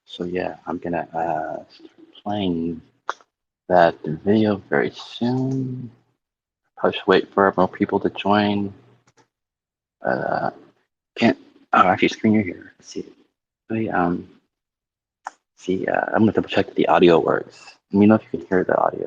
So yeah, I'm gonna start playing that video very soon. Probably should wait for more people to join. Can't. Oh, actually, screen you're here. Let's see. Wait, see. I'm gonna double check that the audio works. Let me know if you can hear the audio.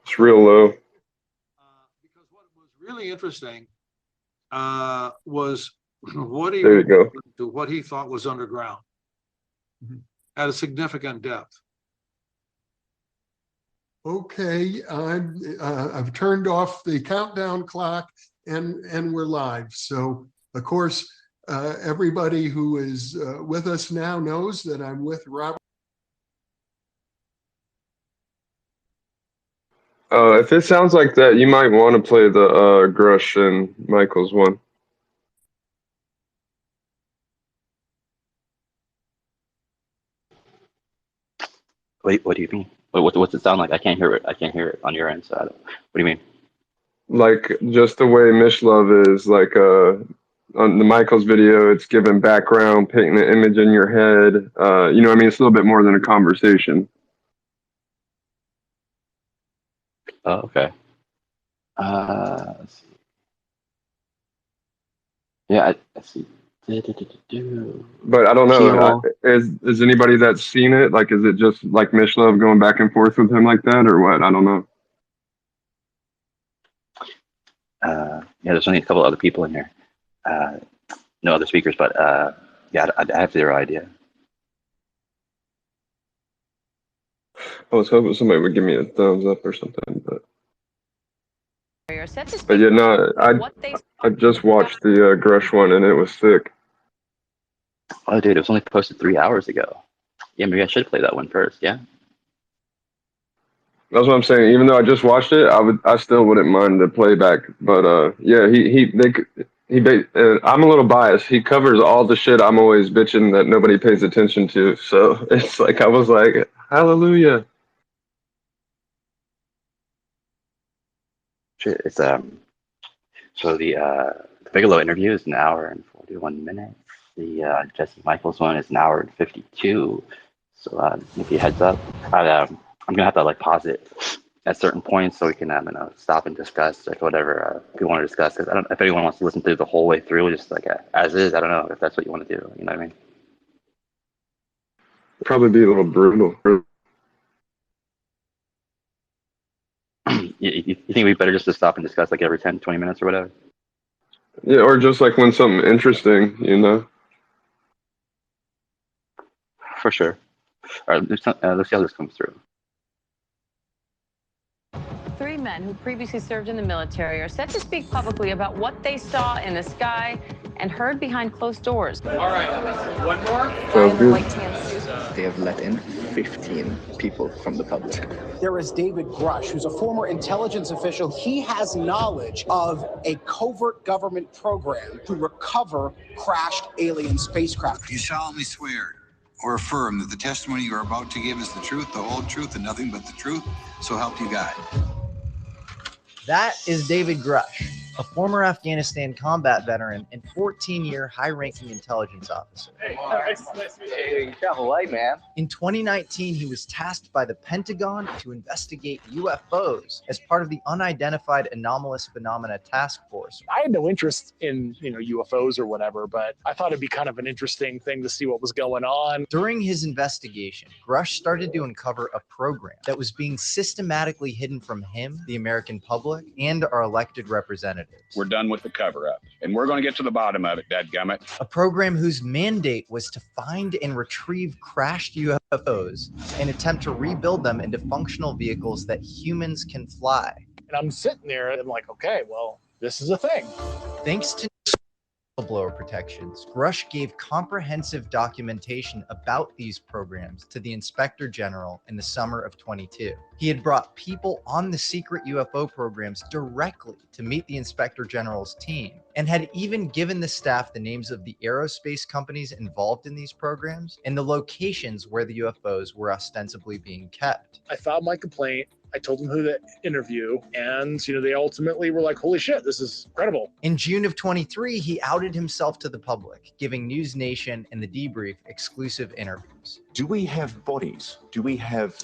It's real low. Because what was really interesting was what he There you go. to what he thought was underground at a significant depth. Okay, I've turned off the countdown clock and we're live. So of course, everybody who is with us now knows that I'm with Robert. If it sounds like that, you might want to play the Grusch and Michaels one. Wait, what do you mean? What's it sound like? I can't hear it. I can't hear it on your end. So what do you mean? Like just the way Mishlove is, like on the Michaels video, it's giving background, painting an image in your head. You know what I mean? It's a little bit more than a conversation. Oh, okay. Let's see. Yeah, I see. But I don't know. Keel. Is anybody that's seen it? Like, is it just like Mishlove going back and forth with him like that, or what? I don't know. Yeah, there's only a couple other people in here. No other speakers, but yeah, I have zero idea. I was hoping somebody would give me a thumbs up or something, but yeah, no, I just watched the Grush one and it was sick. Oh, dude, it was only posted 3 hours ago. Yeah, maybe I should play that one first. Yeah. That's what I'm saying. Even though I just watched it, I still wouldn't mind the playback. But yeah, I'm a little biased. He covers all the shit I'm always bitching that nobody pays attention to. So it's like I was like, hallelujah. Shit, it's so the Bigelow interview is an hour and 41 minutes. The Jesse Michaels one is an hour and 52. So if you heads up, I'm gonna have to like pause it at certain points so we can stop and discuss like whatever we want to discuss. Because I don't if anyone wants to listen through the whole way through, just like as is. I don't know if that's what you want to do. You know what I mean? Probably be a little brutal. You think we better just to stop and discuss like every 10, 20 minutes or whatever? Yeah, or just like when something interesting, you know. For sure. All right, let's see how this comes through. 3 men who previously served in the military are set to speak publicly about what they saw in the sky and heard behind closed doors. All right, one more. Sounds good. They have let in 15 people from the public. There is David Grusch, who's a former intelligence official. He has knowledge of a covert government program to recover crashed alien spacecraft. You solemnly swear or affirm that the testimony you are about to give is the truth, the whole truth, and nothing but the truth, so help you God. That is David Grusch, a former Afghanistan combat veteran and 14-year high-ranking intelligence officer. Hey, nice to meet you. Hey, you travel light, man. In 2019, he was tasked by the Pentagon to investigate UFOs as part of the Unidentified Anomalous Phenomena Task Force. I had no interest in, UFOs or whatever, but I thought it'd be kind of an interesting thing to see what was going on. During his investigation, Grusch started to uncover a program that was being systematically hidden from him, the American public, and our elected representatives. We're done with the cover-up, and we're going to get to the bottom of it, dadgummit. A program whose mandate was to find and retrieve crashed UFOs and attempt to rebuild them into functional vehicles that humans can fly. And I'm sitting there and I'm like, okay, well, this is a thing. Thanks to whistleblower protections, Grusch gave comprehensive documentation about these programs to the Inspector General in the summer of 22. He had brought people on the secret UFO programs directly to meet the Inspector General's team, and had even given the staff the names of the aerospace companies involved in these programs and the locations where the UFOs were ostensibly being kept. I filed my complaint. I told them who to interview, and they ultimately were like, "Holy shit, this is incredible." In June of 23, he outed himself to the public, giving News Nation and The Debrief exclusive interviews. Do we have bodies? Do we have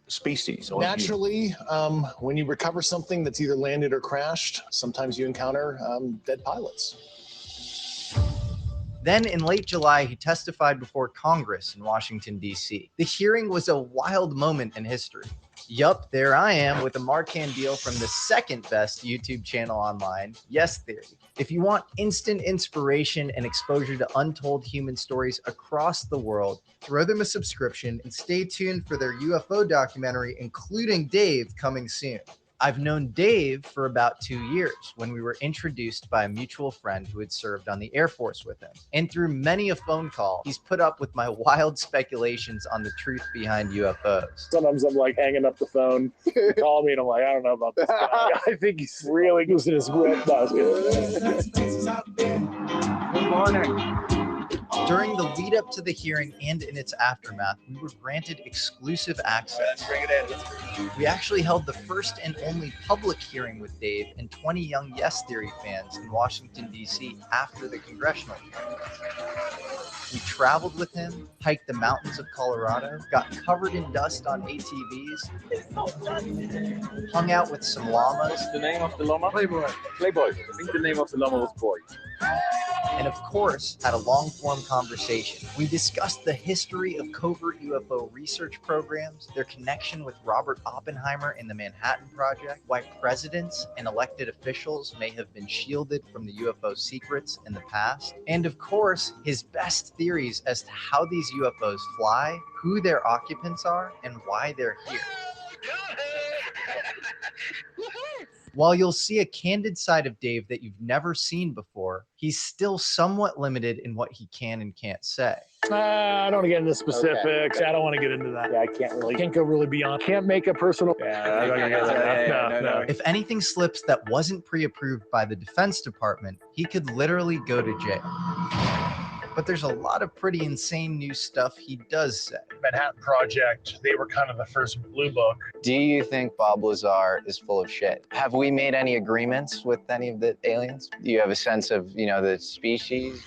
species? Naturally, when you recover something that's either landed or crashed, sometimes you encounter dead pilots. Then in late July, he testified before Congress in Washington, D.C. The hearing was a wild moment in history. Yup, there I am with a Marcan deal from the second best YouTube channel online, Yes Theory. If you want instant inspiration and exposure to untold human stories across the world, throw them a subscription and stay tuned for their UFO documentary, including Dave, coming soon. I've known Dave for about 2 years when we were introduced by a mutual friend who had served on the Air Force with him. And through many a phone call, he's put up with my wild speculations on the truth behind UFOs. Sometimes I'm like hanging up the phone, call me, and I'm like, I don't know about this guy. I think he's really losing his grip. Good morning. During the lead up to the hearing and in its aftermath, we were granted exclusive access. We actually held the first and only public hearing with Dave and 20 young Yes Theory fans in Washington, D.C. after the congressional hearing. We traveled with him, hiked the mountains of Colorado, got covered in dust on ATVs, hung out with some llamas. The name of the llama? Playboy. Playboy. I think the name of the llama was Boy. And of course, had a long-form conversation. We discussed the history of covert UFO research programs, their connection with Robert Oppenheimer and the Manhattan Project, why presidents and elected officials may have been shielded from the UFO secrets in the past, and of course, his best theories as to how these UFOs fly, who their occupants are, and why they're here. While you'll see a candid side of Dave that you've never seen before, he's still somewhat limited in what he can and can't say. I don't want to get into specifics. Okay. I don't want to get into that. Yeah, I can't go really beyond. Can't make a personal. No. If anything slips that wasn't pre-approved by the Defense Department, he could literally go to jail. But there's a lot of pretty insane new stuff he does say. Manhattan Project, they were kind of the first blue book. Do you think Bob Lazar is full of shit? Have we made any agreements with any of the aliens? Do you have a sense of, the species?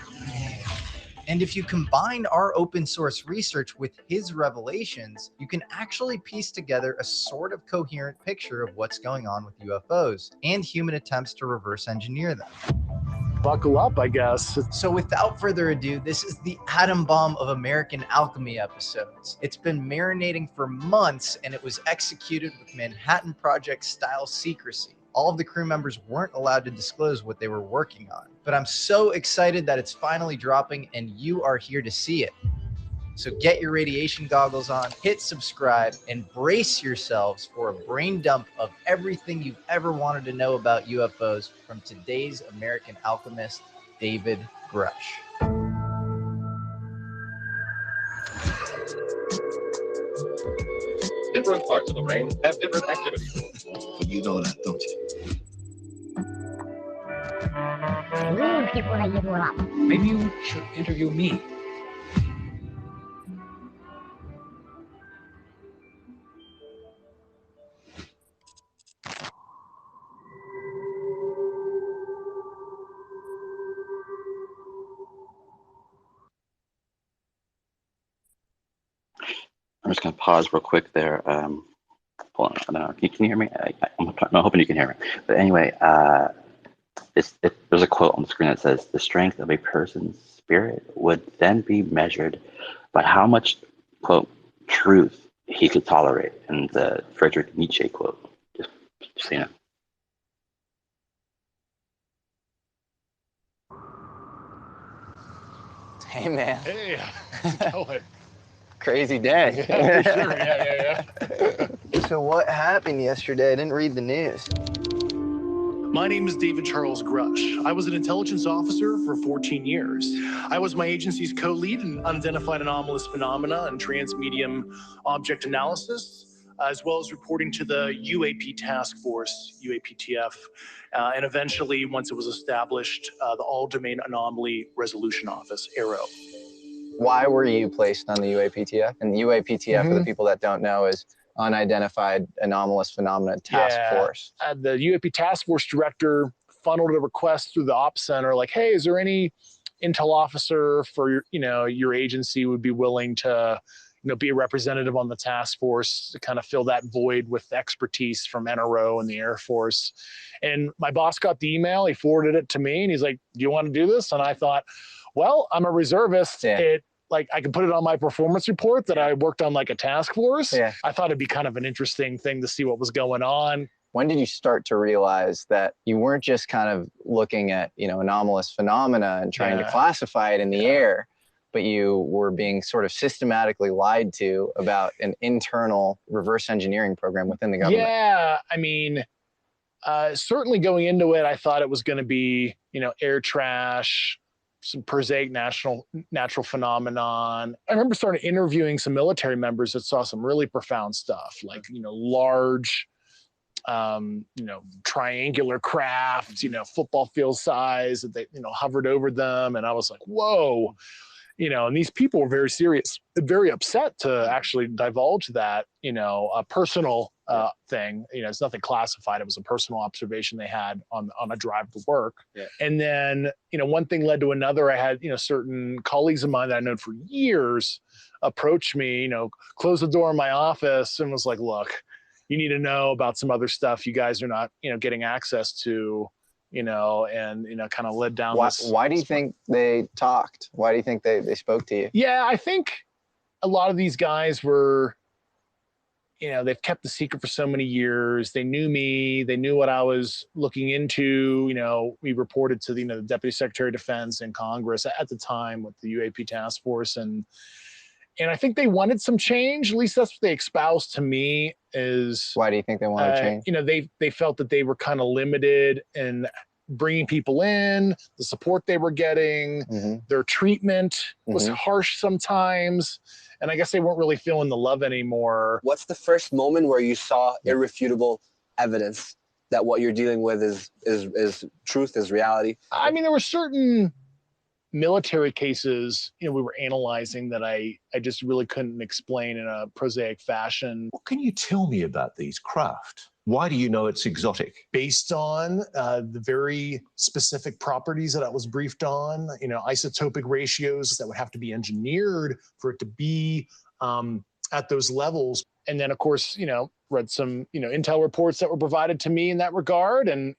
And if you combine our open source research with his revelations, you can actually piece together a sort of coherent picture of what's going on with UFOs and human attempts to reverse engineer them. Buckle up, I guess. So without further ado, this is the Atom Bomb of American Alchemy episodes. It's been marinating for months, and it was executed with Manhattan Project style secrecy. All of the crew members weren't allowed to disclose what they were working on. But I'm so excited that it's finally dropping, and you are here to see it. So get your radiation goggles on, hit subscribe, and brace yourselves for a brain dump of everything you've ever wanted to know about UFOs from today's American alchemist, David Grusch. Different parts of the brain have different activities. You know that, don't you? Maybe you should interview me. I'm just going to pause real quick there. Hold on, I don't know. Can you hear me? I'm hoping you can hear me. But anyway, there's a quote on the screen that says, "The strength of a person's spirit would then be measured by how much, quote, truth he could tolerate." And the Friedrich Nietzsche quote, just so you know. Hey, man. Hey, how's it going? Crazy day. Yeah, for sure. Yeah. So what happened yesterday? I didn't read the news. My name is David Charles Grusch. I was an intelligence officer for 14 years. I was my agency's co-lead in unidentified anomalous phenomena and transmedium object analysis, as well as reporting to the UAP task force, UAPTF, and eventually, once it was established, the All-Domain Anomaly Resolution Office, AARO. Why were you placed on the UAPTF? And the UAPTF, for the people that don't know, is Unidentified Anomalous Phenomena Task Force. The UAP Task Force director funneled a request through the Ops Center, like, hey, is there any intel officer for your agency would be willing to be a representative on the task force to kind of fill that void with expertise from NRO and the Air Force. And my boss got the email, he forwarded it to me, and he's like, do you want to do this? And I thought, well, I'm a reservist. Like, I can put it on my performance report that I worked on like a task force. I thought it'd be kind of an interesting thing to see what was going on. When did you start to realize that you weren't just kind of looking at, anomalous phenomena and trying to classify it in the air, but you were being sort of systematically lied to about an internal reverse engineering program within the government? Yeah, I mean, certainly going into it, I thought it was going to be, air trash, some prosaic natural phenomenon. I remember starting interviewing some military members that saw some really profound stuff, like, large, triangular craft, football field size that they, hovered over them. And I was like, whoa, and these people were very serious, very upset to actually divulge that, a personal thing. It's nothing classified. It was a personal observation they had on a drive to work. And then, one thing led to another. I had, certain colleagues of mine that I've known for years approach me, close the door in my office and was like, look, you need to know about some other stuff you guys are not, getting access to, and, kind of led down this. Why do you think they talked? Why do you think they spoke to you? Yeah, I think a lot of these guys were, they've kept the secret for so many years. They knew me. They knew what I was looking into. We reported to the Deputy Secretary of Defense in Congress at the time with the UAP task force. And I think they wanted some change. At least that's what they espoused to me. Is why do you think they wanted change? They felt that they were kind of limited in bringing people in, the support they were getting, their treatment was harsh sometimes. And I guess they weren't really feeling the love anymore. What's the first moment where you saw irrefutable evidence that what you're dealing with is truth, is reality? I mean, there were certain military cases, we were analyzing that I just really couldn't explain in a prosaic fashion. What can you tell me about these craft? Why do you know it's exotic? Based on the very specific properties that I was briefed on, isotopic ratios that would have to be engineered for it to be at those levels. And then, of course, read some, intel reports that were provided to me in that regard. And,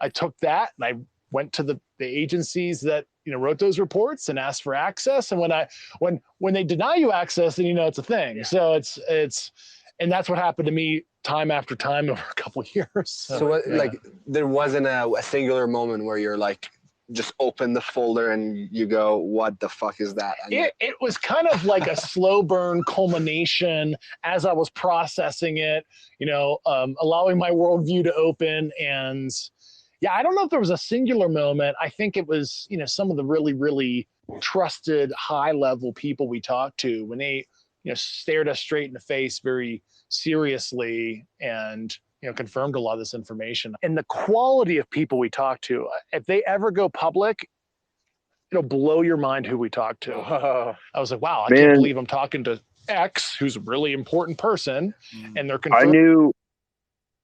I took that and I went to the agencies that, wrote those reports and asked for access. And when they deny you access, then it's a thing. So and that's what happened to me time after time over a couple of years. So what, like, there wasn't a singular moment where you're like, just open the folder and you go, what the fuck is that? It was kind of like a slow burn culmination as I was processing it, allowing my worldview to open. And yeah, I don't know if there was a singular moment. I think it was, some of the really, really trusted high level people we talked to when they, stared us straight in the face very seriously and, confirmed a lot of this information. And the quality of people we talk to, if they ever go public, it'll blow your mind who we talk to. I was like, wow, I can't believe I'm talking to X, who's a really important person. And they're confirmed.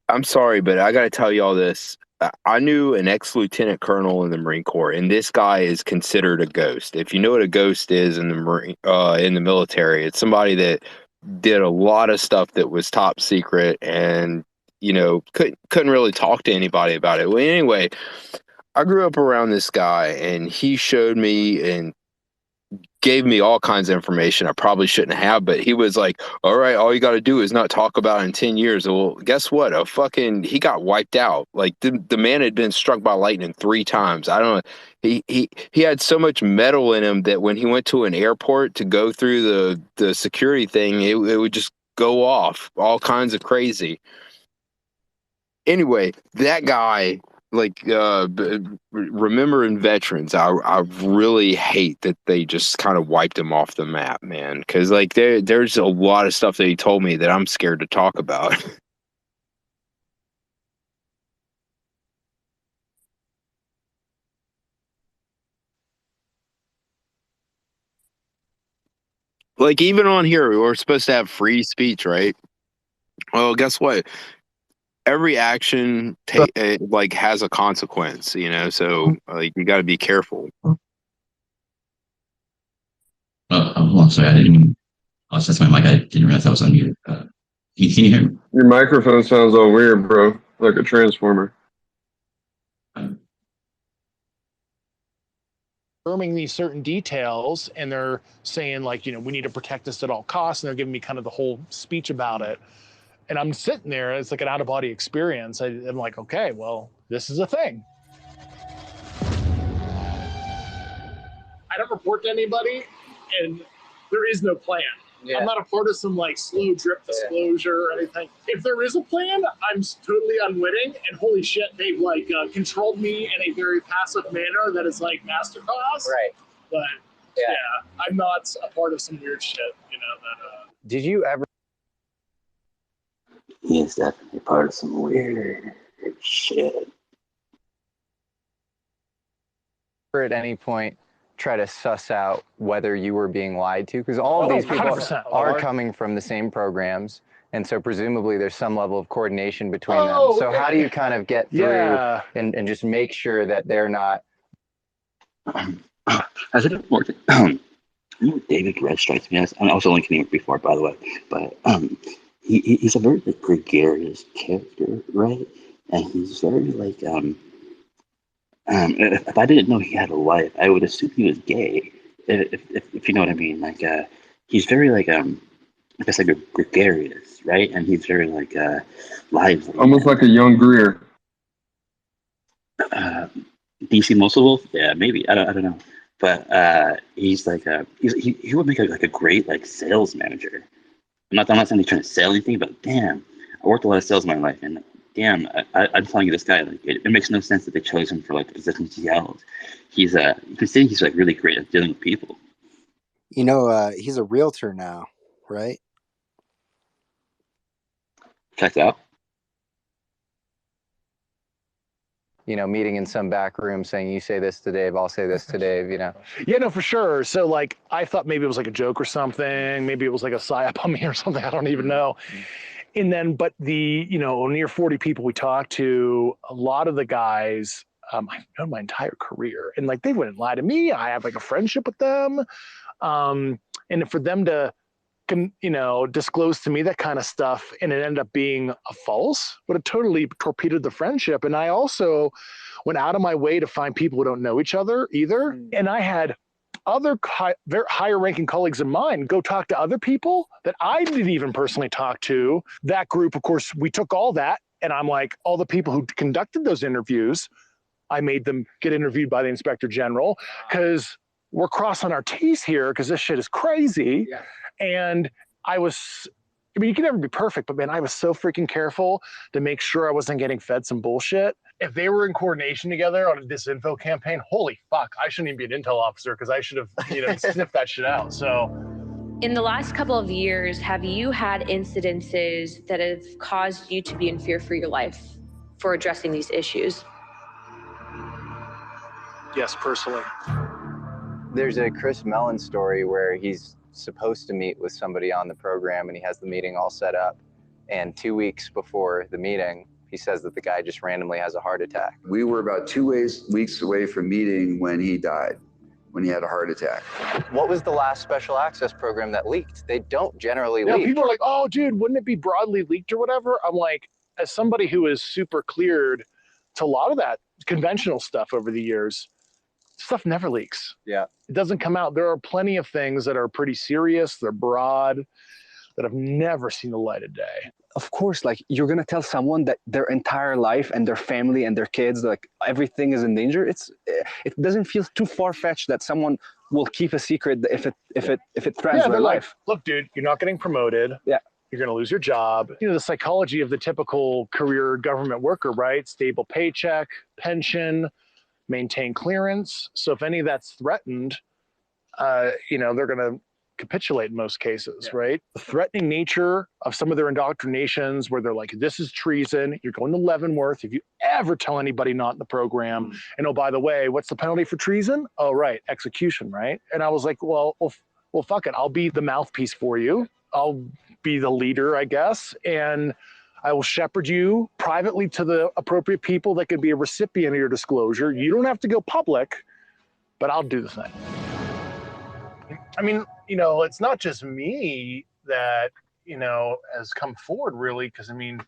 I'm sorry, but I got to tell y'all this. I knew an ex-lieutenant colonel in the Marine Corps, and this guy is considered a ghost. If you know what a ghost is in the military, it's somebody that did a lot of stuff that was top secret and couldn't really talk to anybody about it. Well, anyway, I grew up around this guy, and he showed me and gave me all kinds of information I probably shouldn't have, but he was like, all right, all you got to do is not talk about it in 10 years. Well, guess what? He got wiped out. Like the man had been struck by lightning 3 times. I don't know. He had so much metal in him that when he went to an airport to go through the security thing, it would just go off all kinds of crazy. Anyway, that guy, like, remembering veterans, I really hate that they just kind of wiped him off the map, man. Because like there's a lot of stuff that he told me that I'm scared to talk about. Like even on here, we're supposed to have free speech, right? Well, guess what? Every action like has a consequence, you know. So like you got to be careful. Hold on, sorry, I didn't even. Oh, that's my mic. I didn't realize I was unmuted. Can you hear me? Your microphone sounds all weird, bro. Like a transformer. Confirming these certain details, and they're saying like, you know, we need to protect this at all costs, and they're giving me kind of the whole speech about it. And I'm sitting there, it's like an out-of-body experience. I'm like, okay, well, this is a thing. I don't report to anybody, and there is no plan. Yeah. I'm not a part of some like slow drip disclosure or anything. If there is a plan, I'm totally unwitting, and holy shit, they've like controlled me in a very passive manner that is like masterclass. Right. But yeah, I'm not a part of some weird shit, you know. That. Did you ever? He is definitely part of some weird shit. At any point try to suss out whether you were being lied to? Because all of these people 100%. are coming from the same programs, and so presumably there's some level of coordination between them. So how do you kind of get through and just make sure that they're not... Has it important? You know, David Grusch strikes me as, I was only kidding before, by the way, but he's a very like, gregarious character, right? And he's very like, if I didn't know he had a wife, I would assume he was gay. If you know what I mean, like he's very like I guess like gregarious, right? And he's very like lively. Almost like a young Greer. DC Muscle Wolf, yeah, maybe I don't know, but he's like he would make like a great like sales manager. I'm not saying he's trying to sell anything, but damn, I worked a lot of sales in my life, and damn, I'm telling you, this guy, like, it makes no sense that they chose him for like the positions he held. He's you can see he's like really great at dealing with people. You know, he's a realtor now, right? Checked out. You know, meeting in some back room saying, you say this to Dave, I'll say this to Dave, you know? Yeah, no, for sure. So like, I thought maybe it was like a joke or something. Maybe it was like a psyop on me or something. I don't even know. And then, but the, you know, near 40 people we talked to, a lot of the guys, I've known my entire career, and like, they wouldn't lie to me. I have like a friendship with them. And for them to, you know, disclose to me that kind of stuff, and it ended up being a false, would have totally torpedoed the friendship. And I also went out of my way to find people who don't know each other either. And I had other very higher ranking colleagues of mine go talk to other people that I didn't even personally talk to. That group, of course, we took all that, and I'm like, all the people who conducted those interviews, I made them get interviewed by the Inspector General, because we're crossing our T's here, because this shit is crazy. Yeah. And I mean, you can never be perfect, but man, I was so freaking careful to make sure I wasn't getting fed some bullshit. If they were in coordination together on a disinfo campaign, holy fuck, I shouldn't even be an intel officer, because I should have, you know, sniffed that shit out. So, in the last couple of years, have you had incidences that have caused you to be in fear for your life for addressing these issues? Yes, personally. There's a Chris Mellon story where he's supposed to meet with somebody on the program, and he has the meeting all set up, and 2 weeks before the meeting he says that the guy just randomly has a heart attack. We were about 2 weeks away from meeting when he died, when he had a heart attack. What was the last special access program that leaked? They don't generally leak. People are like, oh dude, wouldn't it be broadly leaked or whatever? I'm like, as somebody who is super cleared to a lot of that conventional stuff over the years, stuff never leaks. Yeah. It doesn't come out. There are plenty of things that are pretty serious, they're broad, that have never seen the light of day. Of course, like, you're gonna tell someone that their entire life and their family and their kids, like, everything is in danger. It doesn't feel too far-fetched that someone will keep a secret if it threatens their life. Like, look, dude, you're not getting promoted. Yeah. You're going to lose your job. You know, the psychology of the typical career government worker, right? Stable paycheck, pension, maintain clearance. So if any of that's threatened, you know, they're going to capitulate in most cases, right? The threatening nature of some of their indoctrinations where they're like, this is treason, you're going to Leavenworth if you ever tell anybody not in the program. And oh, by the way, what's the penalty for treason? Oh, right, execution, right? And I was like, well, fuck it. I'll be the mouthpiece for you. I'll be the leader, I guess. And I will shepherd you privately to the appropriate people that could be a recipient of your disclosure. You don't have to go public, but I'll do the thing. I mean, you know, it's not just me that, you know, has come forward really, because I mean,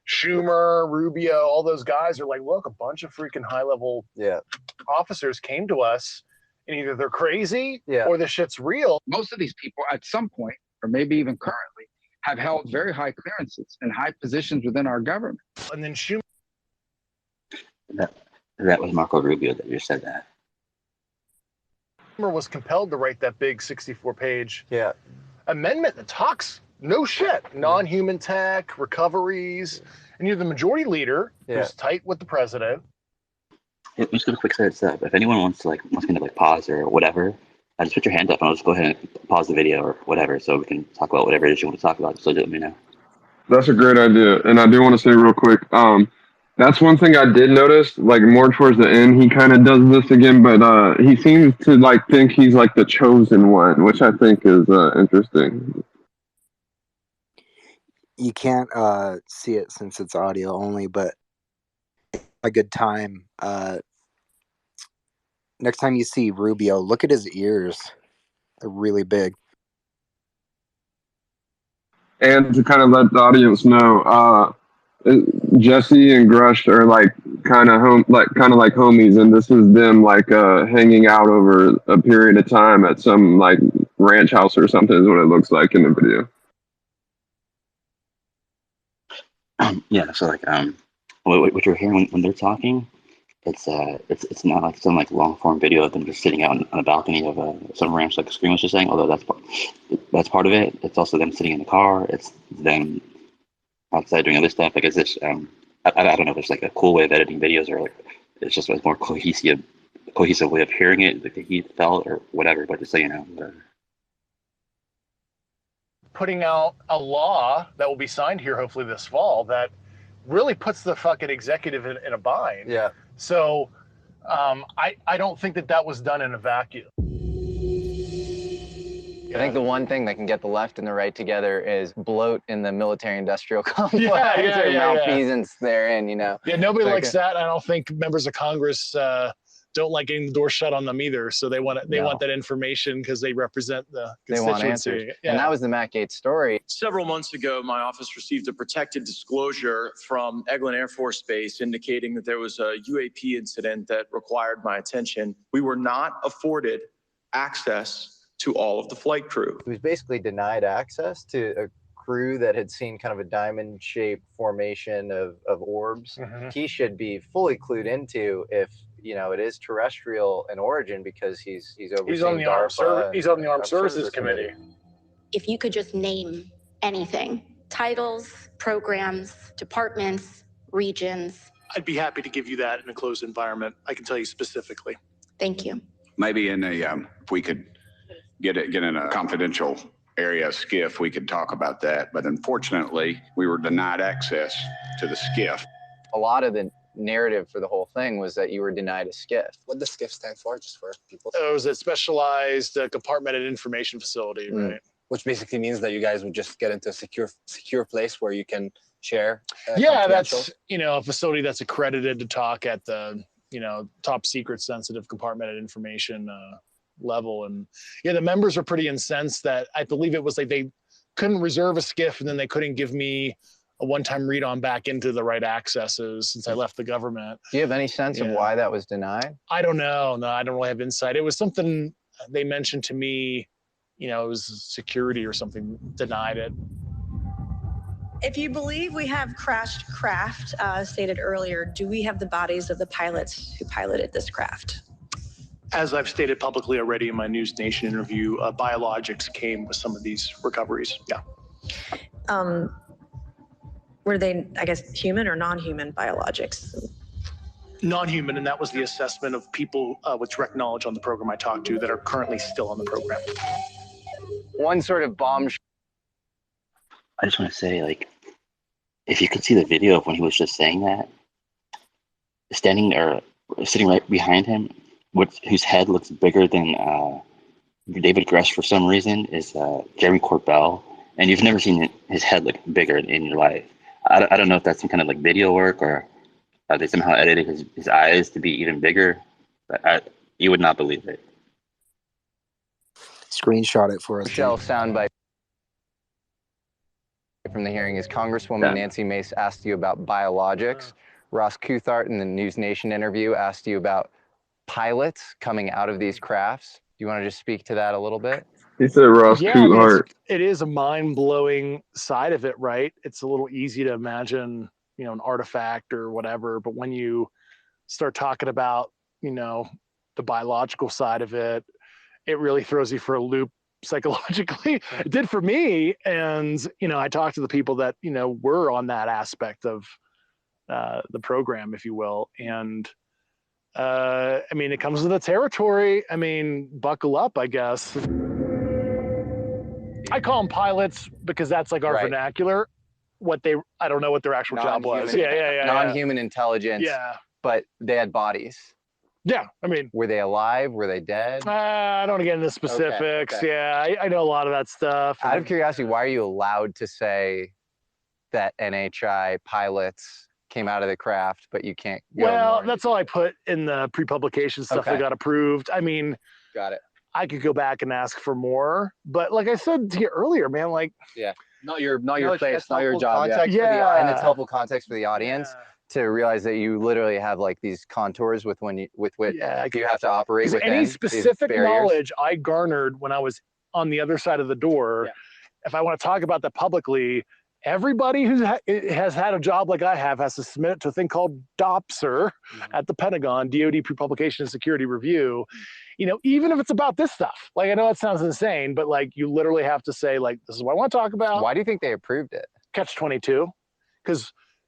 Schumer, Rubio, all those guys are like, look, a bunch of freaking high-level officers came to us, and either they're crazy or the shit's real. Most of these people at some point, or maybe even currently, have held very high clearances and high positions within our government. And then Schumer. That was Marco Rubio that just said that. Was compelled to write that big 64-page amendment that talks no shit, non-human tech, recoveries, and you're the majority leader who's tight with the president. I'm just gonna quick say this up. If anyone wants me to pause or whatever, just put your hand up and I'll just go ahead and pause the video or whatever, so we can talk about whatever it is you want to talk about. So let me know. That's a great idea, and I do want to say real quick. That's one thing I did notice, like more towards the end, he kind of does this again, but he seems to like think he's like the chosen one, which I think is interesting. You can't see it since it's audio only, but a good time. Next time you see Rubio, look at his ears. They're really big. And to kind of let the audience know, Jesse and Grusch are like kind of like homies, and this is them like hanging out over a period of time at some like ranch house or something is what it looks like in the video. Yeah, so like what you're hearing when they're talking, it's not like some like long form video of them just sitting out on a balcony of some ranch, like Scream was just saying. Although that's part of it. It's also them sitting in the car. It's them outside doing other stuff. Like, is this I don't know if there's like a cool way of editing videos, or like it's just a more cohesive way of hearing it, like he felt or whatever. But just so you know. Putting out a law that will be signed here hopefully this fall that really puts the fucking executive in a bind. Yeah. So I don't think that was done in a vacuum. I think the one thing that can get the left and the right together is bloat in the military-industrial complex or malfeasance therein, you know. Yeah, nobody likes that. I don't think members of Congress don't like getting the door shut on them either. So they want that information because they represent the constituency. They want answers. Yeah. And that was the Matt Gaetz story. Several months ago, my office received a protected disclosure from Eglin Air Force Base indicating that there was a UAP incident that required my attention. We were not afforded access to all of the flight crew. He was basically denied access to a crew that had seen kind of a diamond-shaped formation of orbs. Mm-hmm. He should be fully clued into if, you know, it is terrestrial in origin because he's overseeing DARPA. He's on the Armed Services Committee. If you could just name anything, titles, programs, departments, regions. I'd be happy to give you that in a closed environment. I can tell you specifically. Thank you. Maybe in a, if we could get in a confidential area skiff, we could talk about that. But unfortunately, we were denied access to the skiff. A lot of the narrative for the whole thing was that you were denied a skiff. What does skiff stand for, just for people? It was a specialized compartmented information facility, right? Which basically means that you guys would just get into a secure place where you can share. Yeah, that's, you know, a facility that's accredited to talk at the, you know, top secret sensitive compartmented information level. And yeah, the members were pretty incensed that I believe it was like they couldn't reserve a skiff and then they couldn't give me a one-time read on back into the right accesses since I left the government. Do you have any sense of why that was denied? I don't know. No, I don't really have insight. It was something they mentioned to me, you know, it was security or something denied it. If you believe we have crashed craft, stated earlier, do we have the bodies of the pilots who piloted this craft? As I've stated publicly already in my News Nation interview, biologics came with some of these recoveries. Yeah. Were they, I guess, human or non-human biologics? Non-human, and that was the assessment of people with direct knowledge on the program I talked to that are currently still on the program. One sort of bomb. I just want to say, like, if you could see the video of when he was just saying that, standing or sitting right behind him, whose head looks bigger than David Grusch for some reason, is Jeremy Corbell, and you've never seen his head look bigger in your life. I don't know if that's some kind of like video work or they somehow edited his eyes to be even bigger, but you would not believe it. Screenshot it for us. Shell soundbite from the hearing is Congresswoman Nancy Mace asked you about biologics. Ross Coulthart in the News Nation interview asked you about pilots coming out of these crafts. Do you want to just speak to that a little bit? He said Ross Coulthart. It is a mind-blowing side of it, right? It's a little easy to imagine, an artifact or whatever, but when you start talking about, the biological side of it, it really throws you for a loop psychologically. It did for me. And, I talked to the people that, were on that aspect of the program, if you will. And it comes with the territory. Buckle up, I guess. I call them pilots because that's like our vernacular. I don't know what their actual job was. Yeah. Non-human intelligence. Yeah. But they had bodies. Yeah, were they alive? Were they dead? I don't want to get into specifics. Okay. Yeah, I know a lot of that stuff. Out of curiosity, why are you allowed to say that NHI pilots came out of the craft, but you can't go Well, that's all I put in the pre-publication stuff that got approved. Got it. I could go back and ask for more, but like I said to you earlier, man, not your place, not your job. And it's helpful context for the audience to realize that you literally have like these contours with which you have to operate within. Any specific knowledge I garnered when I was on the other side of the door, if I want to talk about that publicly, everybody who has had a job like I have has to submit it to a thing called DOPSR at the Pentagon, DoD Pre-Publication and Security Review. Even if it's about this stuff, like I know it sounds insane, but like you literally have to say like, this is what I want to talk about. Why do you think they approved it? Catch-22,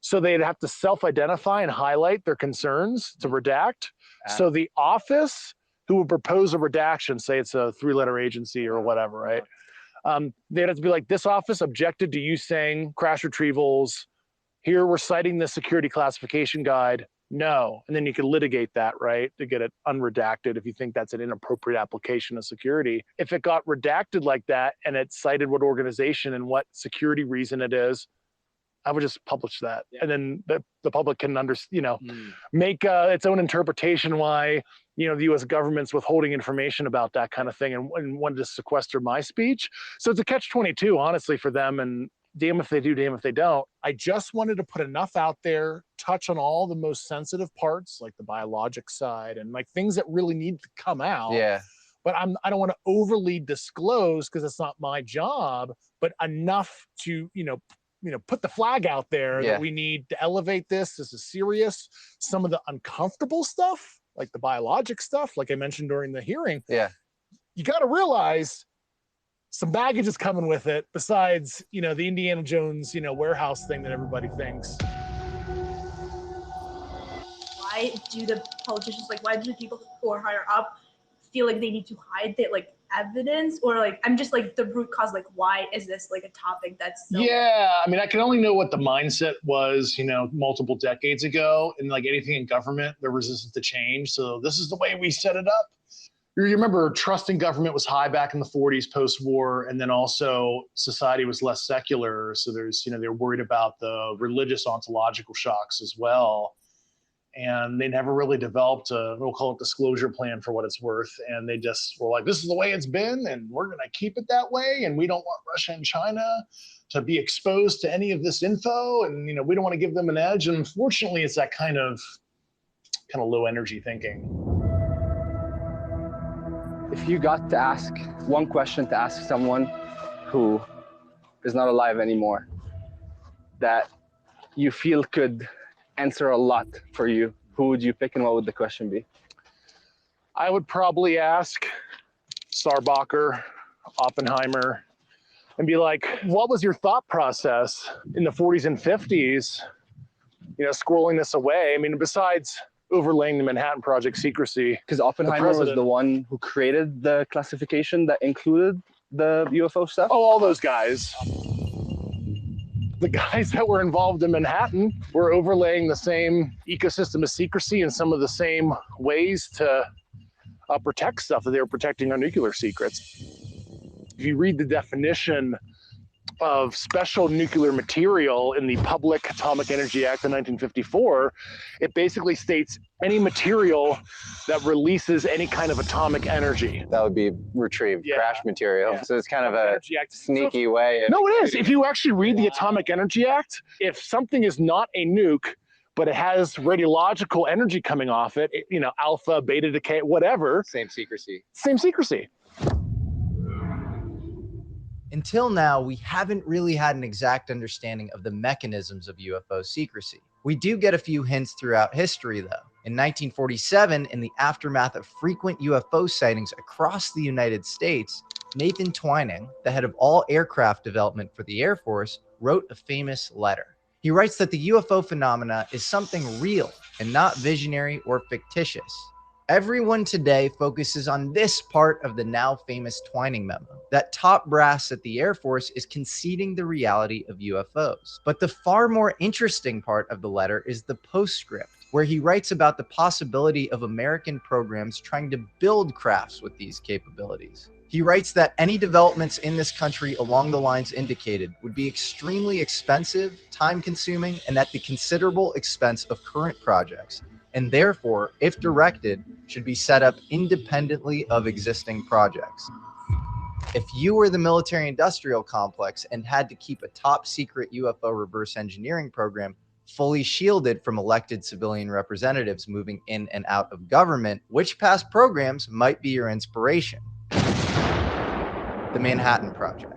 so they'd have to self-identify and highlight their concerns to redact. So the office who would propose a redaction, say it's a 3-letter agency or whatever, right? They'd have to be like, this office objected to you saying crash retrievals. Here we're citing the security classification guide. No. And then you could litigate that, right? To get it unredacted if you think that's an inappropriate application of security. If it got redacted like that and it cited what organization and what security reason it is, I would just publish that. And then the public can make its own interpretation why, the U.S. government's withholding information about that kind of thing and wanted to sequester my speech. So it's a catch-22, honestly, for them. And damn if they do, damn if they don't. I just wanted to put enough out there, touch on all the most sensitive parts, like the biologic side and like things that really need to come out. Yeah. But I don't want to overly disclose because it's not my job, but enough to, put the flag out there that we need to elevate this. This is serious. Some of the uncomfortable stuff, like the biologic stuff, like I mentioned during the hearing. Yeah. You got to realize some baggage is coming with it besides, the Indiana Jones, warehouse thing that everybody thinks. Why do the politicians, why do the people who are higher up feel like they need to hide that, evidence? Or, I'm just, the root cause, why is this, a topic that's so... Yeah, I can only know what the mindset was, multiple decades ago. And, anything in government, they're resistant to change. So this is the way we set it up. You remember trust in government was high back in the 40s post-war, and then also society was less secular. So there's, they're worried about the religious ontological shocks as well. And they never really developed we'll call it disclosure plan for what it's worth. And they just were like, this is the way it's been, and we're going to keep it that way. And we don't want Russia and China to be exposed to any of this info. And, we don't want to give them an edge. And unfortunately, it's that kind of low energy thinking. If you got to ask one question to ask someone who is not alive anymore that you feel could answer a lot for you, who would you pick and what would the question be? I would probably ask Sarbacher, Oppenheimer, and be like, what was your thought process in the 40s and 50s, squirreling this away? I mean, besides overlaying the Manhattan Project secrecy. Because Oppenheimer was the one who created the classification that included the UFO stuff? Oh, all those guys. The guys that were involved in Manhattan were overlaying the same ecosystem of secrecy and some of the same ways to protect stuff that they were protecting our nuclear secrets. If you read the definition of special nuclear material in the Public Atomic Energy Act of 1954, it basically states any material that releases any kind of atomic energy. That would be retrieved crash material. Yeah. So it's kind of a sneaky way. No, it is. If you actually read the Atomic Energy Act, if something is not a nuke, but it has radiological energy coming off it, alpha, beta decay, whatever. Same secrecy. Same secrecy. Until now, we haven't really had an exact understanding of the mechanisms of UFO secrecy. We do get a few hints throughout history, though. In 1947, in the aftermath of frequent UFO sightings across the United States, Nathan Twining, the head of all aircraft development for the Air Force, wrote a famous letter. He writes that the UFO phenomena is something real and not visionary or fictitious. Everyone today focuses on this part of the now famous Twining memo, that top brass at the Air Force is conceding the reality of UFOs. But the far more interesting part of the letter is the postscript, where he writes about the possibility of American programs trying to build crafts with these capabilities. He writes that any developments in this country along the lines indicated would be extremely expensive, time-consuming, and at the considerable expense of current projects, and therefore, if directed, should be set up independently of existing projects. If you were the military-industrial complex and had to keep a top-secret UFO reverse engineering program fully shielded from elected civilian representatives moving in and out of government, which past programs might be your inspiration? The Manhattan Project.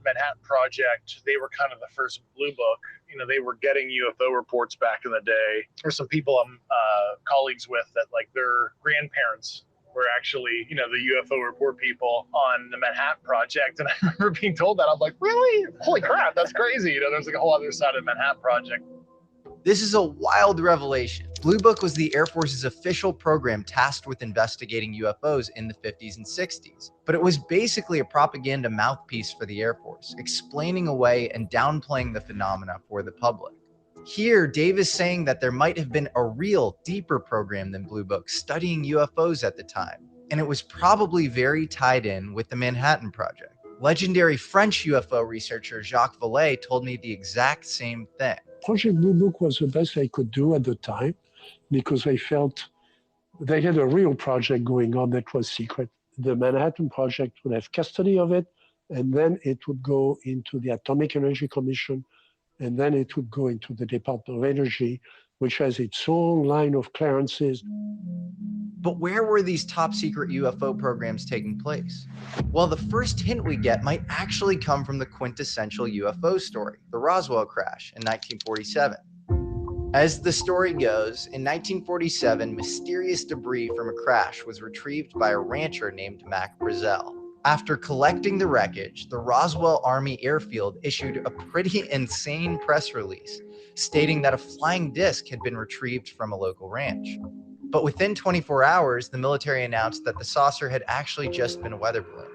Manhattan Project, they were kind of the first blue book. They were getting UFO reports back in the day. There's some people I'm colleagues with that their grandparents were actually, the UFO report people on the Manhattan Project. And I remember being told that. I'm like, really? Holy crap, that's crazy. There's a whole other side of the Manhattan Project. This is a wild revelation. Blue Book was the Air Force's official program tasked with investigating UFOs in the 50s and 60s. But it was basically a propaganda mouthpiece for the Air Force, explaining away and downplaying the phenomena for the public. Here, Dave is saying that there might have been a real, deeper program than Blue Book studying UFOs at the time, and it was probably very tied in with the Manhattan Project. Legendary French UFO researcher Jacques Vallée told me the exact same thing. Project Blue Book was the best I could do at the time because I felt they had a real project going on that was secret. The Manhattan Project would have custody of it, and then it would go into the Atomic Energy Commission, and then it would go into the Department of Energy, which has its own line of clearances. But where were these top secret UFO programs taking place? Well, the first hint we get might actually come from the quintessential UFO story, the Roswell crash in 1947. As the story goes, in 1947, mysterious debris from a crash was retrieved by a rancher named Mac Brazel. After collecting the wreckage, the Roswell Army Airfield issued a pretty insane press release stating that a flying disc had been retrieved from a local ranch. But within 24 hours, the military announced that the saucer had actually just been a weather balloon.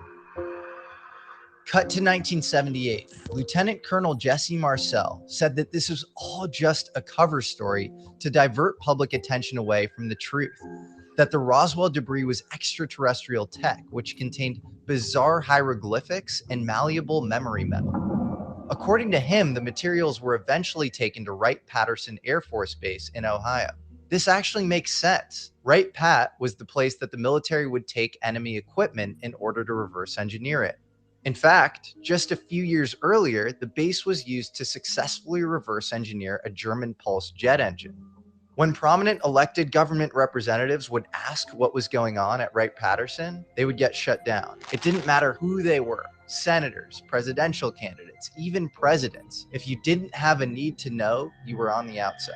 Cut to 1978, Lieutenant Colonel Jesse Marcel said that this was all just a cover story to divert public attention away from the truth, that the Roswell debris was extraterrestrial tech, which contained bizarre hieroglyphics and malleable memory metal. According to him, the materials were eventually taken to Wright-Patterson Air Force Base in Ohio. This actually makes sense. Wright-Pat was the place that the military would take enemy equipment in order to reverse engineer it. In fact, just a few years earlier, the base was used to successfully reverse engineer a German Pulse jet engine. When prominent elected government representatives would ask what was going on at Wright-Patterson, they would get shut down. It didn't matter who they were, senators, presidential candidates, even presidents. If you didn't have a need to know, you were on the outside.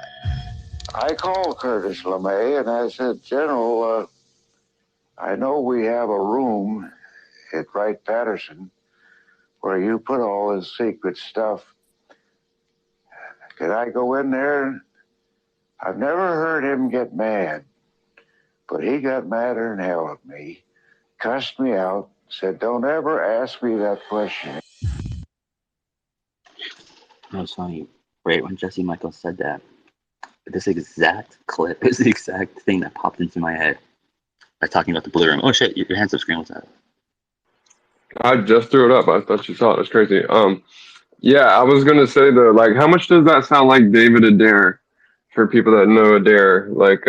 I called Curtis LeMay and I said, General, I know we have a room at Wright-Patterson where you put all this secret stuff. Could I go in there? I've never heard him get mad, but he got madder than hell at me, cussed me out, said, don't ever ask me that question. It was funny. Right when Jesse Michaels said that, this exact clip is the exact thing that popped into my head by talking about the blue room. Oh shit, your hands up screen. What's that? I just threw it up. I thought you saw it. That's crazy. Yeah, I was gonna say though, like, how much does that sound like David Adair? For people that know Adair, like,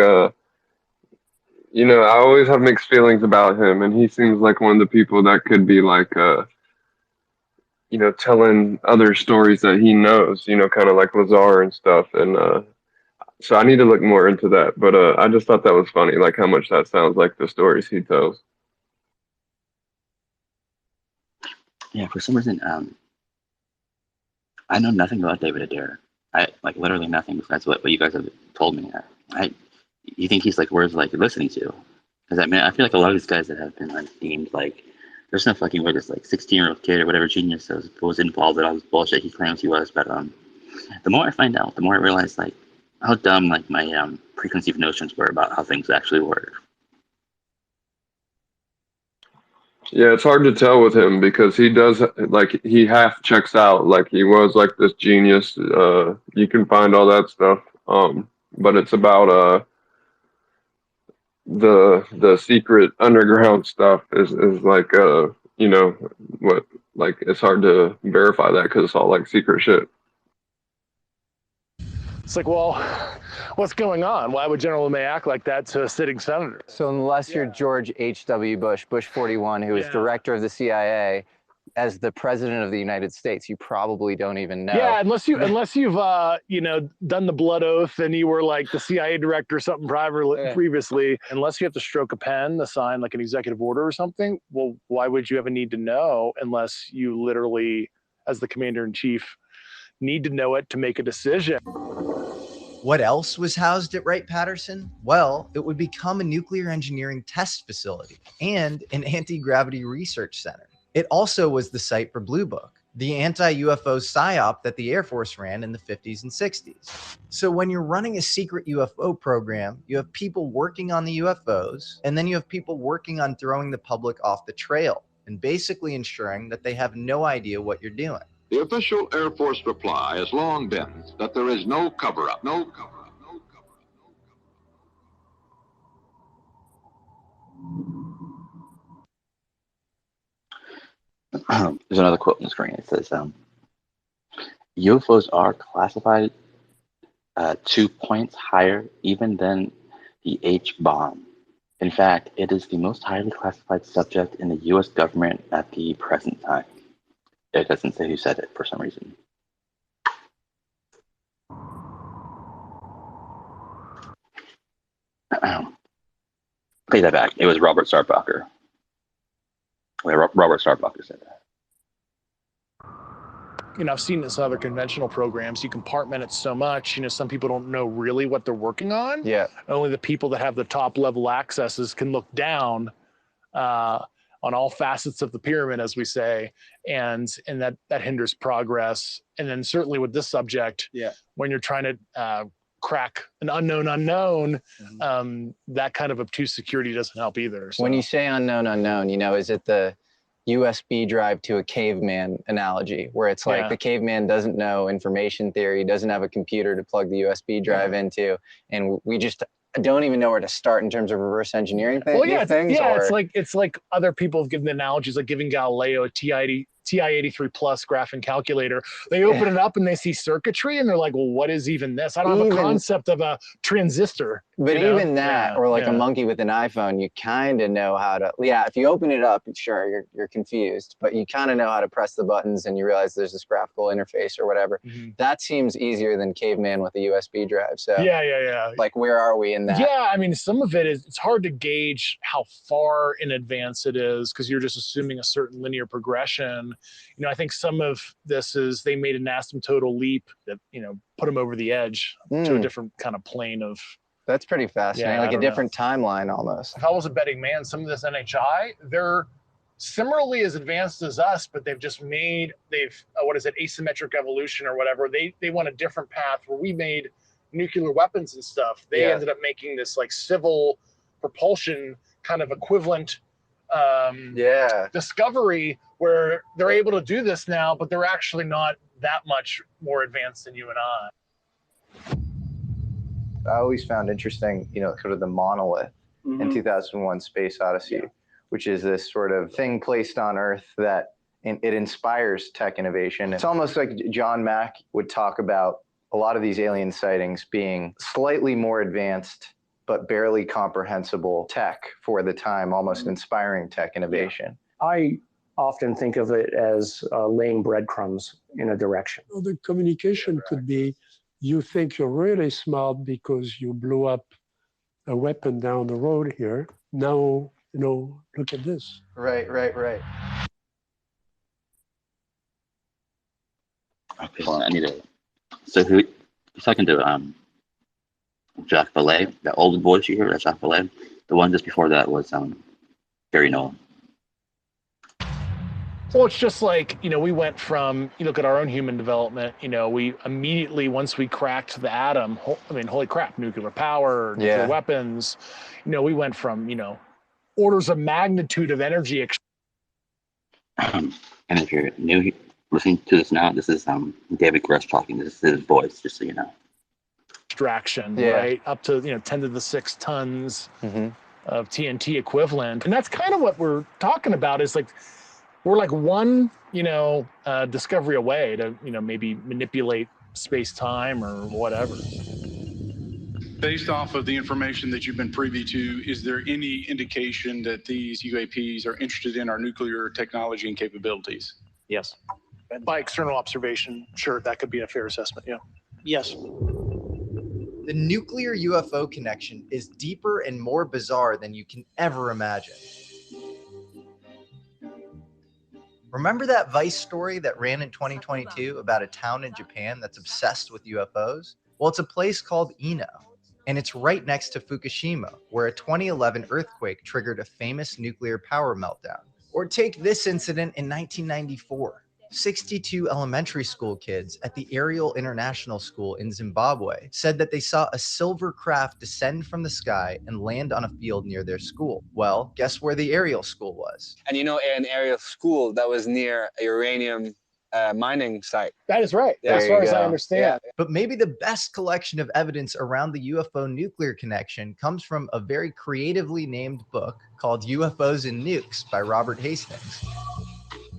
you know, I always have mixed feelings about him, and he seems like one of the people that could be like, you know, telling other stories that he knows, you know, kind of like Lazar and stuff. And so I need to look more into that. But I just thought that was funny, like how much that sounds like the stories he tells. Yeah, for some reason, I know nothing about David Adair. I like literally nothing besides what you guys have told me. You think he's like worth like listening to? Because I mean, I feel like a lot of these guys that have been like deemed like there's no fucking way this like 16-year-old kid or whatever genius was involved in all this bullshit he claims he was. But the more I find out, the more I realize like how dumb like my preconceived notions were about how things actually work. Yeah, it's hard to tell with him because he does like he half checks out. Like he was like this genius. You can find all that stuff. But it's about the secret underground stuff is like you know what, like it's hard to verify that because it's all like secret shit. It's like, well, what's going on? Why would General LeMay act like that to a sitting senator? So unless you're George H.W. Bush, Bush 41, who is director of the CIA, as the president of the United States, you probably don't even know. Yeah, unless you've you know, done the blood oath and you were like the CIA director or something previously. Unless you have to stroke a pen to sign like an executive order or something. Well, why would you have a need to know unless you literally, as the commander in chief, need to know it to make a decision? What else was housed at Wright-Patterson? Well, it would become a nuclear engineering test facility and an anti-gravity research center. It also was the site for Blue Book, the anti-UFO psyop that the Air Force ran in the 50s and 60s. So when you're running a secret UFO program, you have people working on the UFOs, and then you have people working on throwing the public off the trail and basically ensuring that they have no idea what you're doing. The official Air Force reply has long been that there is no cover-up, no cover-up, no cover-up. There's another quote on the screen. It says, UFOs are classified 2 points higher even than the H-bomb. In fact, it is the most highly classified subject in the U.S. government at the present time. It doesn't say who said it for some reason. Take that back. It was Robert Sarbacher. Robert Sarbacher said that. You know, I've seen this in other conventional programs. You compartment it so much. You know, some people don't know really what they're working on. Yeah. Only the people that have the top level accesses can look down on all facets of the pyramid, as we say, and that hinders progress. And then certainly with this subject, when you're trying to crack an unknown, that kind of obtuse security doesn't help either. So. When you say unknown, you know, is it the USB drive to a caveman analogy, where it's like the caveman doesn't know information theory, doesn't have a computer to plug the USB drive into, and we just don't even know where to start in terms of reverse engineering things. Well, it's like other people have given the analogies, like giving Galileo a TI-83 plus graphing calculator. They open it up and they see circuitry and they're like, well, what is even this? I don't have a concept of a transistor. But even that, or like a monkey with an iPhone, you kind of know how to, if you open it up, sure, you're confused, but you kind of know how to press the buttons and you realize there's this graphical interface or whatever. That seems easier than caveman with a USB drive. So like, where are we in that? Yeah, I mean, some of it is, it's hard to gauge how far in advance it is because you're just assuming a certain linear progression. You know, I think some of this is they made an asymptotal leap that, you know, put them over the edge to a different kind of plane of. That's pretty fascinating, like a different timeline almost. If I was a betting man, some of this NHI, they're similarly as advanced as us, but they've what is it, asymmetric evolution or whatever. They went a different path where we made nuclear weapons and stuff. They ended up making this like civil propulsion kind of equivalent discovery where they're able to do this now, but they're actually not that much more advanced than you and I. I always found interesting, sort of the monolith in 2001 Space Odyssey, which is this sort of thing placed on Earth that it inspires tech innovation. It's almost like John Mack would talk about a lot of these alien sightings being slightly more advanced but barely comprehensible tech for the time, almost inspiring tech innovation. I often think of it as laying breadcrumbs in a direction. Well, the communication could be, you think you're really smart because you blew up a weapon down the road here. Now, look at this. Right. Okay, hold on, I need to. So you're talking to Jacques Vallée, the old voice you hear, that's Jacques Vallée. The one just before that was Gary Nolan. Well, it's just like, we went from, you look at our own human development, we immediately, once we cracked the atom, holy crap, nuclear power, nuclear weapons, we went from, orders of magnitude of energy. And if you're new listening to this now, this is David Grusch talking. This is his voice, just so you know. Extraction, right? Up to, 10 to the 6 tons of TNT equivalent. And that's kind of what we're talking about is like, we're like one, discovery away to, maybe manipulate space-time or whatever. Based off of the information that you've been privy to, is there any indication that these UAPs are interested in our nuclear technology and capabilities? Yes. And by external observation, sure, that could be a fair assessment, yeah. Yes. The nuclear UFO connection is deeper and more bizarre than you can ever imagine. Remember that Vice story that ran in 2022 about a town in Japan that's obsessed with UFOs? Well, it's a place called Ino, and it's right next to Fukushima, where a 2011 earthquake triggered a famous nuclear power meltdown. Or take this incident in 1994. 62 elementary school kids at the Ariel International School in Zimbabwe said that they saw a silver craft descend from the sky and land on a field near their school. Well, guess where the Ariel school was? And an Ariel school that was near a uranium mining site. That is right, as far as I understand. Yeah. But maybe the best collection of evidence around the UFO nuclear connection comes from a very creatively named book called UFOs and Nukes by Robert Hastings.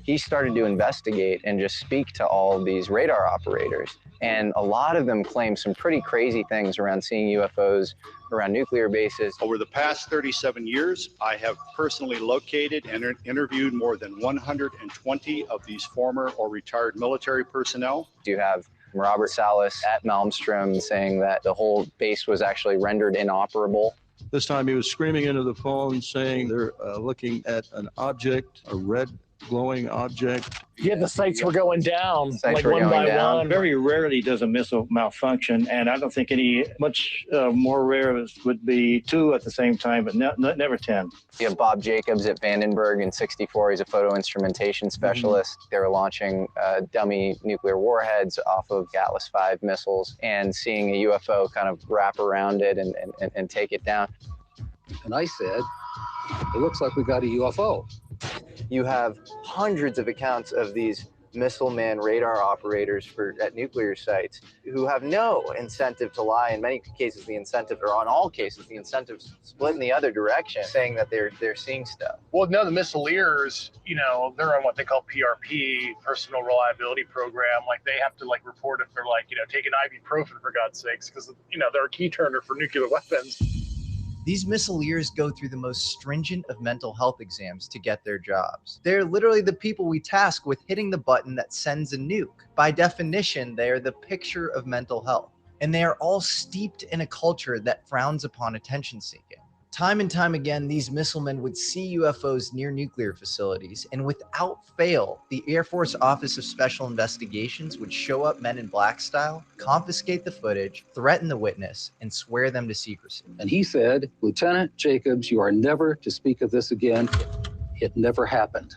He started to investigate and just speak to all of these radar operators. And a lot of them claim some pretty crazy things around seeing UFOs around nuclear bases. Over the past 37 years, I have personally located and interviewed more than 120 of these former or retired military personnel. You have Robert Salas at Malmstrom saying that the whole base was actually rendered inoperable. This time he was screaming into the phone saying they're looking at an object, a red glowing object. Yeah, the sites were going down, Sites were one going by down. one. Very rarely does a missile malfunction, and I don't think much more rare would be 2 at the same time, but never 10. You have Bob Jacobs at Vandenberg in '64. He's a photo instrumentation specialist. They were launching dummy nuclear warheads off of Atlas V missiles and seeing a UFO kind of wrap around it and take it down. And I said, it looks like we got a UFO. You have hundreds of accounts of these missile man radar operators at nuclear sites who have no incentive to lie. In many cases, the incentive, or on all cases, the incentives split in the other direction, saying that they're seeing stuff. Well, no, the missileers, they're on what they call PRP, Personal Reliability Program. Like they have to report if they're taking ibuprofen for God's sakes, because they're a key turner for nuclear weapons. These missileers go through the most stringent of mental health exams to get their jobs. They're literally the people we task with hitting the button that sends a nuke. By definition, they are the picture of mental health. And they are all steeped in a culture that frowns upon attention seeking. Time and time again, these missilemen would see UFOs near nuclear facilities, and without fail, the Air Force Office of Special Investigations would show up Men in Black style, confiscate the footage, threaten the witness, and swear them to secrecy. And he said, Lieutenant Jacobs, you are never to speak of this again. It never happened.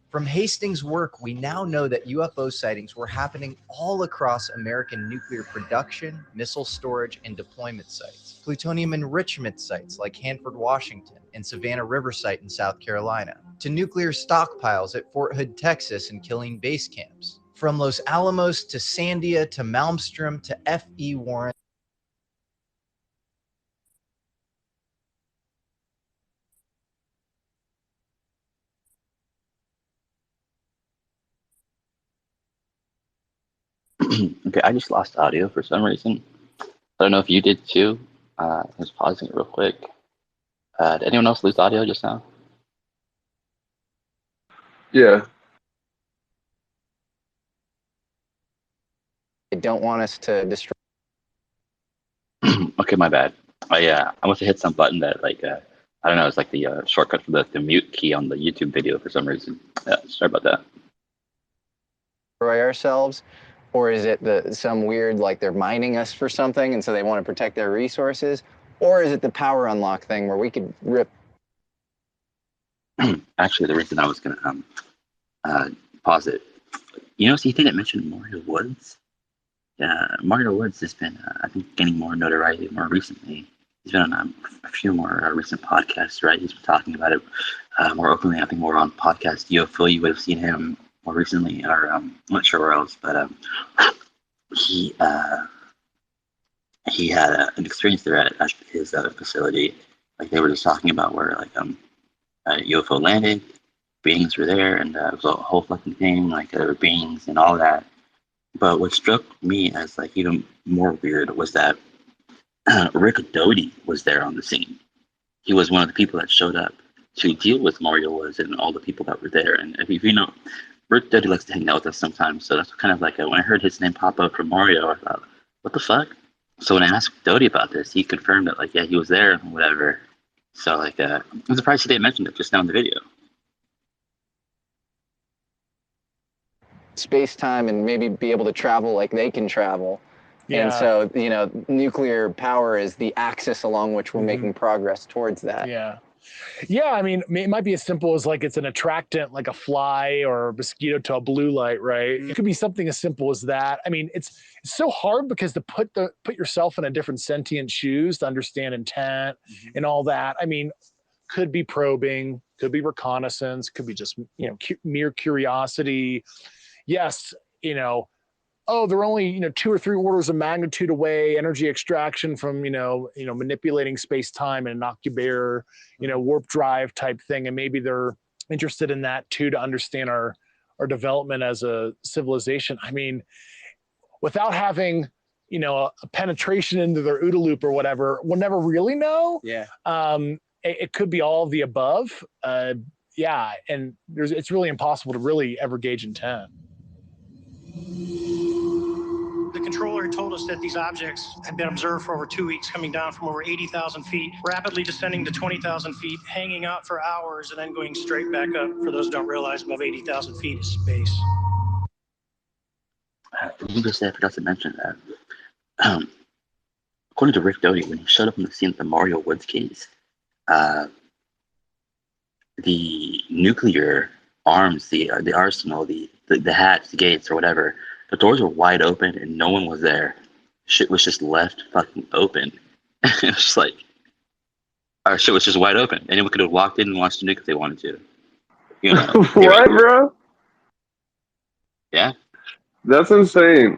From Hastings' work, we now know that UFO sightings were happening all across American nuclear production, missile storage, and deployment sites. Plutonium enrichment sites like Hanford, Washington, and Savannah River Site in South Carolina, to nuclear stockpiles at Fort Hood, Texas, and Killeen base camps. From Los Alamos to Sandia to Malmstrom to F.E. Warren. Okay, I just lost audio for some reason. I don't know if you did too. I was pausing it real quick. Did anyone else lose audio just now? Yeah. They don't want us to destroy. Okay, my bad. I must have hit some button that I don't know. It's like the shortcut for the mute key on the YouTube video for some reason. Yeah, sorry about that. Destroy ourselves, or is it some weird, like they're mining us for something and so they want to protect their resources, or is it the power unlock thing where we could rip? Actually, the reason I was gonna pause it, so you didn't mention Mario Woods. Mario Woods has been, I think, gaining more notoriety more recently. He's been on a few more recent podcasts, right? He's been talking about it more openly. I think more on podcast UFO. You would have seen him more recently, or I'm not sure where else, but he had an experience there at his facility. Like they were just talking about where a UFO landed, beings were there, and it was a whole fucking thing. Like there were beings and all that. But what struck me as even more weird was that Rick Doty was there on the scene. He was one of the people that showed up to deal with Mario Woods and all the people that were there. And if you know, Rick Doty likes to hang out with us sometimes. So that's kind of when I heard his name pop up from Mario, I thought, what the fuck? So when I asked Doty about this, he confirmed that yeah, he was there and whatever. So I'm surprised he didn't mention it just now in the video. Space-time and maybe be able to travel like they can travel. Yeah. And so, nuclear power is the axis along which we're making progress towards that. Yeah. Yeah, I mean, it might be as simple as it's an attractant, like a fly or a mosquito to a blue light, right? It could be something as simple as that. I mean, it's so hard because to put yourself in a different sentient shoes to understand intent and all that. I mean, could be probing, could be reconnaissance, could be just mere curiosity. Yes, oh, they're only 2 or 3 orders of magnitude away, energy extraction from manipulating space-time and an occupator, warp drive type thing, and maybe they're interested in that too to understand our development as a civilization. I mean, without having a penetration into their OODA loop or whatever, we'll never really know. Yeah. It could be all of the above. Yeah, and it's really impossible to really ever gauge intent. The controller told us that these objects had been observed for over 2 weeks, coming down from over 80,000 feet, rapidly descending to 20,000 feet, hanging out for hours, and then going straight back up. For those who don't realize, above 80,000 feet is space. I forgot to mention that. According to Rick Doty, when he showed up on the scene of the Mario Woods case, the nuclear arms, the arsenal, the hatch, the gates, or whatever, the doors were wide open and no one was there. Shit was just left fucking open. It was just our shit was just wide open. Anyone could have walked in and watched the nuke if they wanted to. What, bro? Yeah. That's insane.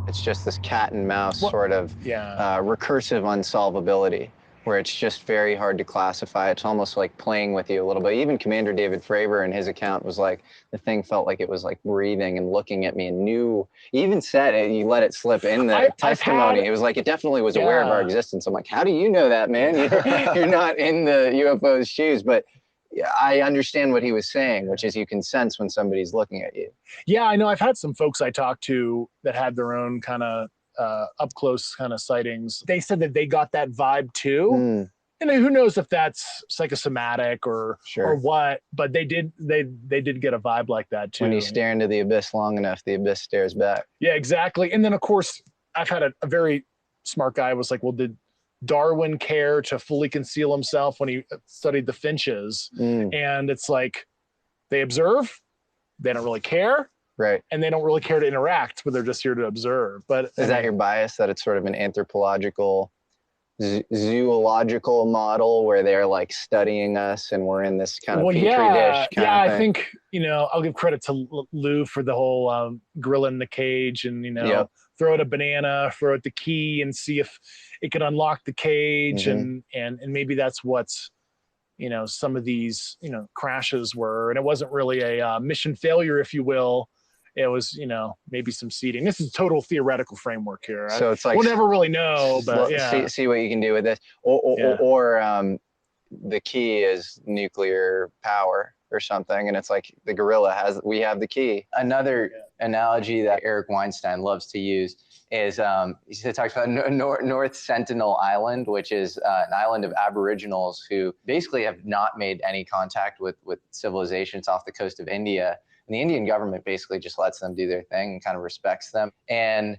It's just this cat and mouse sort of recursive unsolvability, where it's just very hard to classify. It's almost like playing with you a little bit. Even Commander David Fravor in his account was like, the thing felt like it was breathing and looking at me and knew, he even said it, you let it slip in the testimony. It was like, it definitely was aware of our existence. I'm like, how do you know that, man? You're not in the UFO's shoes. But I understand what he was saying, which is you can sense when somebody's looking at you. Yeah, I know. I've had some folks I talked to that had their own kind of up close kind of sightings. They said that they got that vibe too. And who knows if that's psychosomatic or what, but they did get a vibe like that too. When you stare into the abyss long enough, the abyss stares back. Yeah, exactly. And then of course I've had a very smart guy was like, well, did Darwin care to fully conceal himself when he studied the finches? And it's like they observe, they don't really care, right? And they don't really care to interact, but they're just here to observe. But is that your bias, that it's sort of an anthropological, zoological model where they're like studying us and we're in this kind of petri dish kind of thing? I think, I'll give credit to Lou for the whole gorilla in the cage and, throw it a banana, throw it the key and see if it can unlock the cage. And maybe that's what's, some of these, crashes were. And it wasn't really a mission failure, if you will. It was, maybe some seeding. This is total theoretical framework here. So it's like, we'll never really know, but yeah. See what you can do with this. Or the key is nuclear power or something. And it's like the gorilla we have the key. Another analogy that Eric Weinstein loves to use is he talks about North Sentinel Island, which is an island of Aboriginals who basically have not made any contact with civilizations off the coast of India. And the Indian government basically just lets them do their thing and kind of respects them. And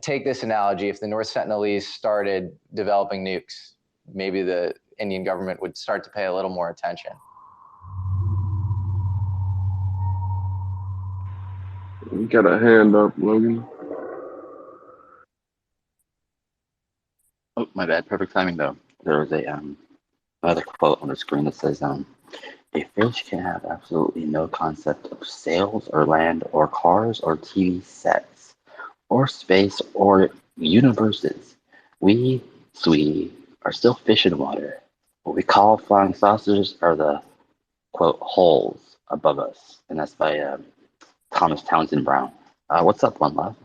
take this analogy, if the North Sentinelese started developing nukes, maybe the Indian government would start to pay a little more attention. You got a hand up, Logan. Oh, my bad. Perfect timing, though. There was another quote on the screen that says, a fish can have absolutely no concept of sails or land or cars or TV sets or space or universes. We, sweetie, are still fish in water. What we call flying saucers are the, quote, holes above us. And that's by Thomas Townsend Brown. What's up, One Love?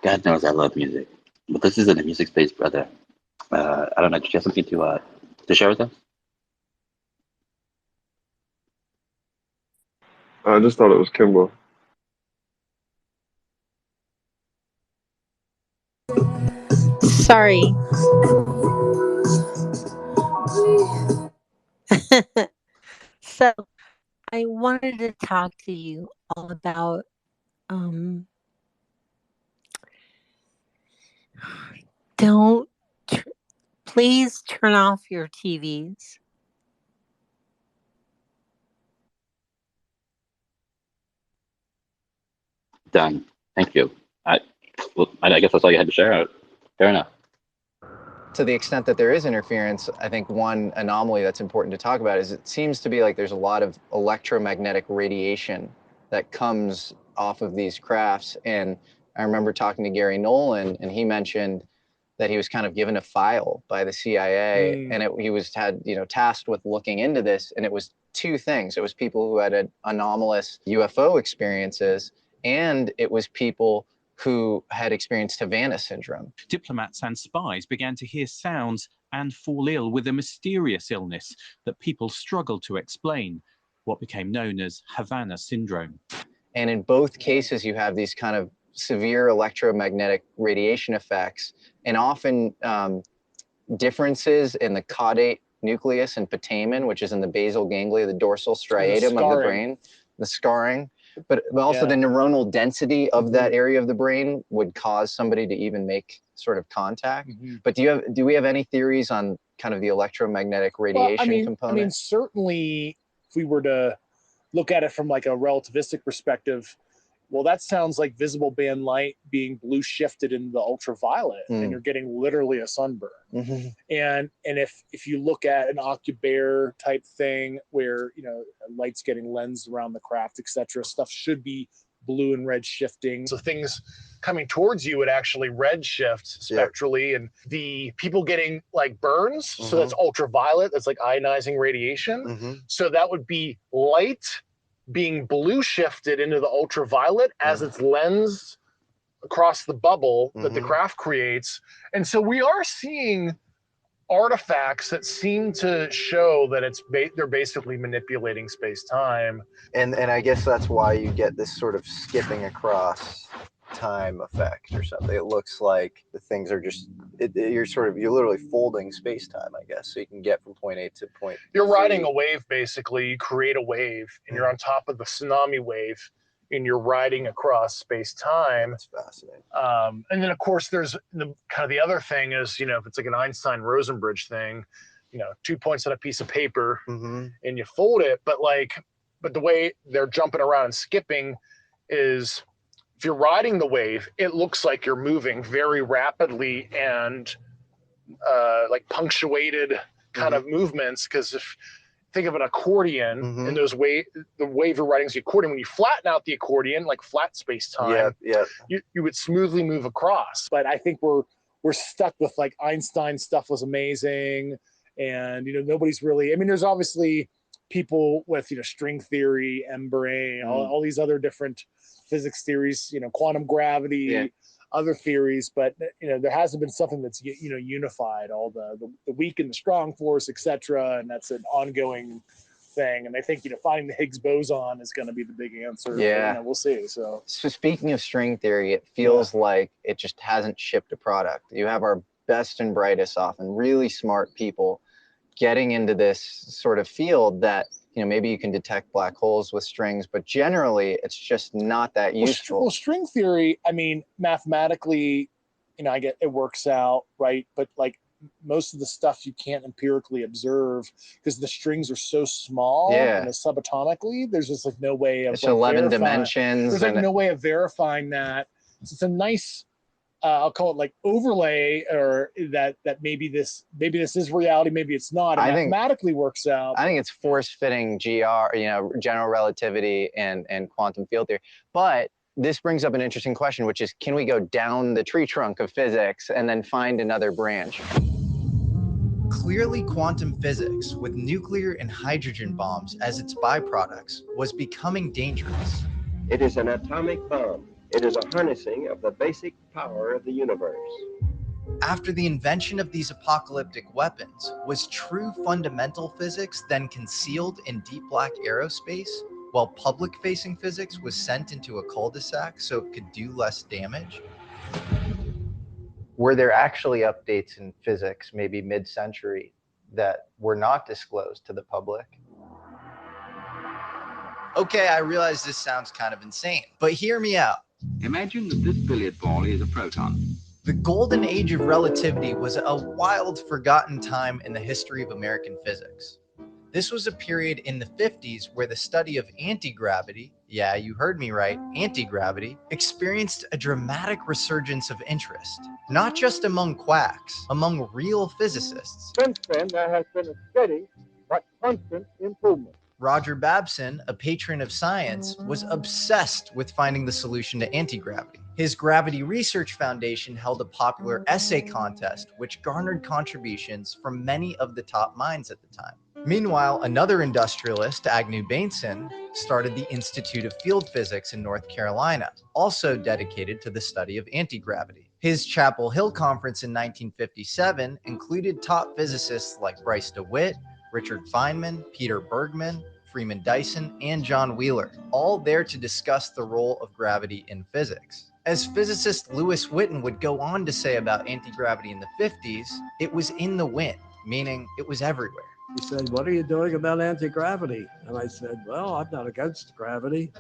God knows I love music, but this isn't a music space, brother. I don't know. Did you have something to share with us? I just thought it was Kimball. Sorry. So I wanted to talk to you all about please turn off your TVs. Done. Thank you. I guess that's all you had to share. Fair enough. To the extent that there is interference, I think one anomaly that's important to talk about is it seems to be like there's a lot of electromagnetic radiation that comes off of these crafts. And I remember talking to Gary Nolan, and he mentioned that he was kind of given a file by the CIA, and he was tasked with looking into this. And it was two things. It was people who had anomalous UFO experiences, and it was people who had experienced Havana syndrome. Diplomats and spies began to hear sounds and fall ill with a mysterious illness that people struggled to explain, what became known as Havana syndrome. And in both cases, you have these kind of severe electromagnetic radiation effects, and often differences in the caudate nucleus and putamen, which is in the basal ganglia, the dorsal striatum of the brain, the scarring. But also the neuronal density of that area of the brain would cause somebody to even make sort of contact. But do we have any theories on kind of the electromagnetic radiation component? I mean, certainly if we were to look at it from like a relativistic perspective, well, that sounds like visible band light being blue shifted into the ultraviolet, and you're getting literally a sunburn. And if you look at an Occubear type thing where light's getting lensed around the craft, etc., stuff should be blue and red shifting. So things coming towards you would actually red shift spectrally, and the people getting like burns. So that's ultraviolet. That's like ionizing radiation. So that would be light being blue shifted into the ultraviolet as it's lensed across the bubble that the craft creates. And so we are seeing artifacts that seem to show that they're basically manipulating space-time. And I guess that's why you get this sort of skipping across time effect or something. It looks like the things are just you're literally folding space-time, I guess, so you can get from point A to point You're Z. riding a wave, basically. You create a wave, and you're on top of the tsunami wave, and you're riding across space-time. That's fascinating. And then, of course, there's the other thing is, if it's like an Einstein-Rosenbridge thing, 2 points on a piece of paper, and you fold it, but the way they're jumping around and skipping is, if you're riding the wave, it looks like you're moving very rapidly and like punctuated kind of movements. Because if think of an accordion and the wave you're riding is the accordion. When you flatten out the accordion, like flat space time, you would smoothly move across. But I think we're stuck with like Einstein stuff was amazing, and nobody's really. I mean, there's obviously people with string theory, M-brain, all these other different physics theories, quantum gravity, other theories, but there hasn't been something that's unified all the weak and the strong force, etc. And that's an ongoing thing. And I think finding the Higgs boson is going to be the big answer. Yeah, we'll see. So speaking of string theory, it feels like it just hasn't shipped a product. You have our best and brightest, often really smart people getting into this sort of field that maybe you can detect black holes with strings, but generally it's just not that useful. Well, string theory, I mean, mathematically, I get it works out, right? But like most of the stuff you can't empirically observe because the strings are so small and subatomically, there's just like no way of it's 11 dimensions. There's like no way of verifying that. So it's a nice I'll call it like overlay, or that maybe this is reality, maybe it's not. It mathematically works out. I think it's force fitting GR, general relativity and quantum field theory. But this brings up an interesting question, which is, can we go down the tree trunk of physics and then find another branch? Clearly, quantum physics, with nuclear and hydrogen bombs as its byproducts, was becoming dangerous. It is an atomic bomb. It is a harnessing of the basic power of the universe. After the invention of these apocalyptic weapons, was true fundamental physics then concealed in deep black aerospace, while public-facing physics was sent into a cul-de-sac so it could do less damage? Were there actually updates in physics, maybe mid-century, that were not disclosed to the public? Okay, I realize this sounds kind of insane, but hear me out. Imagine that this billiard ball is a proton. The golden age of relativity was a wild, forgotten time in the history of American physics. This was a period in the 50s where the study of anti-gravity, yeah, you heard me right, anti-gravity, experienced a dramatic resurgence of interest, not just among quacks, among real physicists. Since then, there has been a steady but constant improvement. Roger Babson, a patron of science, was obsessed with finding the solution to anti-gravity. His Gravity Research Foundation held a popular essay contest, which garnered contributions from many of the top minds at the time. Meanwhile, another industrialist, Agnew Bainson, started the Institute of Field Physics in North Carolina, also dedicated to the study of anti-gravity. His Chapel Hill Conference in 1957 included top physicists like Bryce DeWitt, Richard Feynman, Peter Bergman, Freeman Dyson, and John Wheeler, all there to discuss the role of gravity in physics. As physicist Lewis Witten would go on to say about anti-gravity in the 50s, it was in the wind, meaning it was everywhere. He said, "What are you doing about anti-gravity?" And I said, "Well, I'm not against gravity."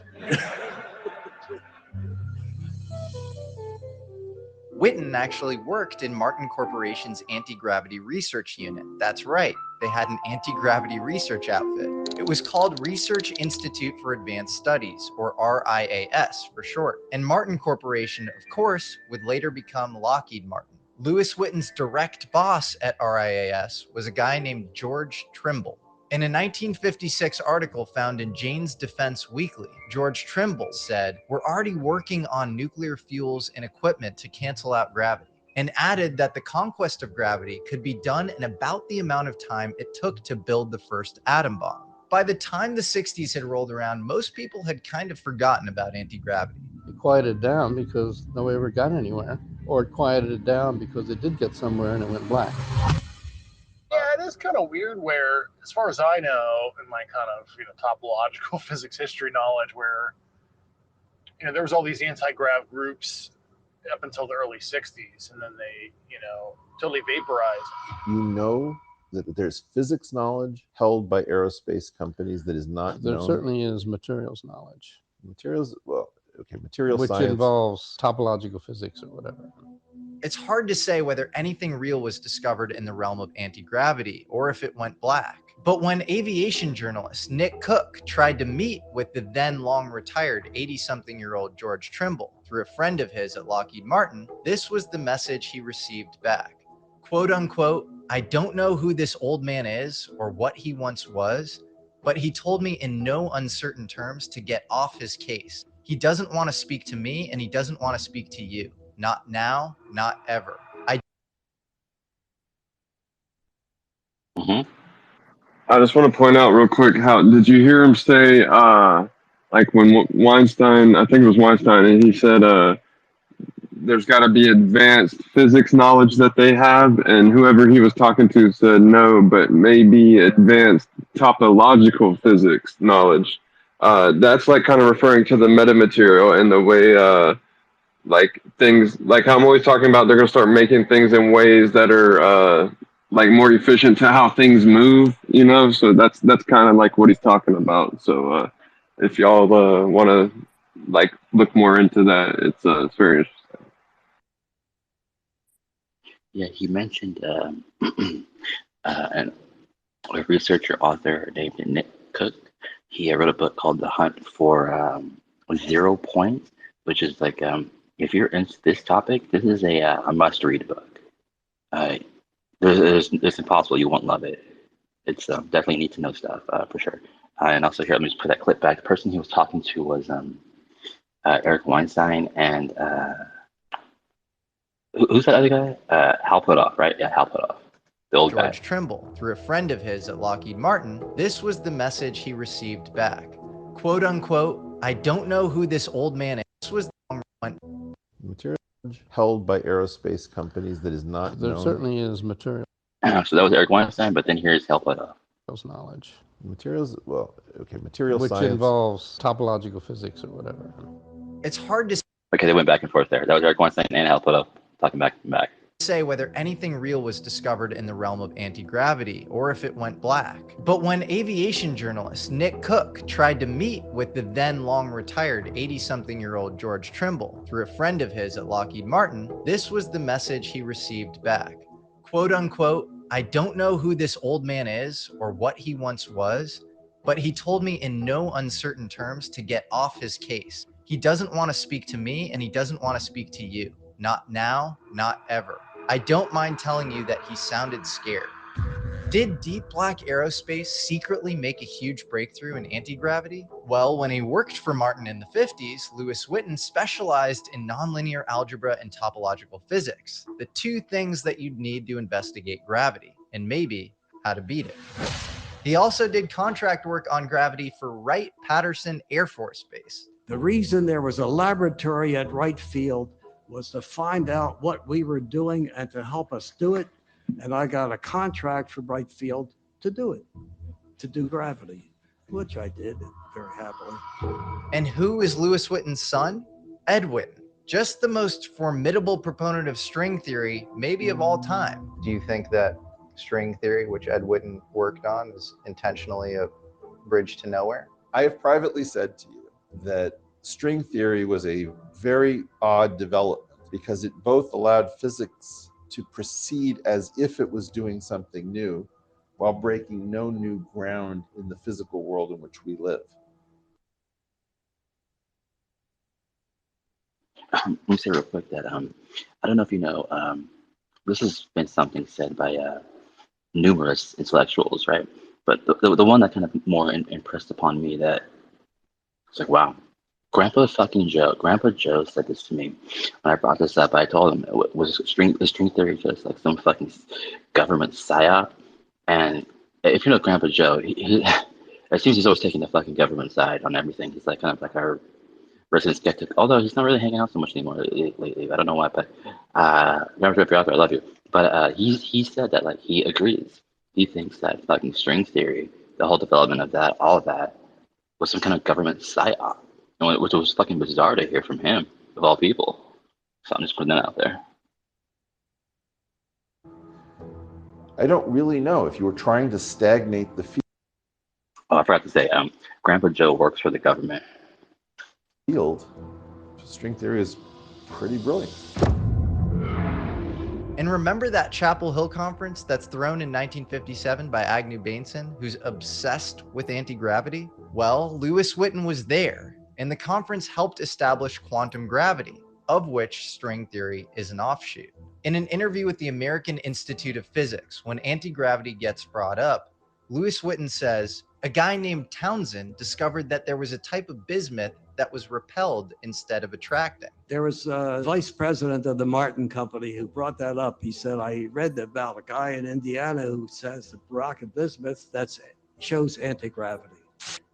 Witten actually worked in Martin Corporation's anti-gravity research unit. That's right, they had an anti-gravity research outfit. It was called Research Institute for Advanced Studies, or RIAS for short. And Martin Corporation, of course, would later become Lockheed Martin. Lewis Witten's direct boss at RIAS was a guy named George Trimble. In a 1956 article found in Jane's Defense Weekly, George Trimble said, "We're already working on nuclear fuels and equipment to cancel out gravity," and added that the conquest of gravity could be done in about the amount of time it took to build the first atom bomb. By the time the 60s had rolled around, most people had kind of forgotten about anti-gravity. It quieted down because nobody ever got anywhere, or it quieted it down because it did get somewhere and it went black. is kind of weird where, as far as I know, in my kind of, topological physics history knowledge, where, there was all these anti-grav groups up until the early 60s, and then they, totally vaporized. You know that there's physics knowledge held by aerospace companies that is not There known. certainly is materials knowledge. Materials, well, okay, material which science involves topological physics or whatever. It's hard to say whether anything real was discovered in the realm of anti-gravity or if it went black. But when aviation journalist Nick Cook tried to meet with the then long-retired 80-something-year-old George Trimble through a friend of his at Lockheed Martin, this was the message he received back. Quote unquote, "I don't know who this old man is or what he once was, but he told me in no uncertain terms to get off his case. He doesn't want to speak to me and he doesn't want to speak to you. Not now, not ever. I just want to point out real quick, how did you hear him say, like when Weinstein, I think it was Weinstein, and he said, there's got to be advanced physics knowledge that they have, and whoever he was talking to said no, but maybe advanced topological physics knowledge. That's like kind of referring to the metamaterial and the way, like things, like how I'm always talking about, they're going to start making things in ways that are like more efficient to how things move, so that's kind of like what he's talking about. So if y'all want to like look more into that, it's very interesting. Yeah, he mentioned a researcher, author named Nick Cook. He wrote a book called The Hunt for 0 Point, which is like, if you're into this topic, this is a must-read book. It's impossible you won't love it. It's definitely need to know stuff for sure. And also here, let me just put that clip back. The person he was talking to was Eric Weinstein and who's that other guy? Hal Puthoff, right? Yeah, Hal Puthoff, the old guy. George Trimble through a friend of his at Lockheed Martin, this was the message he received back. Quote unquote, "I don't know who this old man is." This was the one. material held by aerospace companies that is not There known. certainly is material So that was Eric Weinstein, but then here's Hal Puthoff. knowledge. Materials, well, okay, material which science involves topological physics or whatever. It's hard to Okay, they went back and forth there. That was Eric Weinstein and Hal Puthoff talking back and back. say whether anything real was discovered in the realm of anti-gravity or if it went black. But when aviation journalist Nick Cook tried to meet with the then long-retired 80-something-year-old George Trimble through a friend of his at Lockheed Martin, this was the message he received back. Quote unquote, "I don't know who this old man is or what he once was, but he told me in no uncertain terms to get off his case. He doesn't want to speak to me and he doesn't want to speak to you. Not now, not ever. I don't mind telling you that he sounded scared." Did Deep Black Aerospace secretly make a huge breakthrough in anti-gravity? Well, when he worked for Martin in the 50s, Lewis Witten specialized in nonlinear algebra and topological physics, the two things that you'd need to investigate gravity, and maybe how to beat it. He also did contract work on gravity for Wright-Patterson Air Force Base. The reason there was a laboratory at Wright Field was to find out what we were doing and to help us do it. And I got a contract from Wright Field to do it, to do gravity, which I did very happily. And who is Lewis Witten's son? Ed Witten, just the most formidable proponent of string theory, maybe of all time. Do you think that string theory, which Ed Witten worked on, is intentionally a bridge to nowhere? I have privately said to you that string theory was a very odd development because it both allowed physics to proceed as if it was doing something new while breaking no new ground in the physical world in which we live. Let me say real quick that I don't know if you know, this has been something said by numerous intellectuals, right? But the one that kind of more impressed upon me, that it's like, wow, Grandpa Joe said this to me when I brought this up. I told him, was string theory just like some fucking government psyop? And if you know Grandpa Joe, he it seems he's always taking the fucking government side on everything. He's like kind of like our resident skeptic, although he's not really hanging out so much anymore lately. I don't know why, but Grandpa Joe, if you're out there, I love you. But he said that like he agrees he thinks that fucking string theory, the whole development of that, all of that, was some kind of government psyop, which was fucking bizarre to hear from him, of all people. So I'm just putting that out there. I don't really know if you were trying to stagnate the Oh, I forgot to say, Grandpa Joe works for the government. field. String theory is pretty brilliant. And remember that Chapel Hill conference that's thrown in 1957 by Agnew Bainson, who's obsessed with anti-gravity? Well, Lewis Witten was there, and the conference helped establish quantum gravity, of which string theory is an offshoot. In an interview with the American Institute of Physics, when anti-gravity gets brought up, Lewis Witten says, a guy named Townsend discovered that there was a type of bismuth that was repelled instead of attracting. There was a vice president of the Martin Company who brought that up. He said, I read about a guy in Indiana who says the rock of bismuth that shows anti-gravity.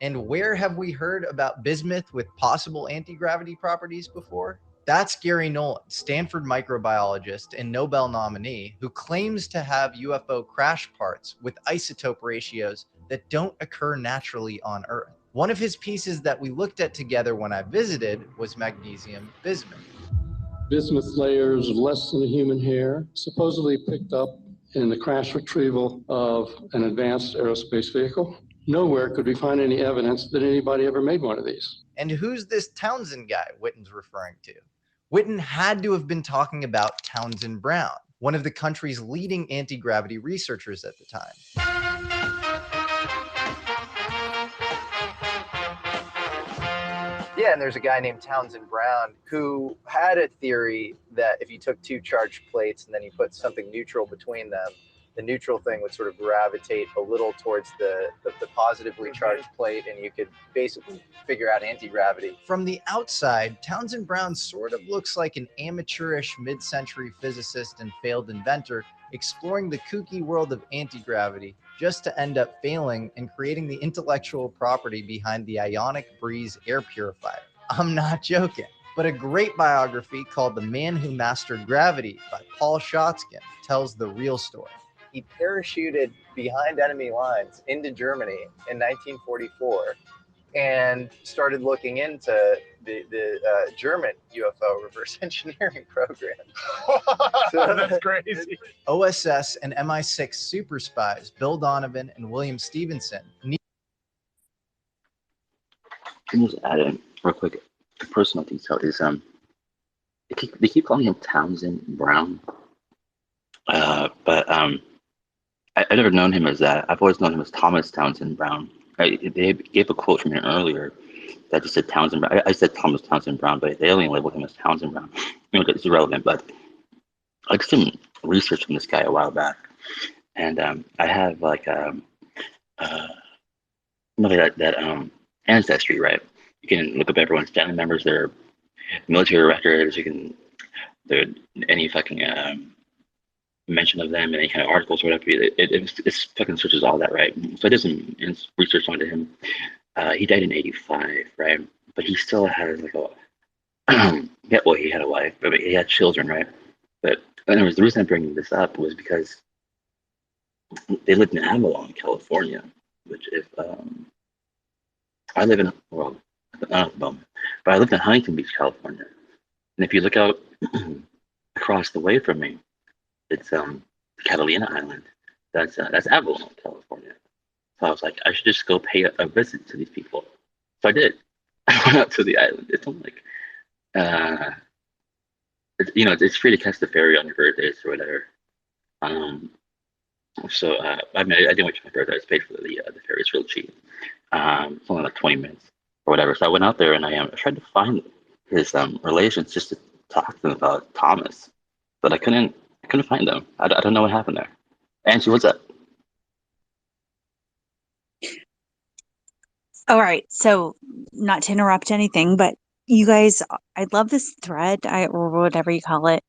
And where have we heard about bismuth with possible anti-gravity properties before? That's Gary Nolan, Stanford microbiologist and Nobel nominee, who claims to have UFO crash parts with isotope ratios that don't occur naturally on Earth. One of his pieces that we looked at together when I visited was magnesium bismuth. Bismuth layers less than a human hair, supposedly picked up in the crash retrieval of an advanced aerospace vehicle. Nowhere could we find any evidence that anybody ever made one of these. And who's this Townsend guy Witten's referring to? Witten had to have been talking about Townsend Brown, one of the country's leading anti-gravity researchers at the time. Yeah, and there's a guy named Townsend Brown who had a theory that if you took two charged plates and then you put something neutral between them, the neutral thing would sort of gravitate a little towards the positively charged plate, and you could basically figure out anti-gravity. From the outside, Townsend Brown sort of looks like an amateurish mid-century physicist and failed inventor exploring the kooky world of anti-gravity, just to end up failing and creating the intellectual property behind the Ionic Breeze air purifier. I'm not joking. But a great biography called The Man Who Mastered Gravity by Paul Schotzkin tells the real story. He parachuted behind enemy lines into Germany in 1944 and started looking into the German UFO reverse engineering program. That's crazy. OSS and MI6 super spies Bill Donovan and William Stevenson. Can you just add in real quick? A personal detail is they keep calling him Townsend Brown, but I've never known him as that. I've always known him as Thomas Townsend Brown. They gave a quote from him earlier that just said Townsend Brown. I said Thomas Townsend Brown, but they only labeled him as Townsend Brown. It's irrelevant, but I did some research on this guy a while back, and I have like ancestry, right? You can look up everyone's family members, their military records. You can any fucking mention of them in any kind of articles or whatever. It fucking searches all that, right? So I did some research onto him. He died in '85, right? But he still has like he had a wife, but he had children, right? But anyways, the reason I'm bringing this up was because they lived in Avalon, California, which if I live in, well, not at the moment, but I lived in Huntington Beach, California. And if you look out across the way from me, it's Catalina Island. That's Avalon, California. So I was like, I should just go pay a visit to these people. So I did. I went out to the island. It's only like, it's free to catch the ferry on your birthdays or whatever. So I didn't wait for my birthday. I just paid for the ferry. It's real cheap. It's only like 20 minutes or whatever. So I went out there and I tried to find his relations just to talk to them about Thomas, but I couldn't find them. I don't know what happened there. Angie, what's up? All right. So not to interrupt anything, but you guys, I love this thread or whatever you call it,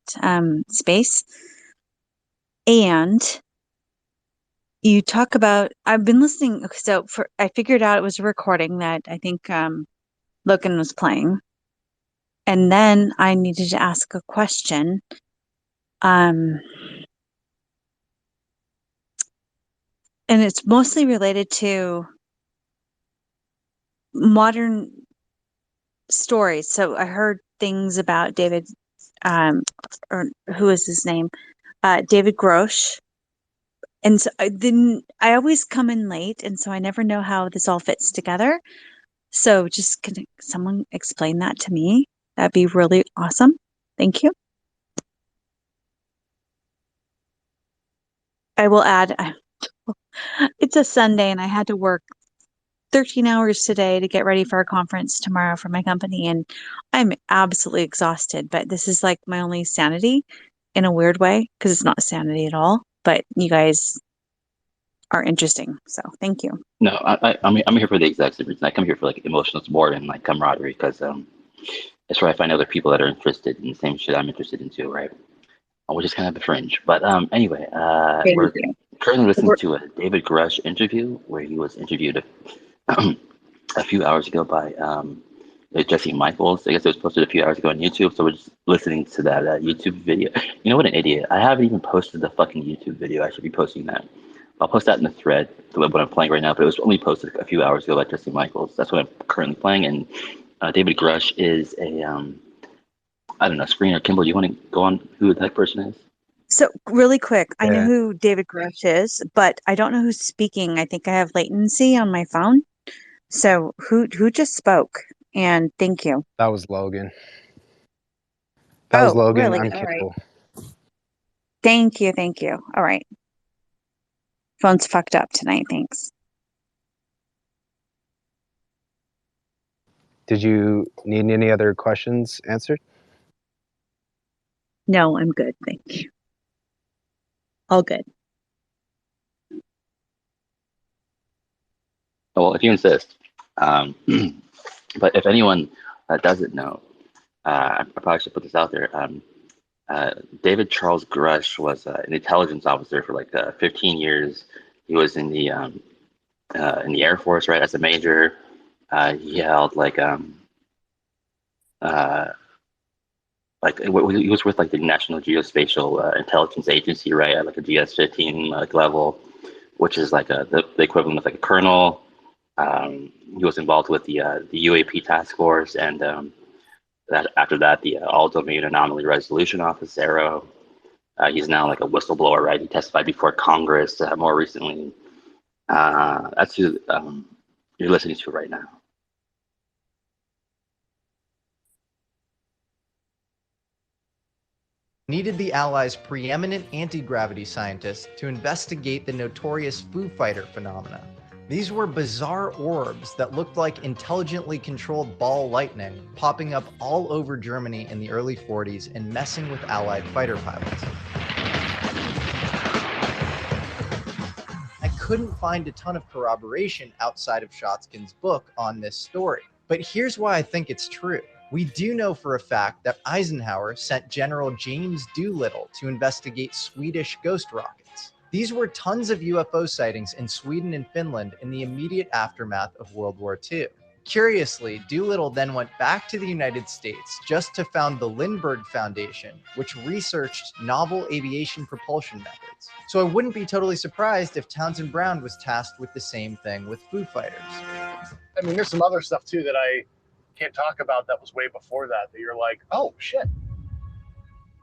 space. And you talk about, I've been listening. So I figured out it was a recording that I think Logan was playing. And then I needed to ask a question. and it's mostly related to modern stories. So I heard things about David, or who is his name? David Grusch. And so I always come in late, and so I never know how this all fits together. So just can someone explain that to me? That'd be really awesome. Thank you. I will add, it's a Sunday and I had to work 13 hours today to get ready for a conference tomorrow for my company, and I'm absolutely exhausted, but this is like my only sanity in a weird way, because it's not sanity at all, but you guys are interesting. So thank you. No, I'm here for the exact same reason. I come here for like emotional support and like camaraderie, because it's where I find other people that are interested in the same shit I'm interested in too, right? Which is kind of the fringe. But anyway, we're currently listening to a David Grusch interview where he was interviewed a few hours ago by Jesse Michaels. I guess it was posted a few hours ago on YouTube. So we're just listening to that YouTube video. You know what, an idiot. I haven't even posted the fucking YouTube video. I should be posting that. I'll post that in the thread, what I'm playing right now, but it was only posted a few hours ago by Jesse Michaels. That's what I'm currently playing. And David Grusch is a, I don't know, screener. Kimball, do you want to go on who that person is? So really quick, I know Yeah. who David Grusch is, but I don't know who's speaking. I think I have latency on my phone. So who just spoke? And thank you. That was Logan. That was Logan. Really? I'm All right. Kimball. Thank you. Thank you. All right. Phone's fucked up tonight. Thanks. Did you need any other questions answered? No, I'm good. Thank you. All good. Well, if you insist. But if anyone doesn't know, I probably should put this out there. David Charles Grusch was an intelligence officer for like 15 years. He was in the Air Force, right, as a major. He held he was with like the National Geospatial Intelligence Agency, right, at like a GS-15 like level, which is like the equivalent of like a colonel. He was involved with the UAP task force, and after that, the All Domain Anomaly Resolution Office, ARROW. He's now like a whistleblower, right? He testified before Congress more recently. That's who you're listening to right now. Needed the Allies' preeminent anti-gravity scientists to investigate the notorious Foo Fighter phenomena. These were bizarre orbs that looked like intelligently controlled ball lightning popping up all over Germany in the early 40s and messing with Allied fighter pilots. I couldn't find a ton of corroboration outside of Shotskin's book on this story, but here's why I think it's true. We do know for a fact that Eisenhower sent General James Doolittle to investigate Swedish ghost rockets. These were tons of UFO sightings in Sweden and Finland in the immediate aftermath of World War II. Curiously, Doolittle then went back to the United States just to found the Lindbergh Foundation, which researched novel aviation propulsion methods. So I wouldn't be totally surprised if Townsend Brown was tasked with the same thing with Foo Fighters. I mean, there's some other stuff too that I can't talk about that was way before that you're like, oh shit.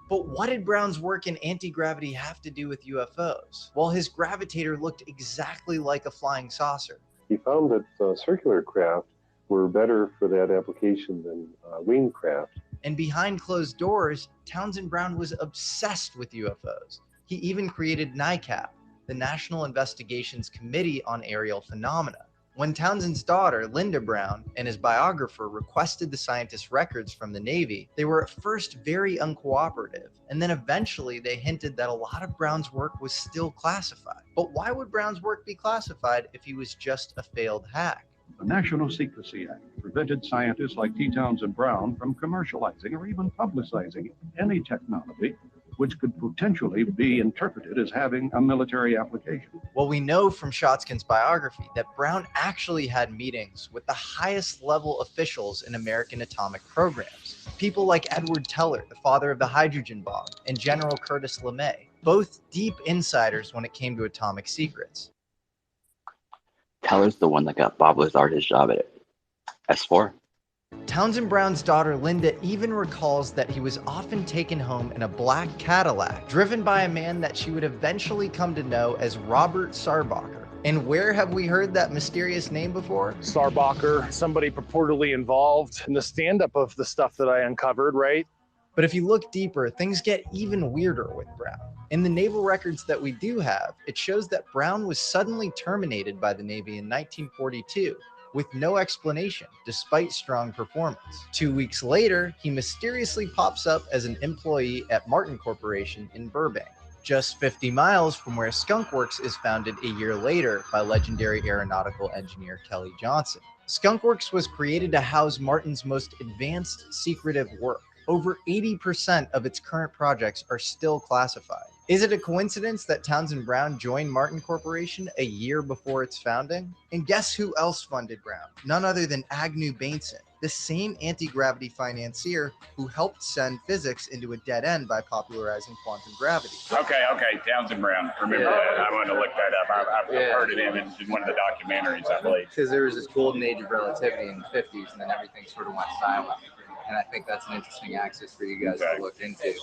But what did Brown's work in anti-gravity have to do with UFOs? Well, his gravitator looked exactly like a flying saucer. He found that circular craft were better for that application than winged craft. And behind closed doors, Townsend Brown was obsessed with UFOs. He even created NICAP, the National Investigations Committee on Aerial Phenomena. When Townsend's daughter, Linda Brown, and his biographer requested the scientist's records from the Navy, they were at first very uncooperative, and then eventually they hinted that a lot of Brown's work was still classified. But why would Brown's work be classified if he was just a failed hack? The National Secrecy Act prevented scientists like T. Townsend Brown from commercializing or even publicizing any technology which could potentially be interpreted as having a military application. Well, we know from Shotskin's biography that Brown actually had meetings with the highest level officials in American atomic programs. People like Edward Teller, the father of the hydrogen bomb, and General Curtis LeMay, both deep insiders when it came to atomic secrets. Teller's the one that got Bob Lazar his job at S4. Townsend Brown's daughter Linda even recalls that he was often taken home in a black Cadillac, driven by a man that she would eventually come to know as Robert Sarbacher. And where have we heard that mysterious name before? Sarbacher, somebody purportedly involved in the stand-up of the stuff that I uncovered, right? But if you look deeper, things get even weirder with Brown. In the naval records that we do have, it shows that Brown was suddenly terminated by the Navy in 1942 with no explanation, despite strong performance. 2 weeks later, he mysteriously pops up as an employee at Martin Corporation in Burbank, just 50 miles from where Skunk Works is founded a year later by legendary aeronautical engineer Kelly Johnson. Skunk Works was created to house Martin's most advanced secretive work. Over 80% of its current projects are still classified. Is it a coincidence that Townsend Brown joined Martin Corporation a year before its founding? And guess who else funded Brown? None other than Agnew Bainson, the same anti-gravity financier who helped send physics into a dead end by popularizing quantum gravity. Okay, Townsend Brown. Remember that. I wanted to look that up. I've heard of him in one of the documentaries, I believe. Because there was this golden age of relativity in the 50s, and then everything sort of went silent. And I think that's an interesting axis for you guys to look into.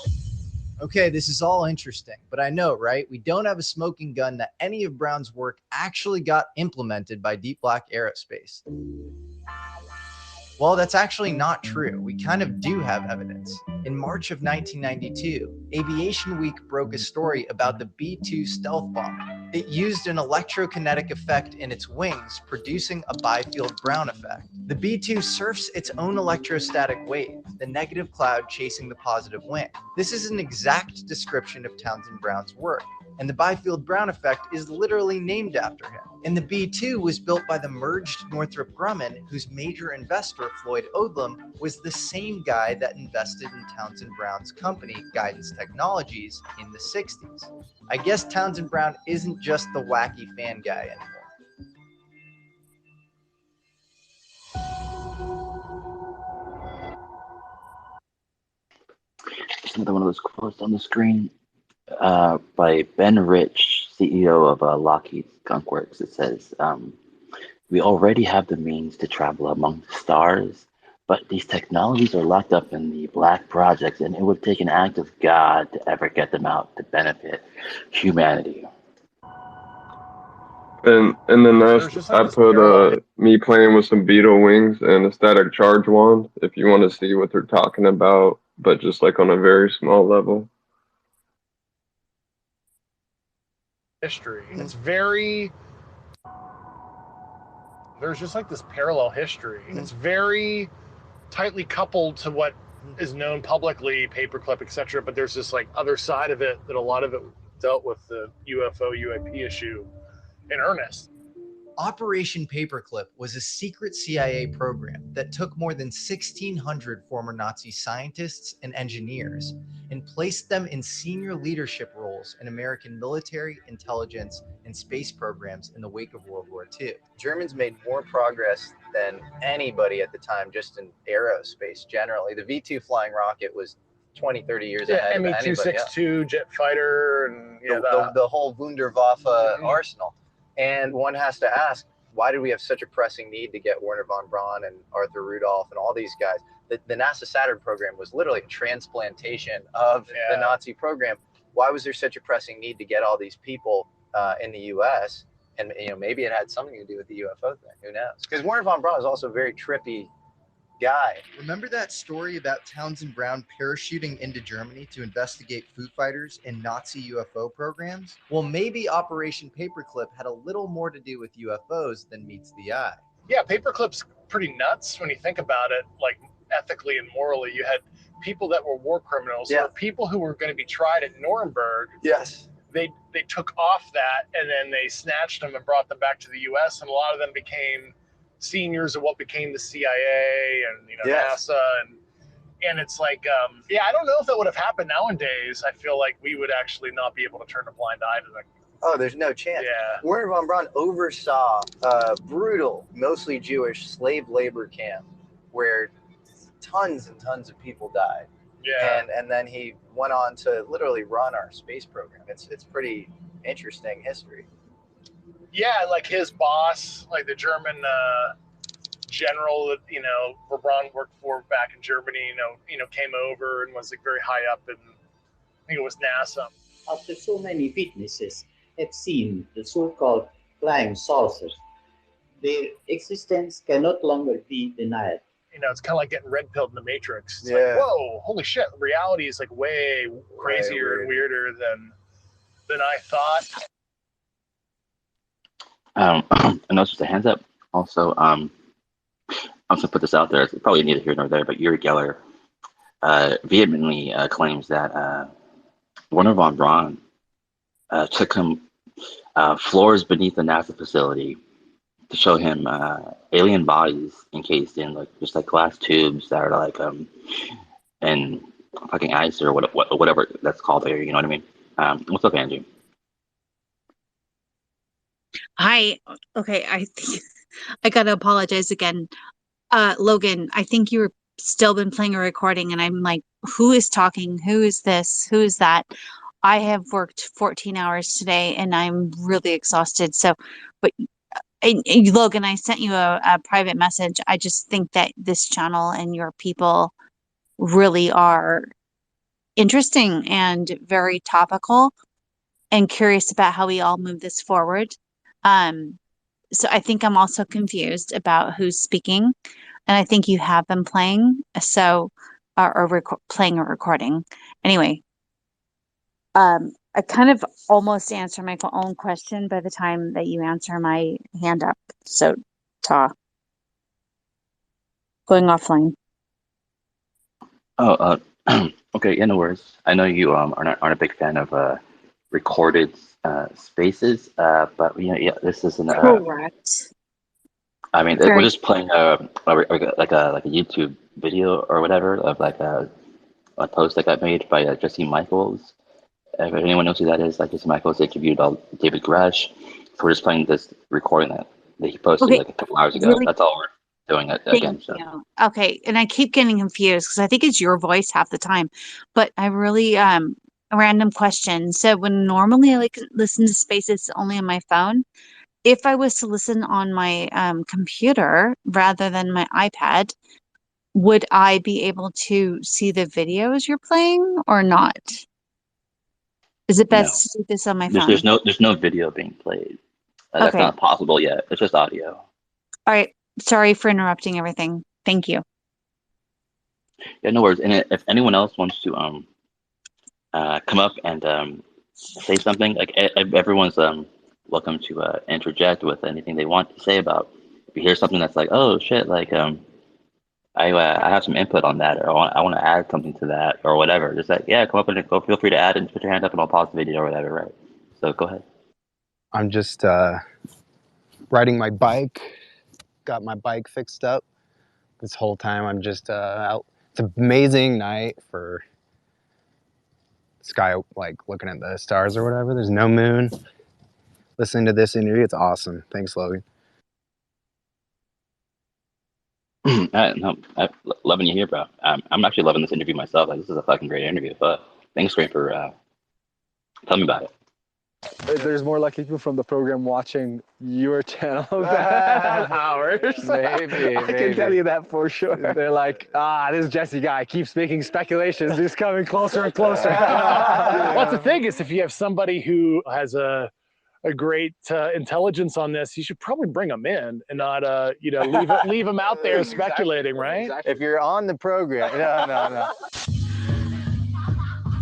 Okay, this is all interesting, but I know, right? We don't have a smoking gun that any of Brown's work actually got implemented by Deep Black Aerospace. Well, that's actually not true. We kind of do have evidence. In March of 1992, Aviation Week broke a story about the B-2 stealth bomber. It used an electrokinetic effect in its wings, producing a bifield Brown effect. The B-2 surfs its own electrostatic wave, the negative cloud chasing the positive wing. This is an exact description of Townsend Brown's work, and the bifield Brown effect is literally named after him. And the B-2 was built by the merged Northrop Grumman, whose major investor, Floyd Odlum, was the same guy that invested in Townsend Brown's company, Guidance Technologies, in the 60s. I guess Townsend Brown isn't just the wacky fan guy anymore. There's another one of those quotes on the screen by Ben Rich, CEO of Lockheed Skunk Works. It says, we already have the means to travel among the stars, but these technologies are locked up in the black projects, and it would take an act of God to ever get them out to benefit humanity. And then I put me playing with some beetle wings and a static charge wand if you want to see what they're talking about, but just like on a very small level. History. It's very, there's just like this parallel history. It's very tightly coupled to what is known publicly, paperclip, etc. But there's this like other side of it that a lot of it dealt with the UFO UAP issue in earnest. Operation Paperclip was a secret CIA program that took more than 1,600 former Nazi scientists and engineers and placed them in senior leadership roles in American military, intelligence, and space programs in the wake of World War II. Germans made more progress than anybody at the time, just in aerospace generally. The V-2 flying rocket was 20, 30 years ahead of anybody else. ME-262 jet fighter and the whole Wunderwaffe arsenal. And one has to ask, why did we have such a pressing need to get Wernher von Braun and Arthur Rudolph and all these guys? The NASA Saturn program was literally a transplantation of the Nazi program. Why was there such a pressing need to get all these people in the U.S.? And maybe it had something to do with the UFO thing. Who knows? Because Wernher von Braun is also a very trippy guy. Remember that story about Townsend Brown parachuting into Germany to investigate Foo Fighters and Nazi UFO programs? Well, maybe Operation Paperclip had a little more to do with UFOs than meets the eye. Yeah, Paperclip's pretty nuts when you think about it, like ethically and morally. You had people that were war criminals, or people who were going to be tried at Nuremberg. Yes. They took off that, and then they snatched them and brought them back to the U.S., and a lot of them became seniors of what became the CIA and NASA, and it's like I don't know if that would have happened nowadays. I feel like we would actually not be able to turn a blind eye to that. Oh, there's no chance. Yeah. Wernher von Braun oversaw a brutal, mostly Jewish slave labor camp where tons and tons of people died. Yeah. And then he went on to literally run our space program. It's pretty interesting history. Yeah, like his boss, like the German general that Braun worked for back in Germany, came over and was like very high up in, I think it was NASA. After so many witnesses have seen the so-called flying saucers, their existence can no longer be denied. It's kind of like getting red pilled in the Matrix. It's like, whoa, holy shit! Reality is like way crazier and weirder than I thought. And also just a hands up. Also, I'm just gonna put this out there. It's probably neither here nor there, but Yuri Geller vehemently claims that Werner von Braun took him floors beneath the NASA facility to show him alien bodies encased in just like glass tubes that are like in fucking ice or whatever that's called there. You know what I mean? What's up, Angie? Hi. Okay, I think I gotta apologize again. Logan, I think you've still been playing a recording and I'm like, who is talking? Who is this? Who is that? I have worked 14 hours today and I'm really exhausted. So, but Logan, I sent you a private message. I just think that this channel and your people really are interesting and very topical and curious about how we all move this forward. So I think I'm also confused about who's speaking, and I think you have been playing, or playing a recording. Anyway, I kind of almost answered my own question by the time that you answer my hand up. So, going offline. Oh, okay. Yeah, no worries. I know you aren't a big fan of recorded spaces, but yeah, this isn't. Correct. I mean, we're just playing like a YouTube video or whatever of like a post that got made by Jesse Michaels. If anyone knows who that is, like Jesse Michaels interviewed David Grusch. So we're just playing this recording that he posted like a couple hours ago. Really? That's all we're doing again. So. Okay, and I keep getting confused because I think it's your voice half the time, but I really a random question. So when normally I like listen to spaces only on my phone, if I was to listen on my computer rather than my iPad, would I be able to see the videos you're playing or not? Is it best to do this on my phone? There's no video being played. That's not possible yet. It's just audio. All right. Sorry for interrupting everything. Thank you. Yeah, no worries. And if anyone else wants to come up and say something, like everyone's welcome to interject with anything they want to say about. If you hear something that's like, oh shit, like I have some input on that, or I want to add something to that, or whatever. Just like, yeah, come up and go. Feel free to add and put your hand up, and I'll pause the video or whatever. Right. So go ahead. I'm just riding my bike. Got my bike fixed up. This whole time I'm just out. It's an amazing night for sky, like looking at the stars or whatever. There's no moon. Listening to this interview, it's awesome. Thanks, Logan. No, I'm loving you here, bro. I'm actually loving this interview myself. Like, this is a fucking great interview. But thanks, Grant, for telling me about it. There's more lucky people from the program watching your channel than ours. Maybe. I can tell you that for sure. They're like, this Jesse guy keeps making speculations. He's coming closer and closer. Well, that's the thing is, if you have somebody who has a great intelligence on this, you should probably bring them in and not, leave them out there speculating, right? Exactly. If you're on the program, no.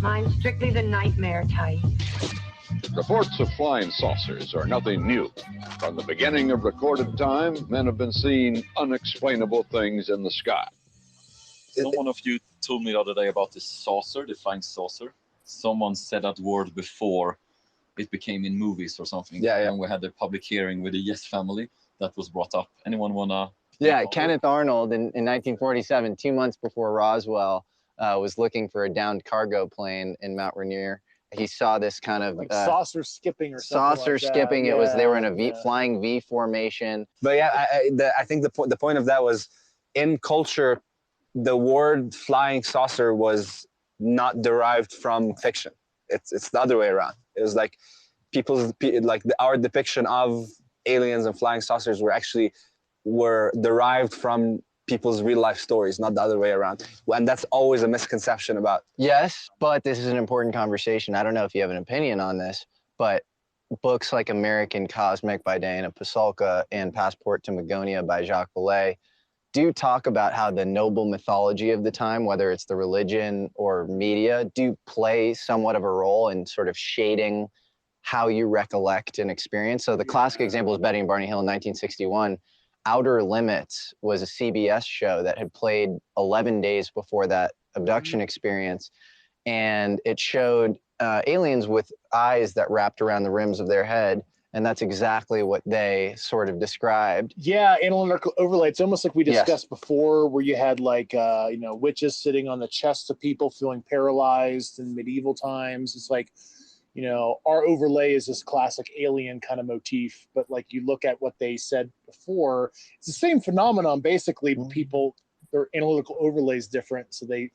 Mine's strictly the nightmare type. Reports of flying saucers are nothing new. From the beginning of recorded time, men have been seeing unexplainable things in the sky. Someone of you told me the other day about this saucer, the flying saucer. Someone said that word before it became in movies or something. Yeah. And we had the public hearing with the Yes family that was brought up. Anyone wanna? Yeah, Kenneth Arnold in 1947, 2 months before Roswell, was looking for a downed cargo plane in Mount Rainier. He saw this kind of like saucer skipping or something. Saucer like skipping. It was they were in a flying V formation. But yeah, I think the point of that was in culture, the word flying saucer was not derived from fiction. It's the other way around. It was like our depiction of aliens and flying saucers were derived from people's real life stories, not the other way around. And that's always a misconception about. Yes, but this is an important conversation. I don't know if you have an opinion on this, but books like American Cosmic by Diana Pasulka and Passport to Magonia by Jacques Vallée do talk about how the noble mythology of the time, whether it's the religion or media, do play somewhat of a role in sort of shading how you recollect an experience. So the classic example is Betty and Barney Hill in 1961. Outer Limits was a CBS show that had played 11 days before that abduction experience. And it showed aliens with eyes that wrapped around the rims of their head. And that's exactly what they sort of described. Yeah, analytical overlay. It's almost like we discussed before, where you had like, witches sitting on the chests of people feeling paralyzed in medieval times. It's like, our overlay is this classic alien kind of motif. But like you look at what they said before, it's the same phenomenon. Basically, people, their analytical overlay is different. So they,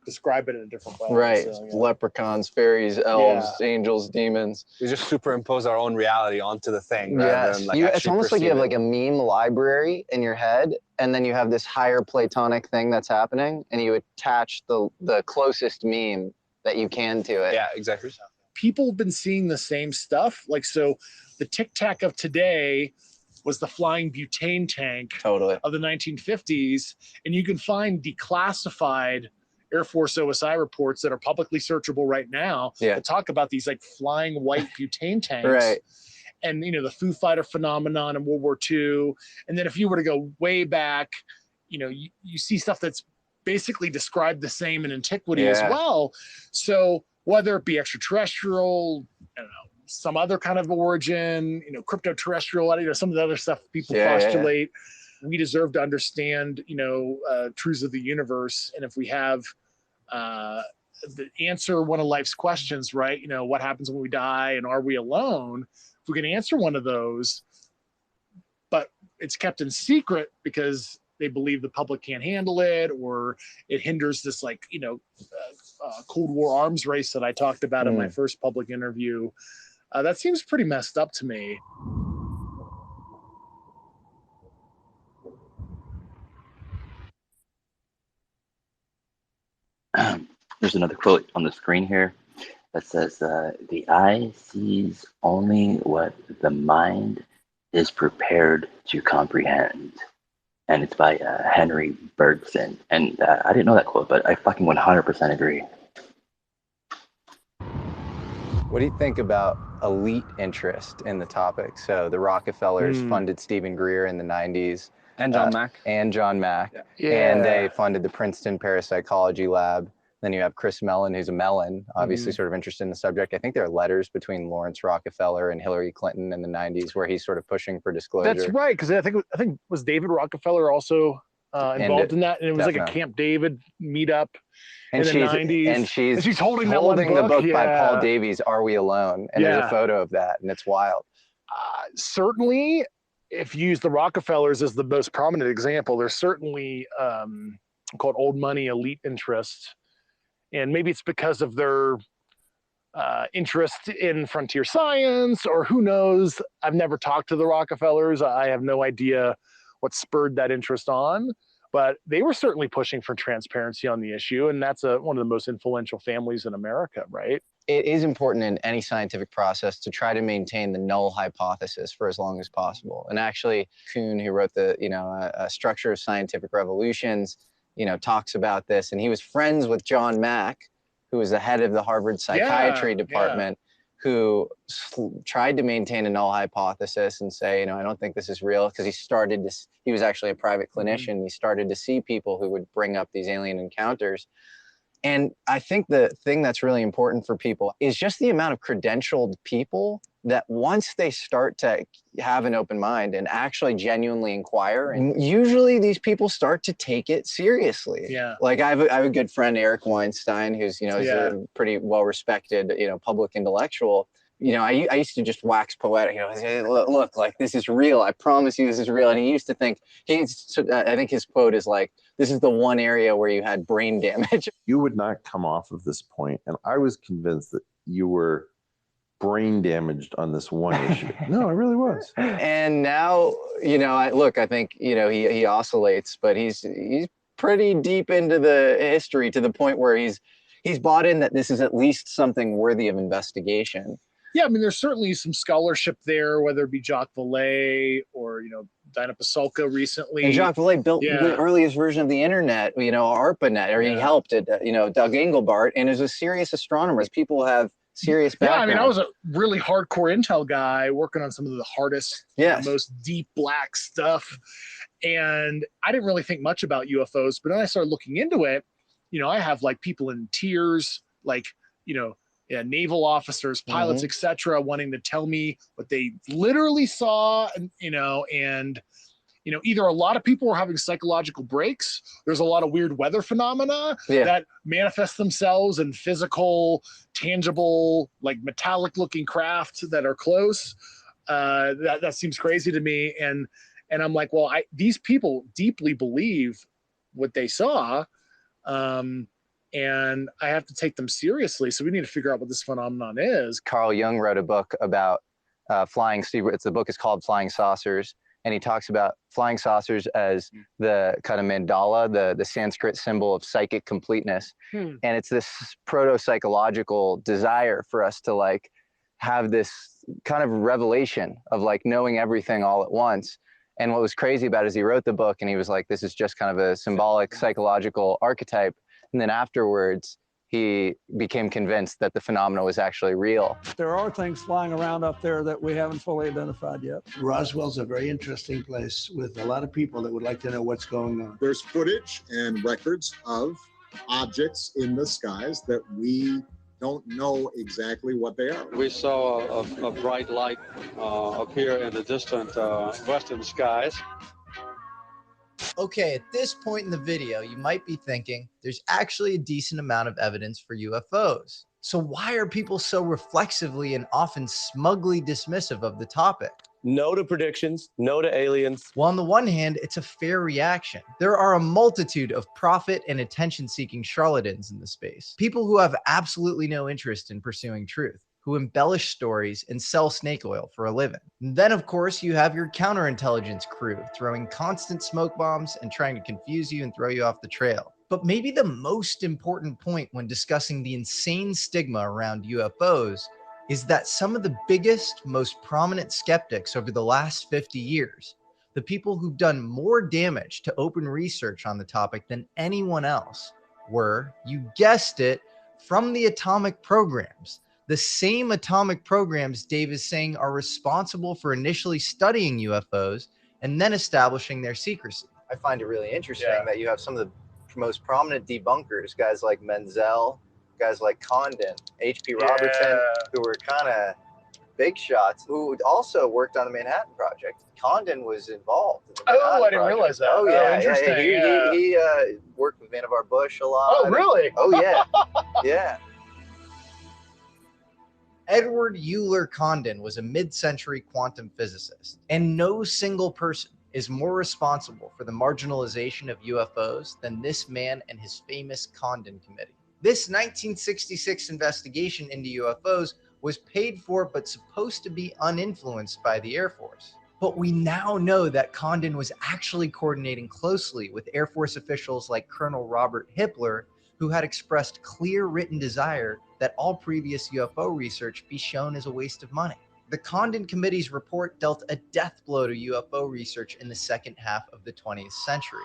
describe it in a different way. Right. So, Leprechauns, fairies, elves, angels, demons. We just superimpose our own reality onto the thing rather than like It's almost like you have like a meme library in your head, and then you have this higher Platonic thing that's happening, and you attach the closest meme that you can to it. Yeah, exactly. People have been seeing the same stuff. Like, so the Tic Tac of today was the flying butane tank of the 1950s. And you can find declassified Air Force OSI reports that are publicly searchable right now that talk about these like flying white butane tanks. Right. And, the Foo Fighter phenomenon in World War II. And then if you were to go way back, you see stuff that's basically described the same in antiquity as well. So whether it be extraterrestrial, I don't know, some other kind of origin, crypto-terrestrial, some of the other stuff people postulate, we deserve to understand, truths of the universe. And if we have the answer one of life's questions, right? What happens when we die and are we alone? If we can answer one of those, but it's kept in secret because they believe the public can't handle it, or it hinders this Cold War arms race that I talked about in my first public interview. That seems pretty messed up to me. There's another quote on the screen here that says, the eye sees only what the mind is prepared to comprehend. And it's by Henry Bergson. And I didn't know that quote, but I fucking 100% agree. What do you think about elite interest in the topic? So the Rockefellers funded Stephen Greer in the 90s. And John Mack. And John Mack. Yeah. And they funded the Princeton Parapsychology Lab. Then you have Chris Mellon, who's a Mellon, obviously sort of interested in the subject. I think there are letters between Lawrence Rockefeller and Hillary Clinton in the 90s where he's sort of pushing for disclosure. That's right, because I think was David Rockefeller also involved in that, and it was like a Camp David meetup in the 90s. And she's holding the book by Paul Yeah. Davies, Are We Alone? And there's a photo of that, and it's wild. Certainly, if you use the Rockefellers as the most prominent example, there's certainly called old money elite interest. And maybe it's because of their interest in frontier science, or who knows. I've never talked to the Rockefellers. I have no idea what spurred that interest on, but they were certainly pushing for transparency on the issue. And that's one of the most influential families in America, right? It is important in any scientific process to try to maintain the null hypothesis for as long as possible. And actually, Kuhn, who wrote the Structure of Scientific Revolutions, talks about this, and he was friends with John Mack, who was the head of the Harvard Psychiatry Department, who tried to maintain a null hypothesis and say, I don't think this is real, because he was actually a private clinician. He started to see people who would bring up these alien encounters. And I think the thing that's really important for people is just the amount of credentialed people that once they start to have an open mind and actually genuinely inquire, and usually these people start to take it seriously. Yeah. Like I have a good friend, Eric Weinstein, who's, is a pretty well-respected, public intellectual. I used to just wax poetic. Say, look, like this is real. I promise you this is real. And he used to think, I think his quote is like, this is the one area where you had brain damage. You would not come off of this point, and I was convinced that you were brain damaged on this one issue. No, I really was. And now, I think, he oscillates, but he's pretty deep into the history to the point where he's bought in that this is at least something worthy of investigation. Yeah, I mean, there's certainly some scholarship there, whether it be Jacques Vallée or, Dinah Pasulka recently. And Jacques Vallée built the earliest version of the internet, ARPANET, or he helped it, Doug Engelbart, and is a serious astronomer. People have serious background. Yeah, I mean, I was a really hardcore Intel guy working on some of the hardest, most deep black stuff. And I didn't really think much about UFOs, but then I started looking into it. I have like people in tears, like, naval officers, pilots, etc., wanting to tell me what they literally saw, and either a lot of people are having psychological breaks. There's a lot of weird weather phenomena that manifest themselves in physical, tangible, like metallic-looking craft that are close. That seems crazy to me, and I'm like, well, these people deeply believe what they saw. And I have to take them seriously. So we need to figure out what this phenomenon is. Carl Jung wrote a book about flying. The book is called Flying Saucers. And he talks about flying saucers as the kind of mandala, the Sanskrit symbol of psychic completeness. And it's this proto-psychological desire for us to like have this kind of revelation of like knowing everything all at once. And what was crazy about it is he wrote the book and he was like, this is just kind of a symbolic psychological archetype. And then afterwards, he became convinced that the phenomena was actually real. There are things flying around up there that we haven't fully identified yet. Roswell's a very interesting place with a lot of people that would like to know what's going on. There's footage and records of objects in the skies that we don't know exactly what they are. We saw a bright light appear in the distant western skies. Okay, at this point in the video, you might be thinking there's actually a decent amount of evidence for UFOs. So why are people so reflexively and often smugly dismissive of the topic? No to predictions, no to aliens. Well, on the one hand, it's a fair reaction. There are a multitude of profit and attention-seeking charlatans in the space. People who have absolutely no interest in pursuing truth, who embellish stories and sell snake oil for a living. And then, of course, you have your counterintelligence crew throwing constant smoke bombs and trying to confuse you and throw you off the trail. But maybe the most important point when discussing the insane stigma around UFOs is that some of the biggest, most prominent skeptics over the last 50 years, the people who've done more damage to open research on the topic than anyone else, were, you guessed it, from the atomic programs. The same atomic programs Dave is saying are responsible for initially studying UFOs and then establishing their secrecy. I find it really interesting that you have some of the most prominent debunkers, guys like Menzel, guys like Condon, H.P. Robertson, who were kind of big shots, who also worked on the Manhattan Project. Condon was involved in the Manhattan I didn't realize that. Oh, yeah. Interesting. He worked with Vannevar Bush a lot. Oh, really? Oh, yeah. Yeah. Edward Euler Condon was a mid-century quantum physicist, and no single person is more responsible for the marginalization of UFOs than this man and his famous Condon Committee. This 1966 investigation into UFOs was paid for but supposed to be uninfluenced by the Air Force. But we now know that Condon was actually coordinating closely with Air Force officials like Colonel Robert Hippler, who had expressed clear written desire that all previous UFO research be shown as a waste of money. The Condon Committee's report dealt a death blow to UFO research in the second half of the 20th century.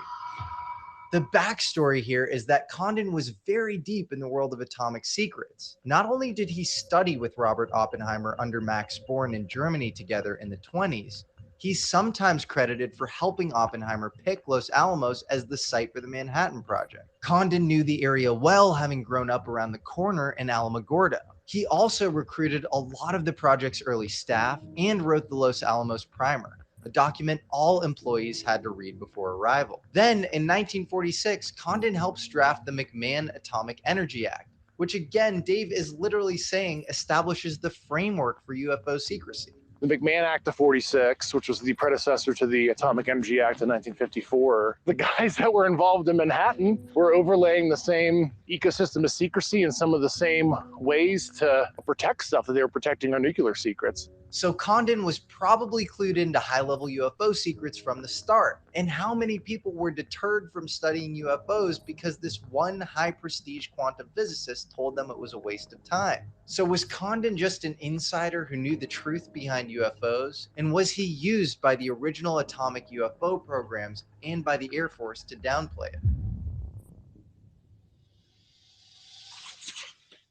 The backstory here is that Condon was very deep in the world of atomic secrets. Not only did he study with Robert Oppenheimer under Max Born in Germany together in the 20s, he's sometimes credited for helping Oppenheimer pick Los Alamos as the site for the Manhattan Project. Condon knew the area well, having grown up around the corner in Alamogordo. He also recruited a lot of the project's early staff and wrote the Los Alamos Primer, a document all employees had to read before arrival. Then, in 1946, Condon helps draft the McMahon Atomic Energy Act, which again, Dave is literally saying establishes the framework for UFO secrecy. the McMahon Act of 46, which was the predecessor to the Atomic Energy Act of 1954, the guys that were involved in Manhattan were overlaying the same ecosystem of secrecy and some of the same ways to protect stuff that they were protecting our nuclear secrets. So Condon was probably clued into high-level UFO secrets from the start. And how many people were deterred from studying UFOs because this one high-prestige quantum physicist told them it was a waste of time? So was Condon just an insider who knew the truth behind UFOs? And was he used by the original atomic UFO programs and by the Air Force to downplay it?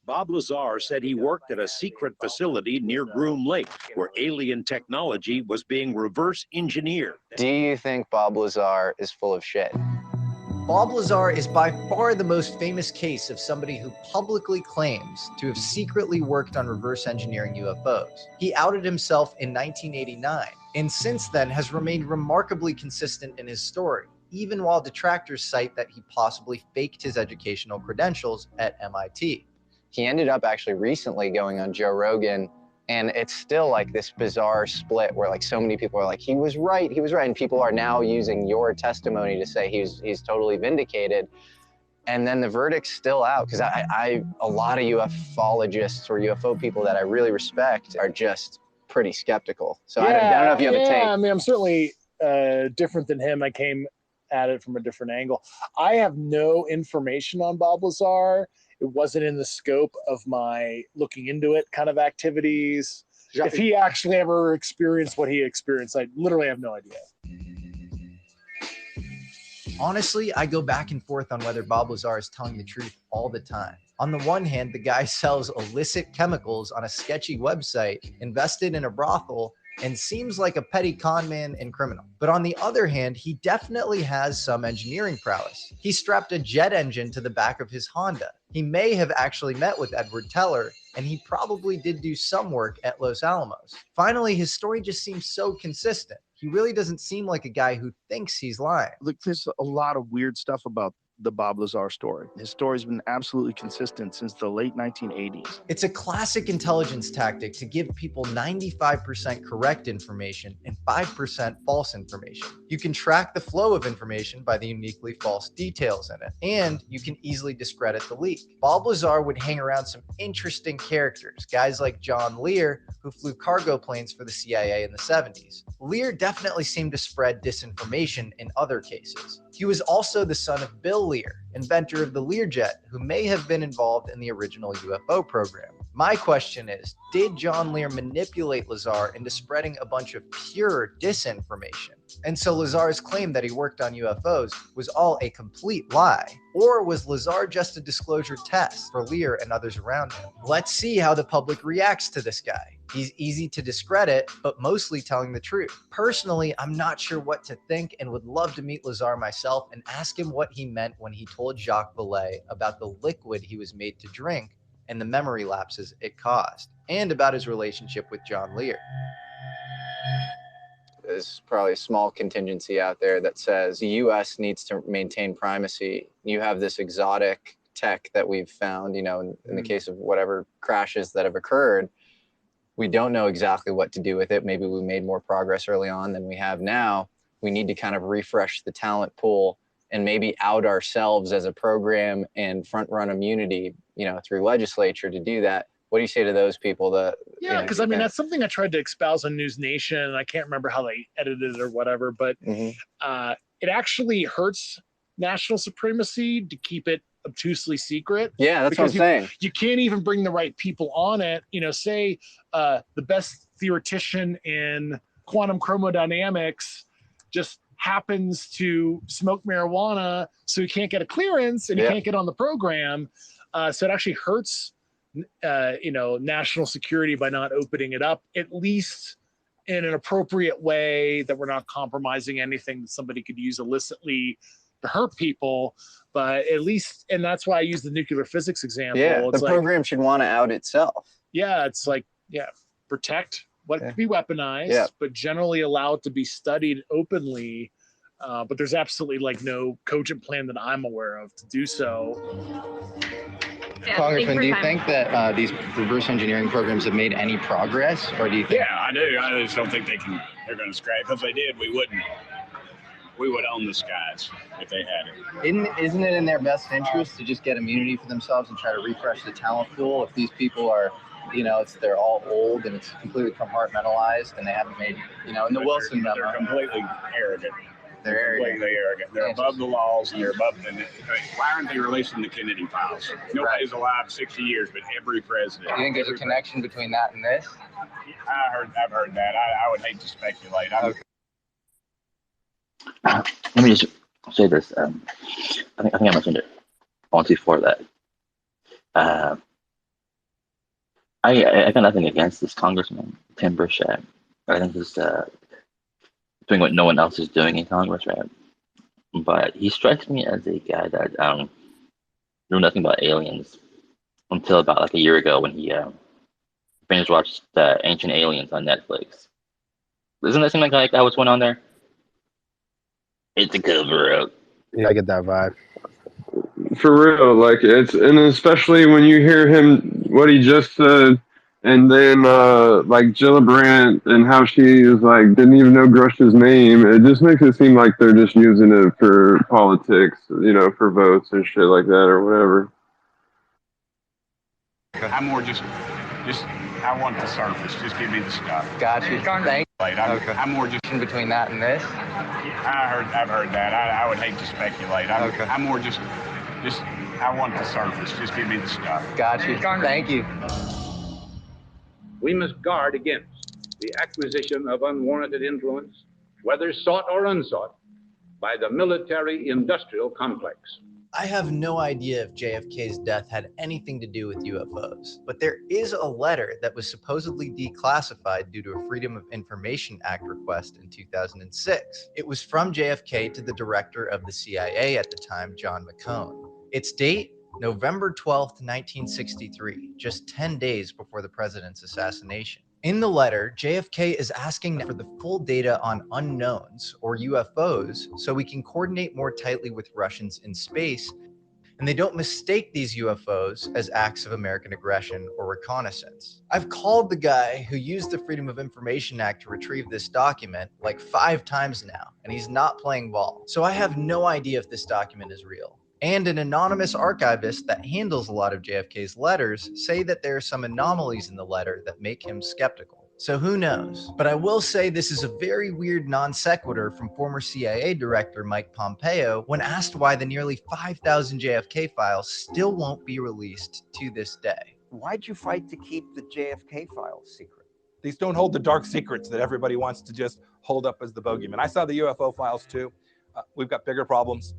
Bob Lazar said he worked at a secret facility near Groom Lake where alien technology was being reverse engineered. Do you think Bob Lazar is full of shit? Bob Lazar is by far the most famous case of somebody who publicly claims to have secretly worked on reverse engineering UFOs. He outed himself in 1989, and since then has remained remarkably consistent in his story, even while detractors cite that he possibly faked his educational credentials at MIT. He ended up actually recently going on Joe Rogan, and it's still like this bizarre split where like so many people are like, he was right, and people are now using your testimony to say he's totally vindicated. And then the verdict's still out, because a lot of ufologists or UFO people that I really respect are just pretty skeptical. So I don't know if you have a take. I mean, I'm certainly different than him. I came at it from a different angle. I have no information on Bob Lazar. It wasn't in the scope of my looking into it kind of activities. If he actually ever experienced what he experienced, I literally have no idea. Honestly, I go back and forth on whether Bob Lazar is telling the truth all the time. On the one hand, the guy sells illicit chemicals on a sketchy website, invested in a brothel, and seems like a petty con man and criminal. But on the other hand, he definitely has some engineering prowess. He strapped a jet engine to the back of his Honda. He may have actually met with Edward Teller, and he probably did do some work at Los Alamos. Finally, his story just seems so consistent. He really doesn't seem like a guy who thinks he's lying. Look, there's a lot of weird stuff about the Bob Lazar story. His story's been absolutely consistent since the late 1980s. It's a classic intelligence tactic to give people 95% correct information and 5% false information. You can track the flow of information by the uniquely false details in it, and you can easily discredit the leak. Bob Lazar would hang around some interesting characters, guys like John Lear, who flew cargo planes for the CIA in the 70s. Lear definitely seemed to spread disinformation in other cases. He was also the son of Bill Lear, inventor of the Learjet, who may have been involved in the original UFO program. My question is, did John Lear manipulate Lazar into spreading a bunch of pure disinformation? And so Lazar's claim that he worked on UFOs was all a complete lie? Or was Lazar just a disclosure test for Lear and others around him? Let's see how the public reacts to this guy. He's easy to discredit, but mostly telling the truth. Personally, I'm not sure what to think and would love to meet Lazar myself and ask him what he meant when he told Jacques Vallée about the liquid he was made to drink and the memory lapses it caused, and about his relationship with John Lear. There's probably a small contingency out there that says the U.S. needs to maintain primacy. You have this exotic tech that we've found, you know, in the case of whatever crashes that have occurred. We don't know exactly what to do with it. Maybe we made more progress early on than we have now. We need to kind of refresh the talent pool and maybe out ourselves as a program and front run immunity, you know, through legislature to do that. What do you say to those people? Yeah, because I mean, that's something I tried to espouse on News Nation, and I can't remember how they edited it or whatever, but it actually hurts national supremacy to keep it obtusely secret. Yeah, that's what I'm saying. You can't even bring the right people on it. You know, say the best theoretician in quantum chromodynamics just happens to smoke marijuana, so he can't get a clearance and he can't get on the program. So it actually hurts, you know, national security by not opening it up, at least in an appropriate way that we're not compromising anything that somebody could use illicitly to hurt people. But at least, and that's why I use the nuclear physics example. Yeah, it's the program should want to out itself. Yeah, it's like, protect what can be weaponized, but generally allow it to be studied openly. But there's absolutely like no cogent plan that I'm aware of to do so. Congressman, do you think that these reverse engineering programs have made any progress, or do you think? Yeah, I do. I just don't think they're going to scrape. If they did, we would own the skies if they had it. Isn't it in their best interest to just get immunity for themselves and try to refresh the talent pool if these people are, they're all old and it's completely compartmentalized and they haven't made, in the Wilson memo. They're completely arrogant. They're completely arrogant. They're above the laws and they're above. Why aren't they releasing the Kennedy files? Nobody's alive 60 years, but every president. Do you think there's a connection between that and this? I've heard that. I would hate to speculate. Okay. Let me just say this. I think I mentioned it once before that. I got nothing against this Congressman, Tim Burchett. I think he's doing what no one else is doing in Congress, right? But he strikes me as a guy that knew nothing about aliens until about like a year ago when he binge watched Ancient Aliens on Netflix. Doesn't that seem like what's going on there? It's a cover up. Yeah, I get that vibe. For real, like and especially when you hear him, what he just said, and then like Gillibrand and how she is like didn't even know Grush's name. It just makes it seem like they're just using it for politics, for votes and shit like that or whatever. I'm more just I want the surface. Just give me the stuff. Gotcha. Thank you. Okay. I'm more just in between that and this. I've heard that. I would hate to speculate. I'm more just I want the surface. Just give me the stuff. Gotcha. Thank you. We must guard against the acquisition of unwarranted influence, whether sought or unsought, by the military-industrial complex. I have no idea if JFK's death had anything to do with UFOs, but there is a letter that was supposedly declassified due to a Freedom of Information Act request in 2006. It was from JFK to the director of the CIA at the time, John McCone. Its date, November 12th, 1963, just 10 days before the president's assassination. In the letter, JFK is asking for the full data on unknowns, or UFOs, so we can coordinate more tightly with Russians in space, and they don't mistake these UFOs as acts of American aggression or reconnaissance. I've called the guy who used the Freedom of Information Act to retrieve this document like 5 times now, and he's not playing ball. So I have no idea if this document is real. And an anonymous archivist that handles a lot of JFK's letters say that there are some anomalies in the letter that make him skeptical. So who knows? But I will say this is a very weird non sequitur from former CIA Director Mike Pompeo when asked why the nearly 5,000 JFK files still won't be released to this day. Why'd you fight to keep the JFK files secret? These don't hold the dark secrets that everybody wants to just hold up as the bogeyman. I saw the UFO files too. We've got bigger problems.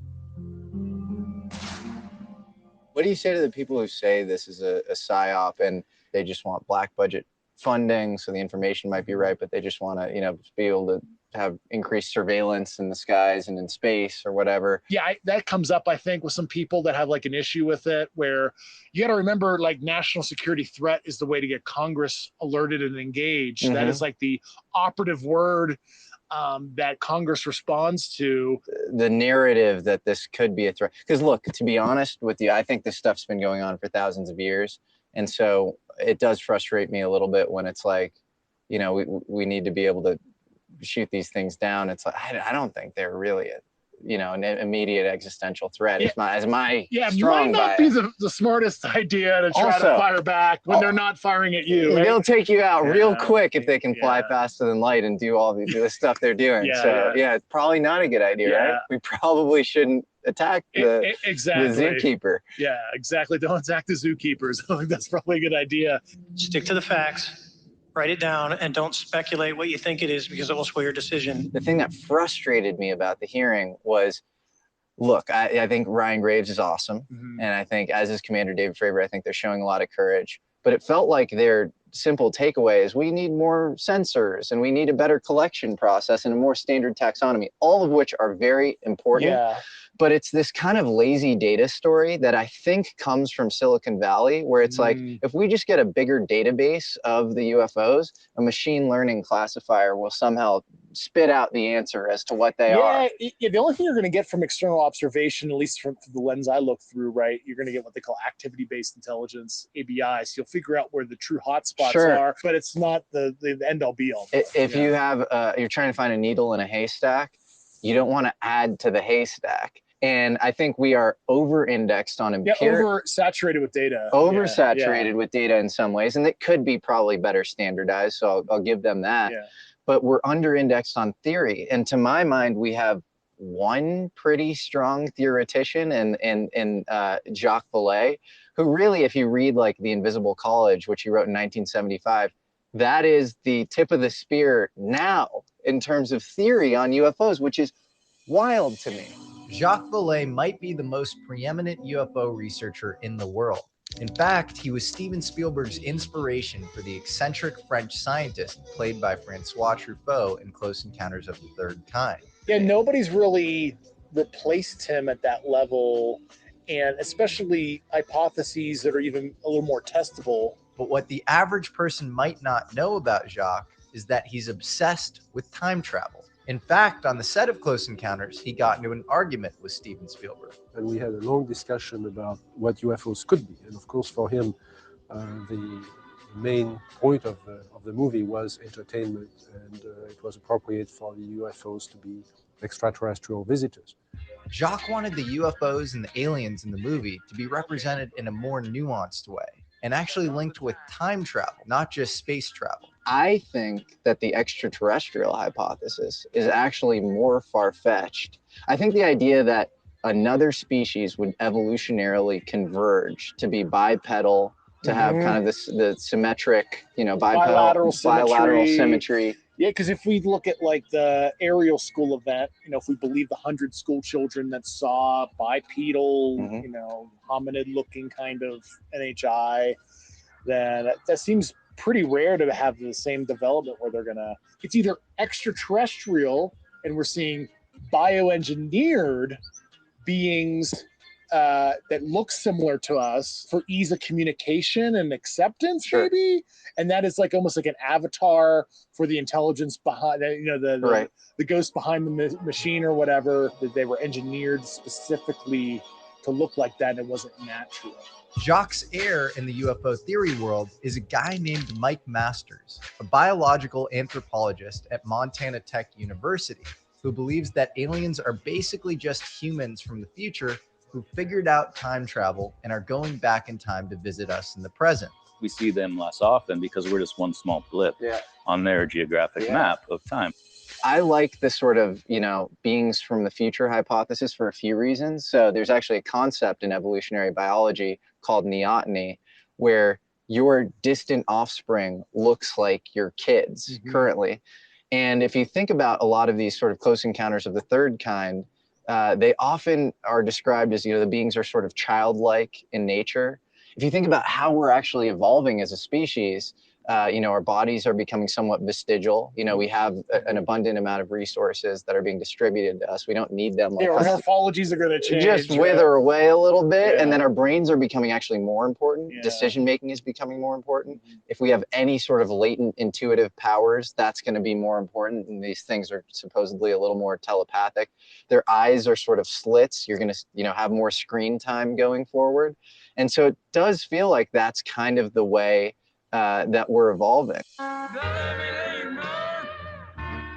What do you say to the people who say this is a psyop and they just want black budget funding so the information might be right, but they just want to, be able to have increased surveillance in the skies and in space or whatever? Yeah, that comes up, I think, with some people that have like an issue with it, where you got to remember, like, national security threat is the way to get Congress alerted and engaged. Mm-hmm. That is like the operative word that Congress responds to. The narrative that this could be a threat. Because look, to be honest with you, I think this stuff's been going on for thousands of years. And so it does frustrate me a little bit when it's like, we need to be able to shoot these things down. It's like, I don't think they're really an immediate existential threat. It might not be the smartest idea to try to fire back when they're not firing at you. Right? They'll take you out real quick if they can fly faster than light and do all the stuff they're doing. It's probably not a good idea, right? We probably shouldn't attack the zookeeper. Yeah, exactly. Don't attack the zookeepers. I think that's probably a good idea. Stick to the facts. Write it down and don't speculate what you think it is, because it will sway your decision. The thing that frustrated me about the hearing was, look, I think Ryan Graves is awesome. Mm-hmm. And I think, as is Commander David Fravor, I think they're showing a lot of courage. But it felt like their simple takeaway is we need more sensors and we need a better collection process and a more standard taxonomy, all of which are very important. Yeah. But it's this kind of lazy data story that I think comes from Silicon Valley, where it's like, if we just get a bigger database of the UFOs, a machine learning classifier will somehow spit out the answer as to what they are. Yeah, the only thing you're going to get from external observation, at least from the lens I look through, right, you're going to get what they call activity-based intelligence, ABI. So you'll figure out where the true hotspots are, but it's not the end-all be-all. If you have, you're trying to find a needle in a haystack, you don't want to add to the haystack. And I think we are over-indexed on oversaturated with data. Oversaturated with data in some ways, and it could be probably better standardized, so I'll give them that. Yeah. But we're under-indexed on theory. And to my mind, we have one pretty strong theoretician in Jacques Vallée, who really, if you read like The Invisible College, which he wrote in 1975, that is the tip of the spear now in terms of theory on UFOs, which is wild to me. Jacques Vallée might be the most preeminent UFO researcher in the world. In fact, he was Steven Spielberg's inspiration for the eccentric French scientist played by Francois Truffaut in Close Encounters of the Third Kind. Yeah, nobody's really replaced him at that level, and especially hypotheses that are even a little more testable. But what the average person might not know about Jacques is that he's obsessed with time travel. In fact, on the set of Close Encounters, he got into an argument with Steven Spielberg. And we had a long discussion about what UFOs could be. And of course, for him, the main point of the movie was entertainment, and it was appropriate for the UFOs to be extraterrestrial visitors. Jacques wanted the UFOs and the aliens in the movie to be represented in a more nuanced way, and actually linked with time travel, not just space travel. I think that the extraterrestrial hypothesis is actually more far-fetched. I think the idea that another species would evolutionarily converge to be bipedal, to have kind of the symmetric, bilateral symmetry. Yeah, because if we look at like the Ariel school event, if we believe the 100 school children that saw bipedal, hominid-looking kind of NHI, then that seems pretty rare to have the same development where it's either extraterrestrial and we're seeing bioengineered beings that look similar to us for ease of communication and acceptance, maybe, and that is like almost like an avatar for the intelligence behind, the ghost behind the machine or whatever, that they were engineered specifically to look like that, and it wasn't natural. Jacques' heir in the UFO theory world is a guy named Mike Masters, a biological anthropologist at Montana Tech University, who believes that aliens are basically just humans from the future who figured out time travel and are going back in time to visit us in the present. We see them less often because we're just one small blip on their geographic map of time. I like this sort of, beings from the future hypothesis for a few reasons. So there's actually a concept in evolutionary biology called neoteny, where your distant offspring looks like your kids currently. And if you think about a lot of these sort of close encounters of the third kind, they often are described as, the beings are sort of childlike in nature. If you think about how we're actually evolving as a species, our bodies are becoming somewhat vestigial. We have an abundant amount of resources that are being distributed to us. We don't need them. Our morphologies are going to change. Just wither away a little bit, and then our brains are becoming actually more important. Decision-making is becoming more important. If we have any sort of latent intuitive powers, that's going to be more important, and these things are supposedly a little more telepathic. Their eyes are sort of slits. You're going to, have more screen time going forward. And so it does feel like that's kind of the way that we're evolving.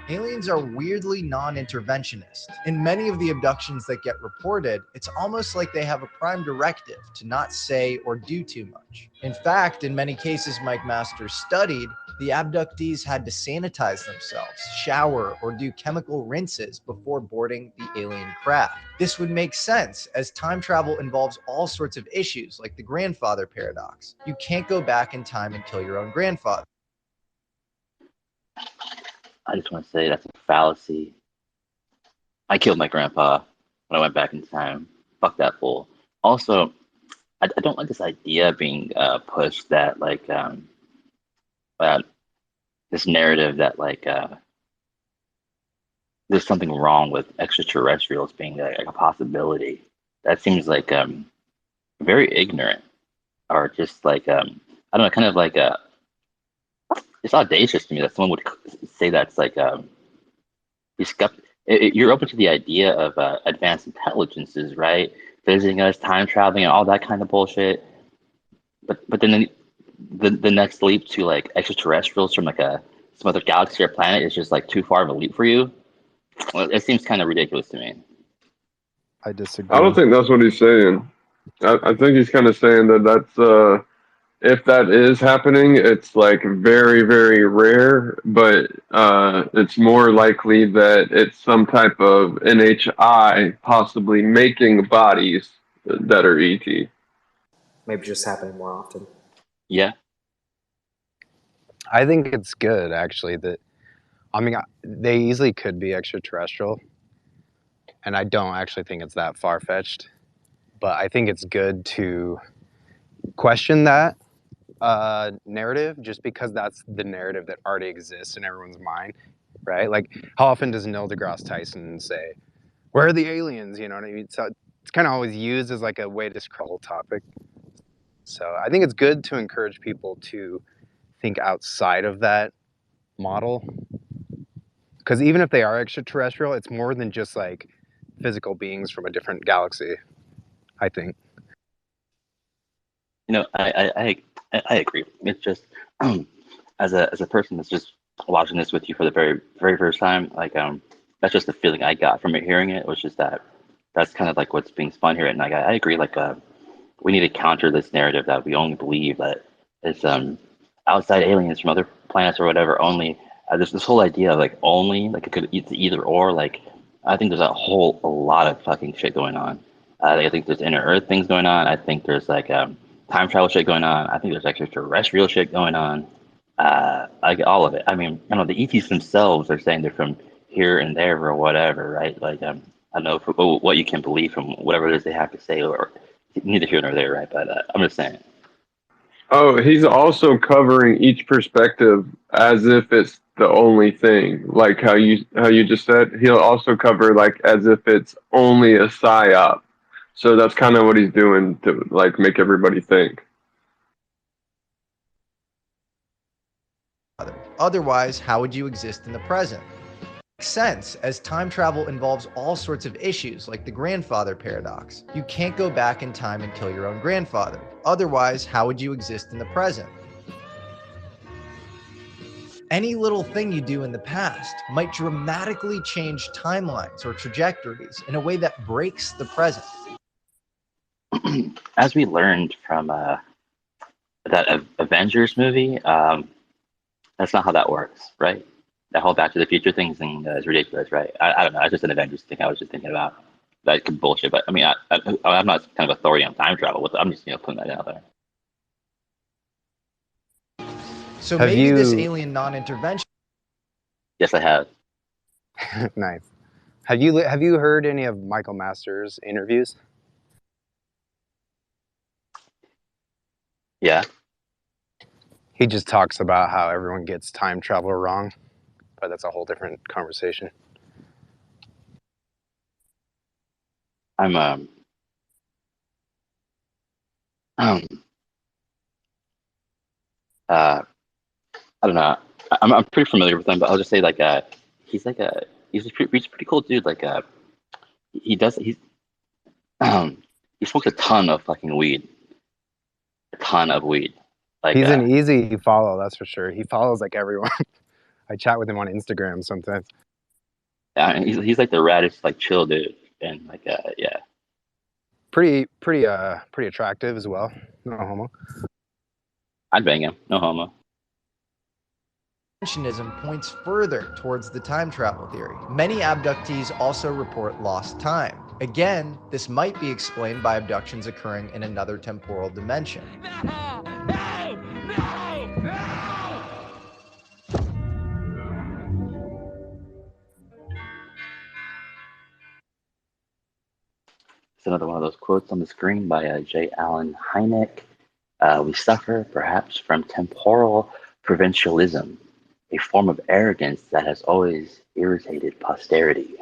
Aliens are weirdly non-interventionist. In many of the abductions that get reported, it's almost like they have a prime directive to not say or do too much. In fact, in many cases Mike Masters studied, the abductees had to sanitize themselves, shower, or do chemical rinses before boarding the alien craft. This would make sense, as time travel involves all sorts of issues, like the grandfather paradox. You can't go back in time and kill your own grandfather. I just want to say that's a fallacy. I killed my grandpa when I went back in time. Fuck that fool. Also, I don't like this idea being pushed that this narrative that there's something wrong with extraterrestrials being a possibility. That seems very ignorant, or just I don't know, kind of it's audacious to me that someone would say that's You're open to the idea of advanced intelligences, right? Visiting us, time traveling, and all that kind of bullshit. But then the next leap to like extraterrestrials from like some other galaxy or planet is just like too far of a leap for you. Well, it seems kind of ridiculous to me. I disagree. I don't think that's what he's saying. I think he's kind of saying that if that is happening, it's like very, very rare, but it's more likely that it's some type of NHI possibly making bodies that are ET. Maybe just happening more often. Yeah. I think it's good, actually, that, I mean, they easily could be extraterrestrial, and I don't actually think it's that far-fetched, but I think it's good to question that narrative, just because that's the narrative that already exists in everyone's mind, right? Like, how often does Neil deGrasse Tyson say, "Where are the aliens?" You know what I mean? So it's kind of always used as like a way to scroll topic. So I think it's good to encourage people to think outside of that model, because even if they are extraterrestrial, it's more than just like physical beings from a different galaxy, I think. You know, I agree. It's just as a person that's just watching this with you for the very first time, like that's just the feeling I got from it. Hearing it was just that's kind of like what's being spun here, and like I agree. Like we need to counter this narrative that we only believe that it's outside aliens from other planets or whatever. Only there's this whole idea of like only like it could either or. Like I think there's a lot of fucking shit going on. I think there's inner Earth things going on. I think there's like time travel shit going on. I think there's extraterrestrial shit going on. Like all of it. I mean, I don't know, the ETs themselves are saying they're from here and there or whatever, right? Like I don't know what you can believe from whatever it is they have to say, or neither here nor there, right? But I'm just saying. Oh, he's also covering each perspective as if it's the only thing. Like how you just said, he'll also cover like as if it's only a psyop. So that's kind of what he's doing to like make everybody think. Otherwise, how would you exist in the present? Makes sense, as time travel involves all sorts of issues like the grandfather paradox. You can't go back in time and kill your own grandfather. Otherwise, how would you exist in the present? Any little thing you do in the past might dramatically change timelines or trajectories in a way that breaks the present. As we learned from that Avengers movie, that's not how that works, right? That whole Back to the Future thing is ridiculous, right? I don't know. It's just an Avengers thing I was just thinking about. That could bullshit, but I mean, I'm not kind of authority on time travel. I'm just putting that out there. So maybe this alien non-intervention. Yes, I have. Nice. Have you heard any of Michael Masters' interviews? Yeah. He just talks about how everyone gets time travel wrong, but that's a whole different conversation. I'm I don't know. I'm pretty familiar with him, but I'll just say like he's a pretty cool dude. Like he smokes a ton of fucking weed. A ton of weed. Like He's an easy follow, that's for sure. He follows like everyone. I chat with him on Instagram sometimes. Yeah, he's like the raddest, like chill dude, and like yeah. Pretty attractive as well. No homo. I'd bang him. No homo. Interventionism points further towards the time travel theory. Many abductees also report lost time. Again, this might be explained by abductions occurring in another temporal dimension. It's another one of those quotes on the screen by J. Allen Hynek. We suffer, perhaps, from temporal provincialism, a form of arrogance that has always irritated posterity.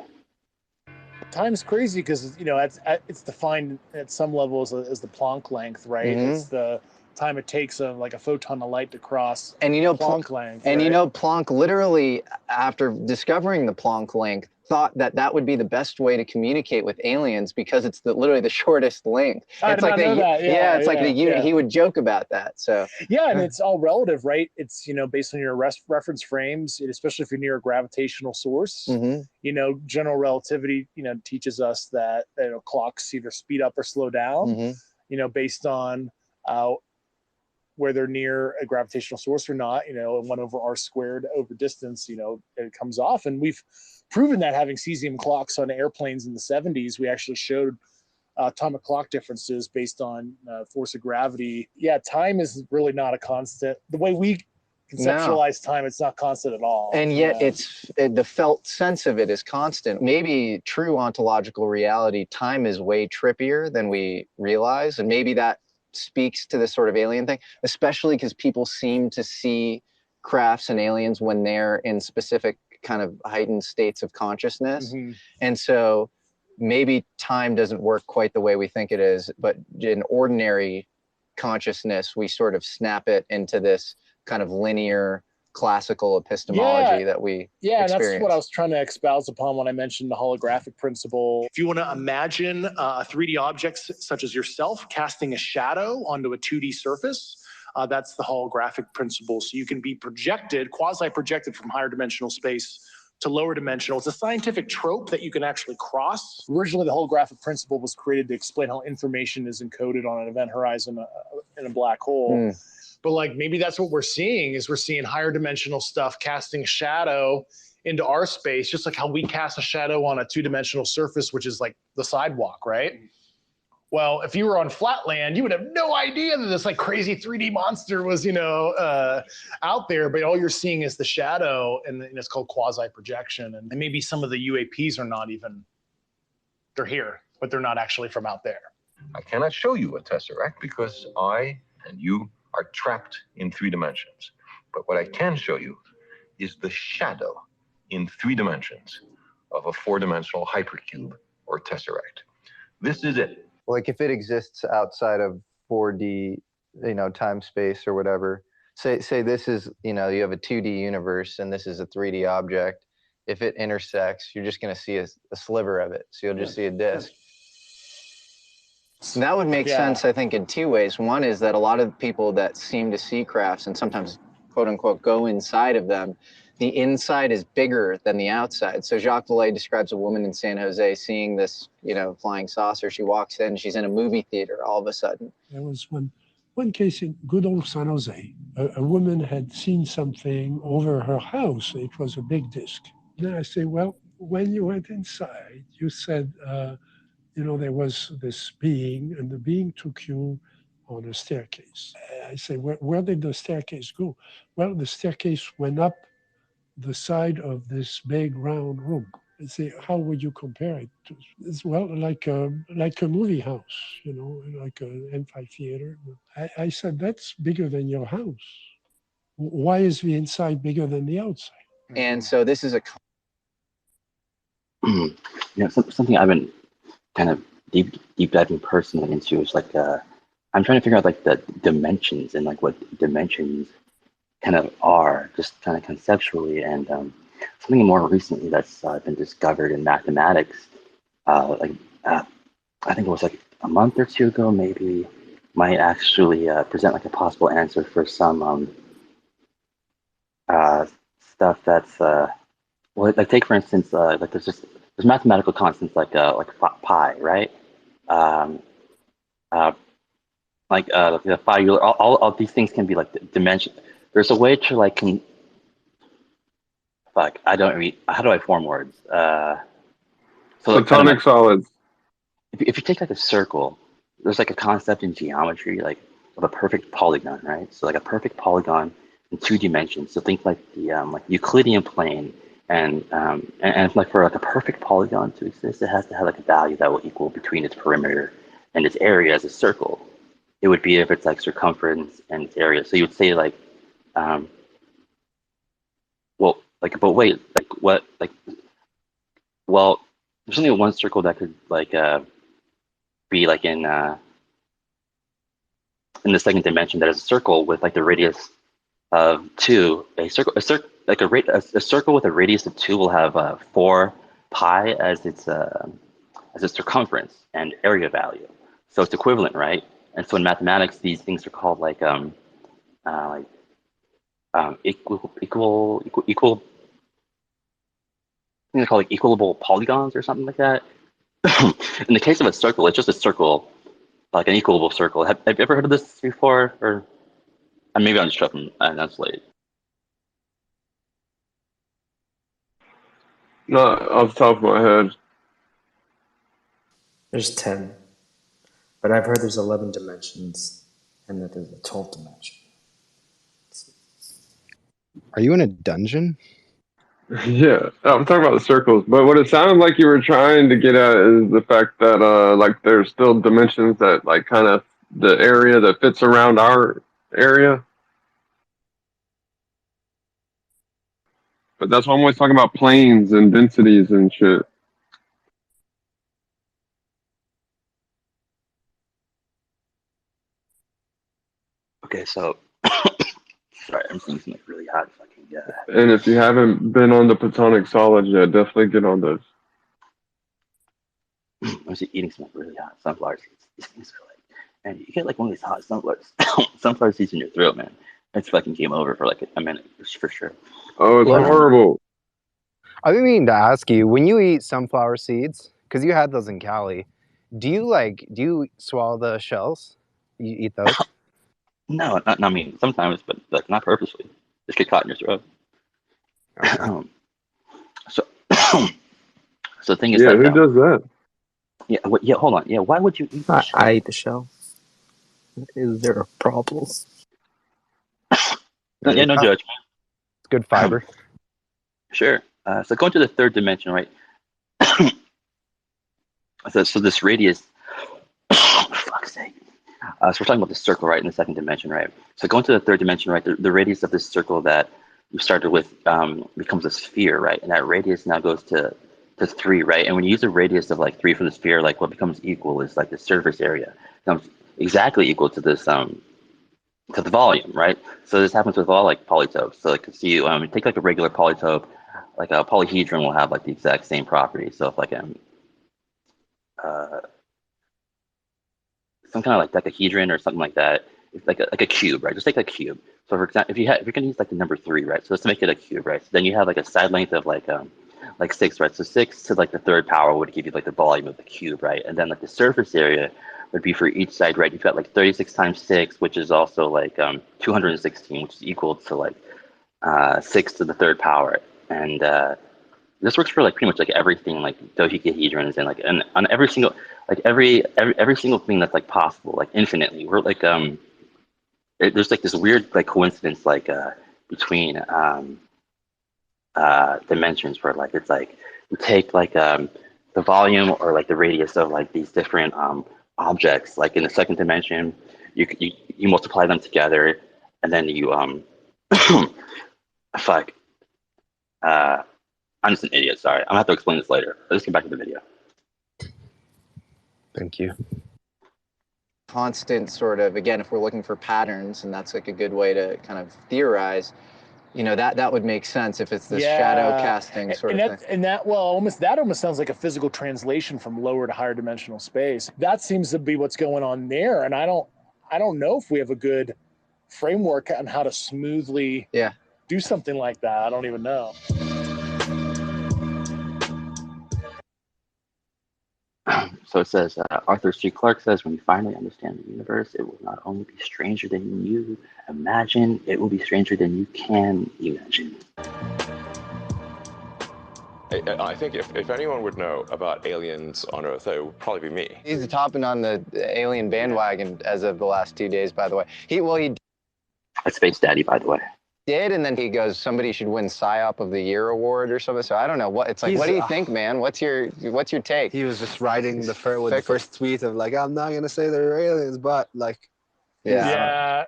Time's crazy because it's defined at some level as the Planck length, right? Mhm. It's the time it takes like a photon of light to cross and you know Planck length. And right? you know, Planck literally, after discovering the Planck length, thought that that would be the best way to communicate with aliens because it's literally the shortest length. I It's did like not know that. yeah, it's like the unit. yeah. He would joke about that. So Yeah, and it's all relative, right? It's, you know, based on your reference frames, especially if you're near a gravitational source. Mm-hmm. You know, general relativity, you know, teaches us that, you know, clocks either speed up or slow down, Mm-hmm. you know, based on where they're near a gravitational source or not, you know, and 1/r² over distance, you know, it comes off. And we've proven that having cesium clocks on airplanes in the 70s, we actually showed atomic clock differences based on force of gravity. Yeah, time is really not a constant. The way we conceptualize time, it's not constant at all. And yet the felt sense of it is constant. Maybe true ontological reality, time is way trippier than we realize. And maybe that speaks to this sort of alien thing, especially because people seem to see crafts and aliens when they're in specific kind of heightened states of consciousness. Mm-hmm. And so maybe time doesn't work quite the way we think it is, but in ordinary consciousness, we sort of snap it into this kind of linear classical epistemology that we experience. That's what I was trying to espouse upon when I mentioned the holographic principle. If you want to imagine a 3D object such as yourself casting a shadow onto a 2D surface, that's the holographic principle. So you can be projected, quasi-projected from higher dimensional space to lower dimensional. It's a scientific trope that you can actually cross. Originally, the holographic principle was created to explain how information is encoded on an event horizon in a black hole. But like maybe that's what we're seeing is we're seeing higher dimensional stuff casting shadow into our space, just like how we cast a shadow on a 2-dimensional surface, which is like the sidewalk, right? Well, if you were on flat land, you would have no idea that this like crazy 3D monster was, you know, out there, but all you're seeing is the shadow, and it's called quasi-projection. And maybe some of the UAPs are not even, they're here, but they're not actually from out there. I cannot show you a tesseract because I and you are trapped in 3 dimensions. But what I can show you is the shadow in 3 dimensions of a 4-dimensional hypercube or tesseract. This is it. Like if it exists outside of 4D, you know, time, space, or whatever, say this is, you know, you have a 2D universe and this is a 3D object. If it intersects, you're just going to see a sliver of it. So you'll just see a disk. And that would make sense, I think, in 2 ways. One is that a lot of people that seem to see crafts and sometimes, quote unquote, go inside of them, the inside is bigger than the outside. So Jacques Vallée describes a woman in San Jose seeing this, you know, flying saucer. She walks in, she's in a movie theater all of a sudden. There was one case in good old San Jose. A woman had seen something over her house. It was a big disc. Then I say, well, when you went inside, you said, you know, there was this being, and the being took you on a staircase. I say, where did the staircase go? Well, the staircase went up the side of this big round room. I say, how would you compare it to? It's, well, like a movie house, you know, like an amphitheater. I said, that's bigger than your house. Why is the inside bigger than the outside? And so this is a... You know, something I've been kind of deep diving personally into is like I'm trying to figure out like the dimensions and like what dimensions kind of are, just kind of conceptually, and something more recently that's been discovered in mathematics, I think it was like a month or 2 ago maybe, might actually present like a possible answer for some stuff that's well, like take for instance, like there's mathematical constants like pi, right? Like the phi, all of these things can be like dimension. There's a way to like I don't read. How do I form words? So like, Platonic solids. If you take like a circle, there's like a concept in geometry like of a perfect polygon, right? So like a perfect polygon in 2 dimensions. So think like the like Euclidean plane. And like for like a perfect polygon to exist, it has to have like a value that will equal between its perimeter and its area as a circle. It would be if it's like circumference and its area. So you would say like, well, like, but wait, like what, like, well, there's only one circle that could like be like in in the second dimension that is a circle with like the radius of 2. A circle with a radius of 2 will have 4 pi as its circumference and area value. So it's equivalent, right? And so in mathematics, these things are called like equal. I think they're called like equalable polygons or something like that. In the case of a circle, it's just a circle, like an equalable circle. Have you ever heard of this before? Or maybe I'm just tripping. That's late. Not off the top of my head. There's 10. But I've heard there's 11 dimensions and that there's a 12th dimension. Are you in a dungeon? Yeah, I'm talking about the circles. But what it sounded like you were trying to get at is the fact that like there's still dimensions that like kind of the area that fits around our area. But that's why I'm always talking about planes and densities and shit. Okay, so sorry, I'm seeing something really hot. Fucking And if you haven't been on the Platonic solids yet, definitely get on those. I'm just eating some really hot sunflower seeds. These things are like, and you get like one of these hot sunflower seeds in your throat, man. It's fucking game over for like a minute, for sure. Oh, it's horrible. I've been meaning to ask you, when you eat sunflower seeds, because you had those in Cali, do you swallow the shells? You eat those? No, not I mean sometimes, but like not purposely. Just get caught in your throat. Okay. So the thing is, yeah, like, who does that? Yeah, hold on. Yeah, why would you eat the shell? I eat the shell. Is there a problem? No judgment. It's good fiber. Sure. So going to the third dimension, right? so this radius, for fuck's sake. So we're talking about the circle, right, in the second dimension, right? So going to the third dimension, right, the radius of this circle that you started with becomes a sphere, right? And that radius now goes to 3, right? And when you use a radius of like 3 for the sphere, like what becomes equal is like the surface area becomes exactly equal to this to the volume, right? So this happens with all like polytopes. So like you take like a regular polytope, like a polyhedron will have like the exact same property. So if like some kind of like dodecahedron or something like that, it's like a cube, right? Just take a cube. So for example, if you're gonna use like the number 3, right? So let's make it a cube, right? So then you have like a side length of like 6, right? So 6 to like the 3rd power would give you like the volume of the cube, right? And then like the surface area would be for each side, right? You've got like 36 times 6, which is also like 216, which is equal to like 6 to the 3rd power. And this works for like pretty much like everything, like dodecahedrons and like and on every single every single thing that's like possible, like infinitely. We're like there's like this weird like coincidence like between dimensions where like it's like you take like the volume or like the radius of like these different objects, like in the second dimension, you multiply them together, and then you fuck. I'm just an idiot. Sorry, I'm gonna have to explain this later. Let's get back to the video. Thank you. Constant sort of, again, if we're looking for patterns, and that's like a good way to kind of theorize, you know, that would make sense if it's this shadow casting sort of thing. And that almost sounds like a physical translation from lower to higher dimensional space. That seems to be what's going on there. And I don't know if we have a good framework on how to smoothly do something like that. I don't even know. So it says, Arthur C. Clarke says, when you finally understand the universe, it will not only be stranger than you imagine, it will be stranger than you can imagine. I think if anyone would know about aliens on Earth, it would probably be me. He's hopping on the alien bandwagon as of the last 2 days, by the way. He That's Space Daddy, by the way. did, and then he goes, somebody should win PSYOP of the Year award or something. So I don't know what it's like. What do you think, man? What's your take? He was just riding with the first tweet of like, I'm not gonna say they're aliens, but like, I'm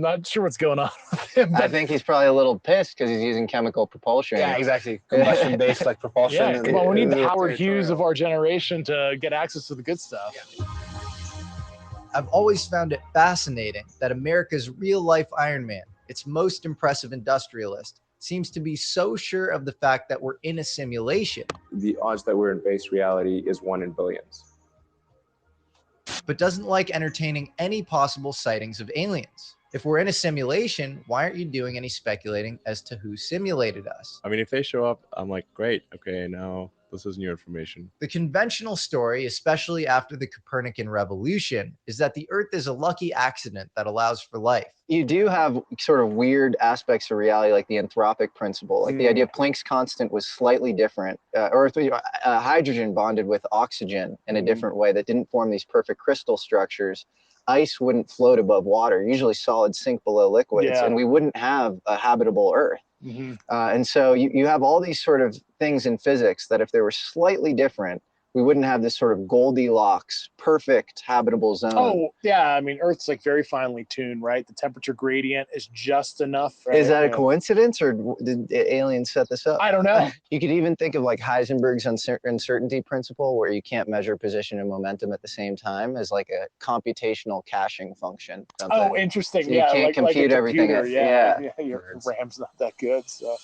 not sure what's going on with him. I think he's probably a little pissed because he's using chemical propulsion. Yeah, exactly. Combustion-based like propulsion. Yeah, come on, we need the Howard Hughes of our generation to get access to the good stuff. I've always found it fascinating that America's real-life Iron Man, its most impressive industrialist, seems to be so sure of the fact that we're in a simulation. The odds that we're in base reality is 1 in billions. But doesn't like entertaining any possible sightings of aliens. If we're in a simulation, why aren't you doing any speculating as to who simulated us? I mean, if they show up, I'm like, great, okay, now this is new information. The conventional story, especially after the Copernican revolution, is that the Earth is a lucky accident that allows for life. You do have sort of weird aspects of reality, like the anthropic principle. Like the idea of Planck's constant was slightly different. Hydrogen bonded with oxygen in a different way that didn't form these perfect crystal structures. Ice wouldn't float above water. Usually solids sink below liquids, and we wouldn't have a habitable Earth. And so you have all these sort of things in physics that if they were slightly different, we wouldn't have this sort of Goldilocks, perfect habitable zone. Oh, yeah. I mean, Earth's like very finely tuned, right? The temperature gradient is just enough. Right? Is that a coincidence, or did aliens set this up? I don't know. You could even think of like Heisenberg's uncertainty principle, where you can't measure position and momentum at the same time, as like a computational caching function. Oh, interesting. So you can't compute everything. Yeah. Your RAM's not that good, so.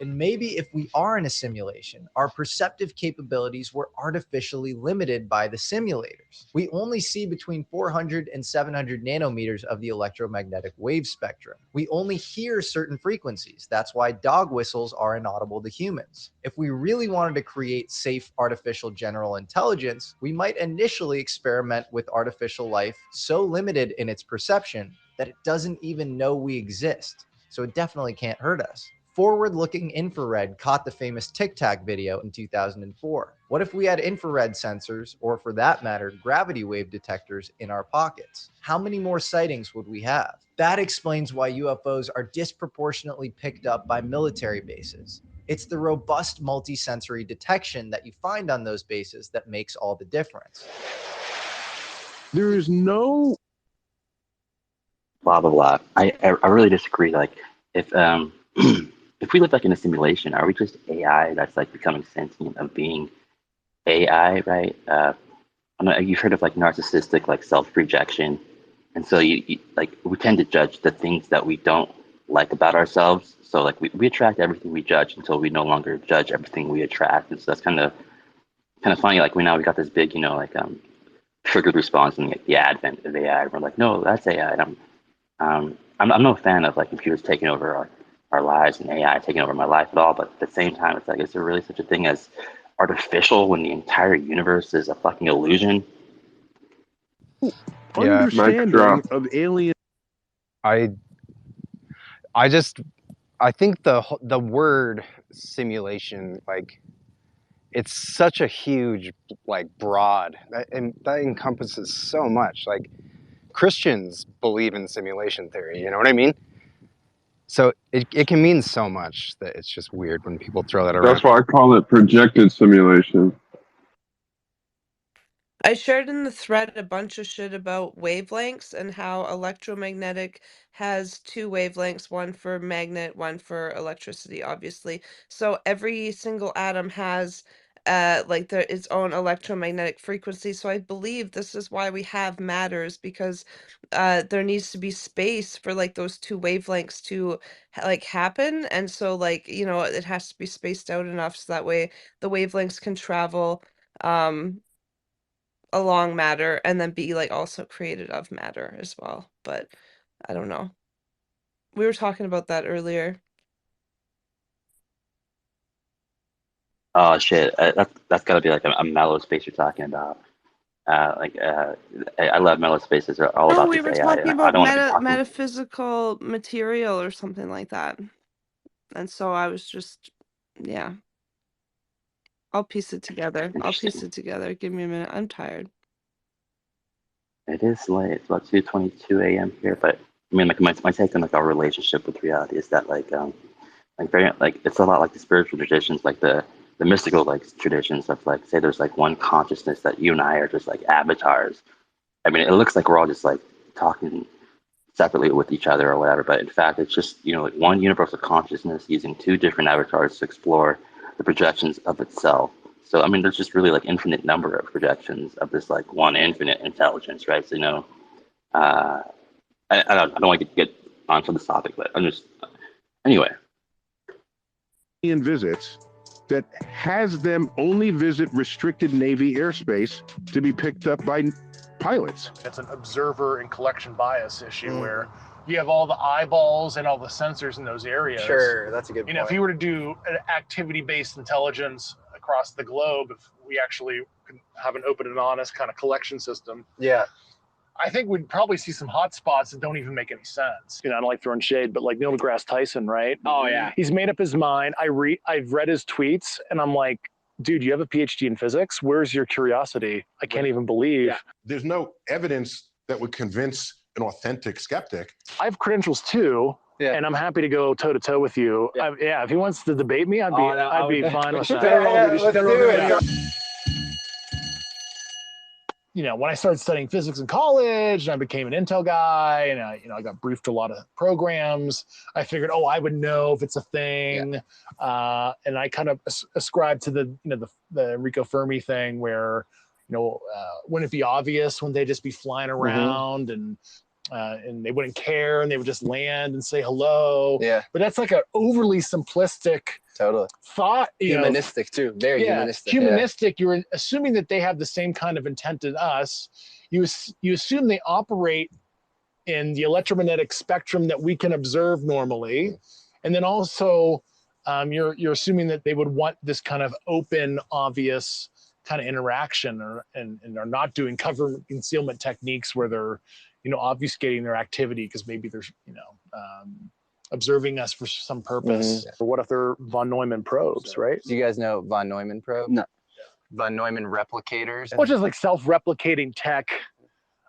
And maybe if we are in a simulation, our perceptive capabilities were artificially limited by the simulators. We only see between 400 and 700 nanometers of the electromagnetic wave spectrum. We only hear certain frequencies. That's why dog whistles are inaudible to humans. If we really wanted to create safe artificial general intelligence, we might initially experiment with artificial life so limited in its perception that it doesn't even know we exist. So it definitely can't hurt us. Forward-looking infrared caught the famous Tic Tac video in 2004. What if we had infrared sensors, or for that matter, gravity wave detectors in our pockets? How many more sightings would we have? That explains why UFOs are disproportionately picked up by military bases. It's the robust multi-sensory detection that you find on those bases that makes all the difference. There is no blah blah blah. I really disagree. Like if if we live like in a simulation, are we just AI that's like becoming sentient of being AI, right? I know you've heard of like narcissistic like self-rejection, and so you like we tend to judge the things that we don't like about ourselves. So like we attract everything we judge until we no longer judge everything we attract, and so that's kind of funny. Like we got this big triggered response in the advent of AI. We're like, no, that's AI. And I'm no fan of like computers taking over our lives and AI taking over my life at all. But at the same time, it's like, is there really such a thing as artificial when the entire universe is a fucking illusion? Understanding of alien. I think the word simulation, like, it's such a huge, like, broad, and that encompasses so much. Like, Christians believe in simulation theory, you know what I mean? So it can mean so much that it's just weird when people throw that around. That's why I call it projected simulation. I shared in the thread a bunch of shit about wavelengths and how electromagnetic has two wavelengths, one for magnet, one for electricity, obviously. So every single atom has like its own electromagnetic frequency. So I believe this is why we have matters, because there needs to be space for like those two wavelengths to like happen. And so like, it has to be spaced out enough so that way the wavelengths can travel along matter and then be like also created of matter as well. But I don't know. We were talking about that earlier. Oh shit, that's got to be like a mellow space you're talking about. I love mellow spaces. They're all about we this were AI. talking I about don't want to be talking. metaphysical material or something like that. And so I was just, yeah. I'll piece it together. Give me a minute. I'm tired. It is late. It's about 2:22 a.m. here, but I mean, like my take on like our relationship with reality is that like very like it's a lot like the spiritual traditions, like the mystical like traditions of like say there's like one consciousness that you and I are just like avatars. I mean, it looks like we're all just like talking separately with each other or whatever, but in fact, it's just like one universal consciousness using two different avatars to explore the projections of itself. So I mean, there's just really like infinite number of projections of this like one infinite intelligence, right? So I don't want to get onto this topic, but I'm just anyway. In visits that has them only visit restricted Navy airspace to be picked up by pilots. It's an observer and collection bias issue where you have all the eyeballs and all the sensors in those areas. Sure, that's a good point. If you were to do an activity-based intelligence across the globe, if we actually could have an open and honest kind of collection system, yeah, I think we'd probably see some hot spots that don't even make any sense. I don't like throwing shade, but like Neil deGrasse Tyson, right? Oh yeah. He's made up his mind. I've read his tweets, and I'm like, dude, you have a PhD in physics? Where's your curiosity? I can't even believe. Yeah. There's no evidence that would convince an authentic skeptic. I have credentials too, and I'm happy to go toe to toe with you. Yeah, if he wants to debate me, I'd be fine with that. Let's do it. When I started studying physics in college and I became an Intel guy and I got briefed a lot of programs, I figured, I would know if it's a thing. And I kind of ascribed to the Enrico Fermi thing where, wouldn't it be obvious when they just be flying around and they wouldn't care and they would just land and say hello. Yeah. But that's like an overly simplistic thought. Humanistic too. Very humanistic. Humanistic. Yeah. You're assuming that they have the same kind of intent as us. You assume they operate in the electromagnetic spectrum that we can observe normally. And then also you're assuming that they would want this kind of open, obvious kind of interaction and are not doing cover concealment techniques where they're obfuscating their activity because maybe they're, observing us for some purpose. Or what if they're von Neumann probes, right? Do you guys know von Neumann probe? No. Von Neumann replicators? Which is like self-replicating tech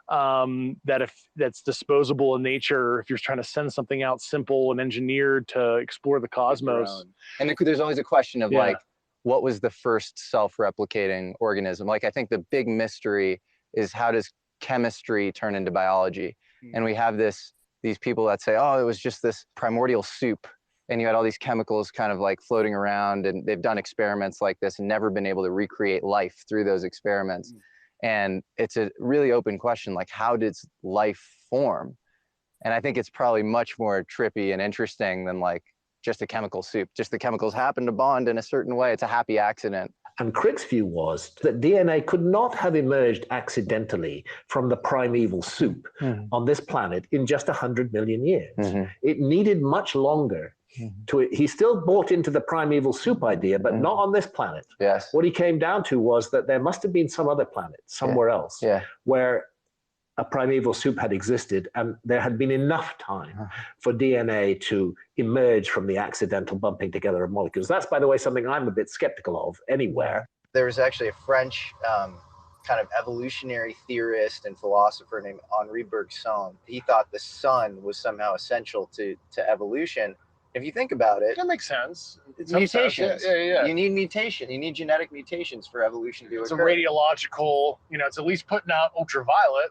that's disposable in nature if you're trying to send something out simple and engineered to explore the cosmos. And there's always a question of like, what was the first self-replicating organism? Like, I think the big mystery is how does chemistry turn into biology? And we have these people that say, it was just this primordial soup and you had all these chemicals kind of like floating around, and they've done experiments like this and never been able to recreate life through those experiments. And it's a really open question, like how did life form? And I think it's probably much more trippy and interesting than like just a chemical soup. Just the chemicals happen to bond in a certain way. It's a happy accident. And Crick's view was that DNA could not have emerged accidentally from the primeval soup on this planet in just 100 million years. It needed much longer. He still bought into the primeval soup idea, but not on this planet. Yes. What he came down to was that there must have been some other planet somewhere else where a primeval soup had existed, and there had been enough time for DNA to emerge from the accidental bumping together of molecules. That's, by the way, something I'm a bit skeptical of anywhere. There was actually a French kind of evolutionary theorist and philosopher named Henri Bergson. He thought the sun was somehow essential to evolution. If you think about it, that makes sense. It's mutations. Yeah. You need mutation. You need genetic mutations for evolution to It's occur. a radiological, it's at least putting out ultraviolet,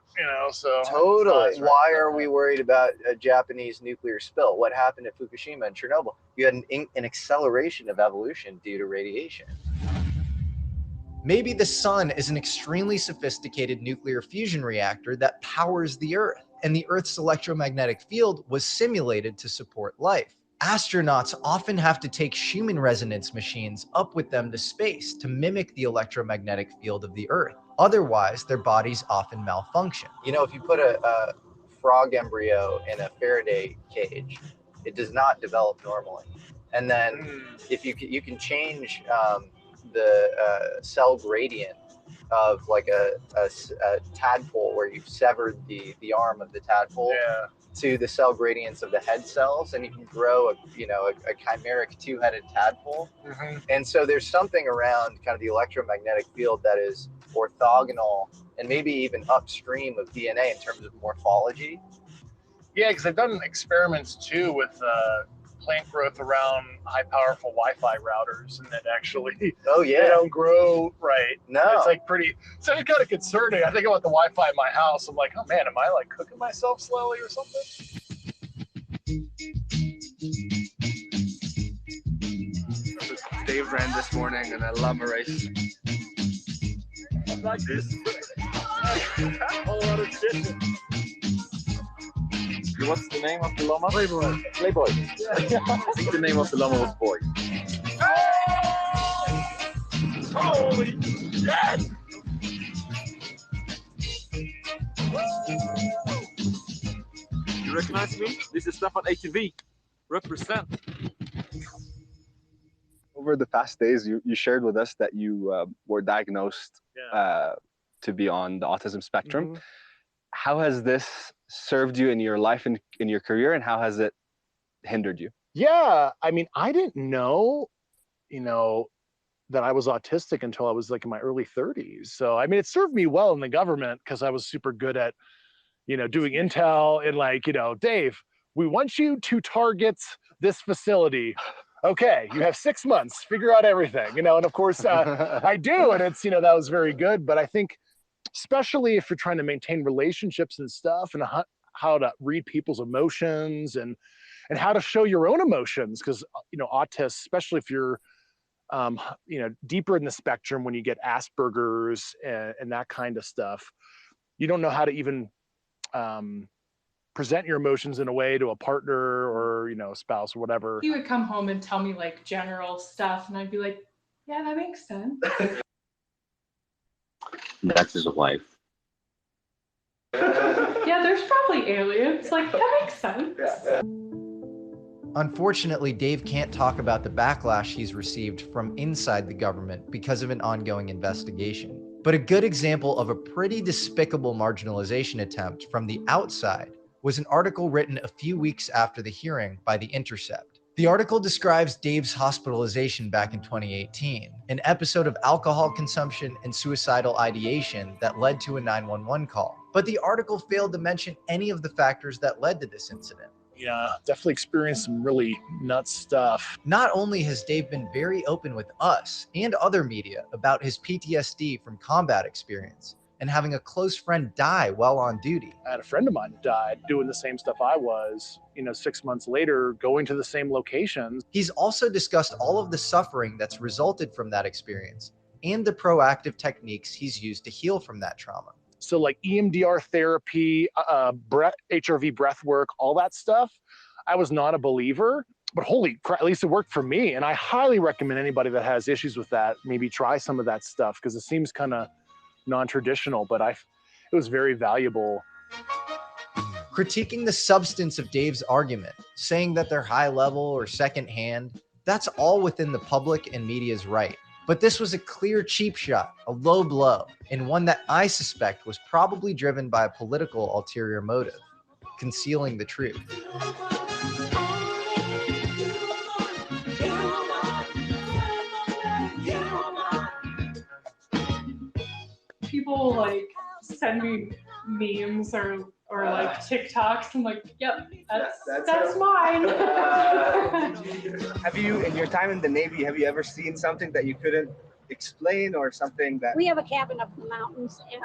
so. Totally. Why are we worried about a Japanese nuclear spill? What happened at Fukushima and Chernobyl? You had an acceleration of evolution due to radiation. Maybe the sun is an extremely sophisticated nuclear fusion reactor that powers the Earth, and the Earth's electromagnetic field was simulated to support life. Astronauts often have to take Schumann resonance machines up with them to space to mimic the electromagnetic field of the Earth. Otherwise, their bodies often malfunction. If you put a frog embryo in a Faraday cage, it does not develop normally. And then if you can change the cell gradient of like a tadpole where you've severed the arm of the tadpole to the cell gradients of the head cells, and you can grow a chimeric two-headed tadpole. And so there's something around kind of the electromagnetic field that is orthogonal and maybe even upstream of DNA in terms of morphology. Yeah, because I've done experiments too with plant growth around high powerful Wi-Fi routers, and that actually they don't grow right. No, it's like so it's kind of concerning. I think about the Wi-Fi in my house. I'm like, oh man, am I like cooking myself slowly or something? Dave ran this morning, and I love a race. Like this. A lot of shit. What's the name of the llama? Playboy. Playboy. I think the name of the llama was Boy. Holy shit! You recognize me? This is Stefan ATV. Represent. Over the past days, you shared with us that you were diagnosed to be on the autism spectrum. Mm-hmm. How has this served you in your life and in your career, and how has it hindered you? Yeah, I mean, I didn't know, that I was autistic until I was like in my early 30s. So, I mean, it served me well in the government because I was super good at, doing intel and like, Dave, we want you to target this facility. Okay, you have 6 months, figure out everything, and of course I do. And it's, that was very good. But I think, especially if you're trying to maintain relationships and stuff, and how to read people's emotions and how to show your own emotions, because autists, especially if you're deeper in the spectrum, when you get Asperger's and that kind of stuff, you don't know how to even present your emotions in a way to a partner or a spouse or whatever. He would come home and tell me like general stuff, and I'd be like, yeah, that makes sense. That's his wife. Yeah, there's probably aliens. Like, that makes sense. Unfortunately, Dave can't talk about the backlash he's received from inside the government because of an ongoing investigation. But a good example of a pretty despicable marginalization attempt from the outside was an article written a few weeks after the hearing by The Intercept. The article describes Dave's hospitalization back in 2018, an episode of alcohol consumption and suicidal ideation that led to a 911 call. But the article failed to mention any of the factors that led to this incident. Yeah, definitely experienced some really nuts stuff. Not only has Dave been very open with us and other media about his PTSD from combat experience and having a close friend die while on duty. I had a friend of mine who died doing the same stuff I was, 6 months later, going to the same locations. He's also discussed all of the suffering that's resulted from that experience and the proactive techniques he's used to heal from that trauma. So like EMDR therapy, HRV breath work, all that stuff, I was not a believer, but holy crap, at least it worked for me. And I highly recommend anybody that has issues with that, maybe try some of that stuff, because it seems kind of non-traditional, but it was very valuable. Critiquing the substance of Dave's argument, saying that they're high level or secondhand, that's all within the public and media's right. But this was a clear cheap shot, a low blow, and one that I suspect was probably driven by a political ulterior motive, concealing the truth. People like send me memes or like TikToks. I'm like, yep, that's mine. Have you, in your time in the Navy, have you ever seen something that you couldn't explain, or something that... We have a cabin up in the mountains, and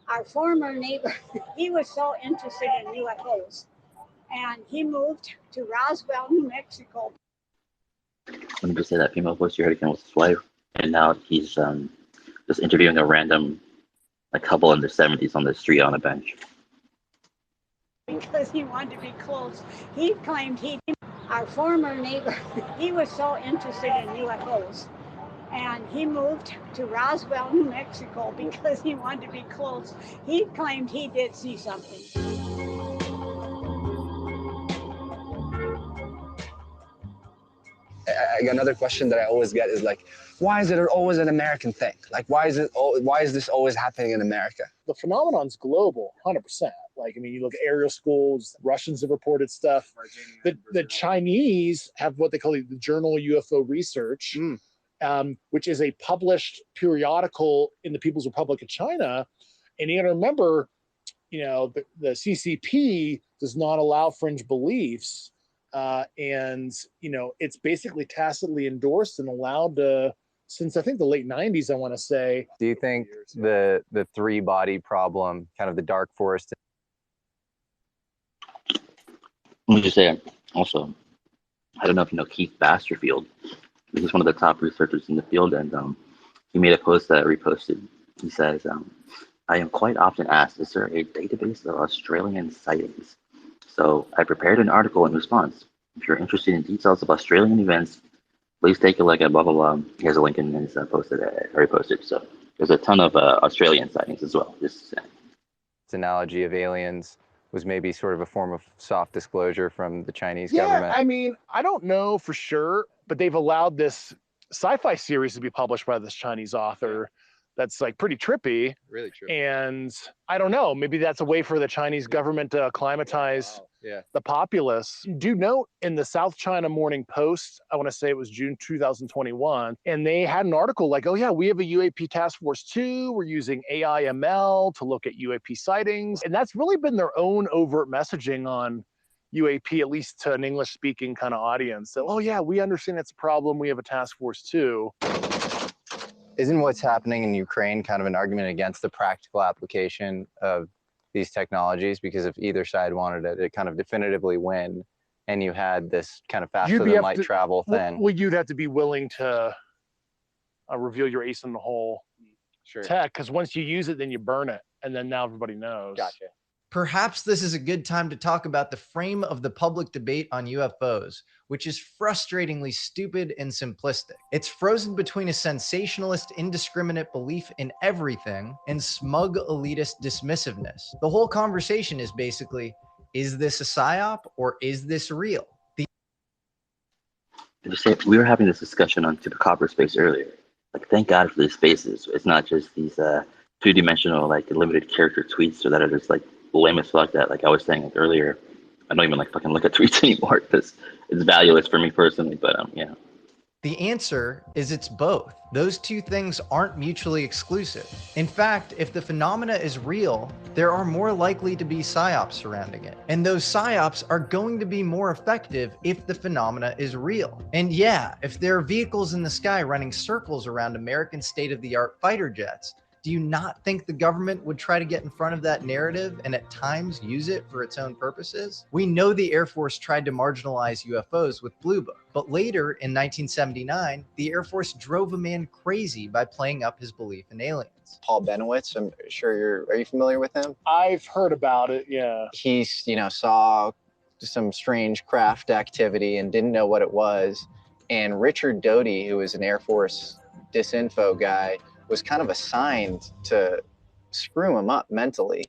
our former neighbor, he was so interested in UFOs, and he moved to Roswell, New Mexico. Let me just say that female voice you heard again was his wife, and now he's just interviewing a random couple in their 70s on the street on a bench. Because he wanted to be close. He claimed our former neighbor, he was so interested in UFOs, and he moved to Roswell, New Mexico because he wanted to be close. He claimed he did see something. Another question that I always get is like, why is it always an American thing? Like, why is this always happening in America? The phenomenon's global, 100%. Like, I mean, you look at aerial schools, Russians have reported stuff. The Chinese have what they call the Journal of UFO Research, which is a published periodical in the People's Republic of China. And you got to remember, the CCP does not allow fringe beliefs. And it's basically tacitly endorsed and allowed to, since I think the late 90s, I want to say. Do you think the three-body problem, kind of the dark forest? Let me just say, also, I don't know if you know Keith Basterfield, He's one of the top researchers in the field, and he made a post that I reposted. He says, I am quite often asked, is there a database of Australian sightings? So I prepared an article in response. If you're interested in details of Australian events, please take a look at blah, blah, blah. He has a link in his post that I reposted. So there's a ton of Australian sightings as well. This analogy of aliens was maybe sort of a form of soft disclosure from the Chinese Yeah, government. I mean, I don't know for sure, but they've allowed this sci-fi series to be published by this Chinese author that's like pretty trippy. Really true. And I don't know, maybe that's a way for the Chinese government to acclimatize the populace. Do note in the South China Morning Post, I want to say it was June 2021, and they had an article like, oh yeah, we have a UAP task force too. We're using AI ML to look at UAP sightings. And that's really been their own overt messaging on UAP, at least to an English-speaking kind of audience. So, oh yeah, we understand it's a problem. We have a task force too. Isn't what's happening in Ukraine kind of an argument against the practical application of these technologies? Because if either side wanted it, it kind of definitively win, and you had this kind of faster than light travel thing. Well, you'd have to be willing to reveal your ace in the hole tech, because once you use it, then you burn it, and then now everybody knows. Gotcha. Perhaps this is a good time to talk about the frame of the public debate on UFOs, which is frustratingly stupid and simplistic. It's frozen between a sensationalist, indiscriminate belief in everything and smug, elitist dismissiveness. The whole conversation is basically, is this a psyop or is this real? We were having this discussion on Super Copper Space earlier. Like, thank God for these spaces. It's not just these two-dimensional, like, limited character tweets or that are just like lame as fuck that, like I was saying like earlier, I don't even like fucking look at tweets anymore because it's valueless for me personally, but yeah. The answer is it's both. Those two things aren't mutually exclusive. In fact, if the phenomena is real, there are more likely to be psyops surrounding it. And those psyops are going to be more effective if the phenomena is real. And yeah, if there are vehicles in the sky running circles around American state-of-the-art fighter jets, do you not think the government would try to get in front of that narrative and at times use it for its own purposes? We know the Air Force tried to marginalize UFOs with Blue Book, but later in 1979, the Air Force drove a man crazy by playing up his belief in aliens. Paul Benowitz, I'm sure are you familiar with him? I've heard about it, yeah. He, saw some strange craft activity and didn't know what it was. And Richard Doty, who was an Air Force disinfo guy, was kind of assigned to screw him up mentally.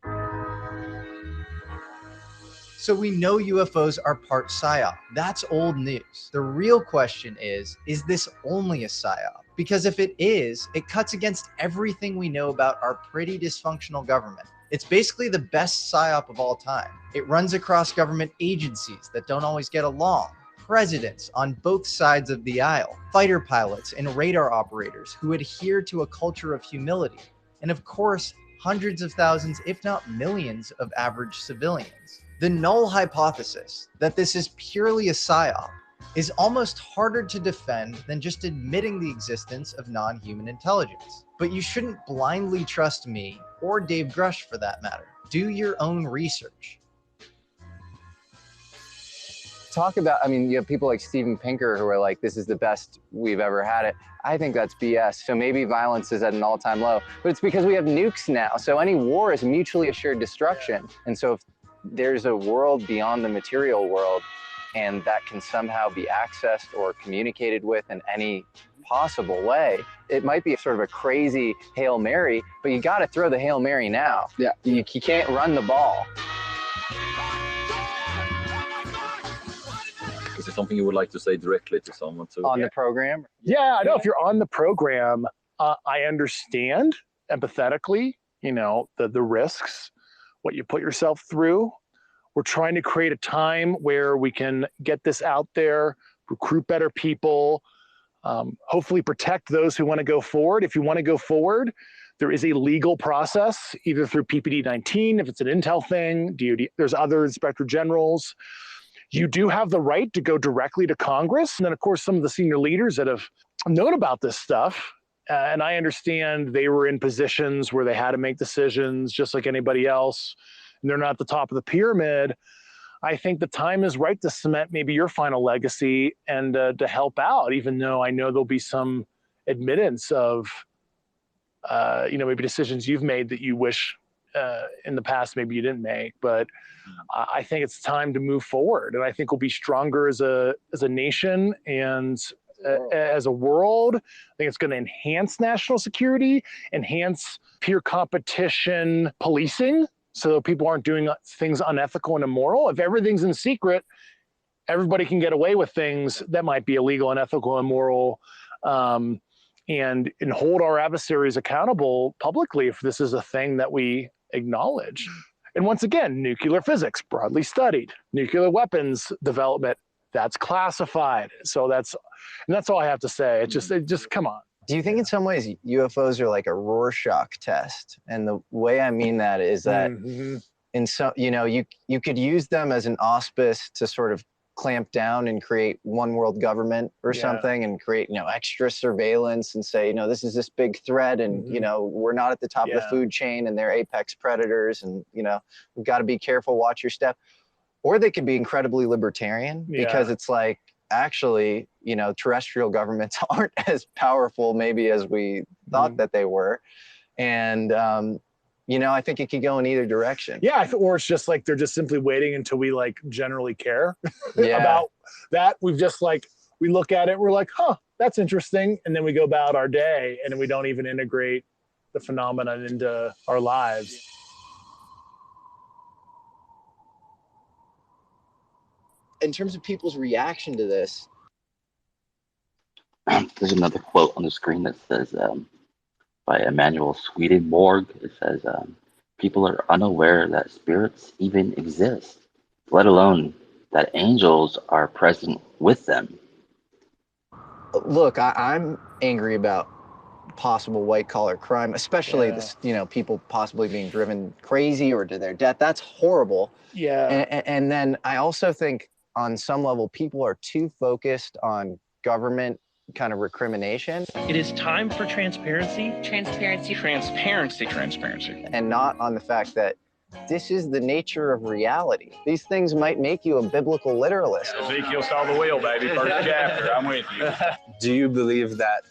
So we know UFOs are part psyop. That's old news. The real question is this only a psyop? Because if it is, it cuts against everything we know about our pretty dysfunctional government. It's basically the best psyop of all time. It runs across government agencies that don't always get along, presidents on both sides of the aisle, fighter pilots and radar operators who adhere to a culture of humility, and of course, hundreds of thousands, if not millions, of average civilians. The null hypothesis that this is purely a psyop is almost harder to defend than just admitting the existence of non-human intelligence. But you shouldn't blindly trust me, or Dave Grusch for that matter. Do your own research. Talk about, you have people like Steven Pinker who are like, this is the best we've ever had it. I think that's BS. So maybe violence is at an all-time low, but it's because we have nukes now. So any war is mutually assured destruction. And so if there's a world beyond the material world and that can somehow be accessed or communicated with in any possible way, it might be sort of a crazy Hail Mary, but you got to throw the Hail Mary now. Yeah. You can't run the ball. Is it something you would like to say directly to someone on the program? Yeah, I know if you're on the program, I understand empathetically, the risks, what you put yourself through. We're trying to create a time where we can get this out there, recruit better people, hopefully protect those who want to go forward. If you want to go forward, there is a legal process, either through PPD 19, if it's an intel thing, DoD, there's other inspector generals. You do have the right to go directly to Congress. And then, of course, some of the senior leaders that have known about this stuff, and I understand they were in positions where they had to make decisions just like anybody else, and they're not at the top of the pyramid. I think the time is right to cement maybe your final legacy and to help out, even though I know there'll be some admittance of, maybe decisions you've made that you wish in the past maybe you didn't make. But I think it's time to move forward, and I think we'll be stronger as a nation and as a world. I think it's going to enhance national security, enhance peer competition policing, so people aren't doing things unethical and immoral. If everything's in secret, everybody can get away with things that might be illegal, unethical, immoral, and hold our adversaries accountable publicly if this is a thing that we acknowledge. And once again, nuclear physics, broadly studied. Nuclear weapons development, that's classified. So that's all I have to say. It just come on. Do you think in some ways UFOs are like a Rorschach test? And the way I mean that is that in some, you could use them as an auspice to sort of clamp down and create one world government or something, and create, extra surveillance and say, this is this big threat, and, we're not at the top of the food chain and they're apex predators, and, we've got to be careful, watch your step. Or they could be incredibly libertarian because it's like, actually, terrestrial governments aren't as powerful maybe as we thought that they were. And, I think it could go in either direction. Yeah, or it's just like they're just simply waiting until we generally care about that. We've just we look at it, we're like, huh, that's interesting. And then we go about our day and we don't even integrate the phenomenon into our lives. In terms of people's reaction to this, there's another quote on the screen that says, by Emanuel Swedenborg, it says, people are unaware that spirits even exist, let alone that angels are present with them. Look, I'm angry about possible white-collar crime, especially this, people possibly being driven crazy or to their death. That's horrible. Yeah. And then I also think on some level, people are too focused on government kind of recrimination. It is time for transparency. Transparency. Transparency. Transparency. And not on the fact that this is the nature of reality. These things might make you a biblical literalist. Ezekiel saw the whale, baby. First chapter. I'm with you. Do you believe that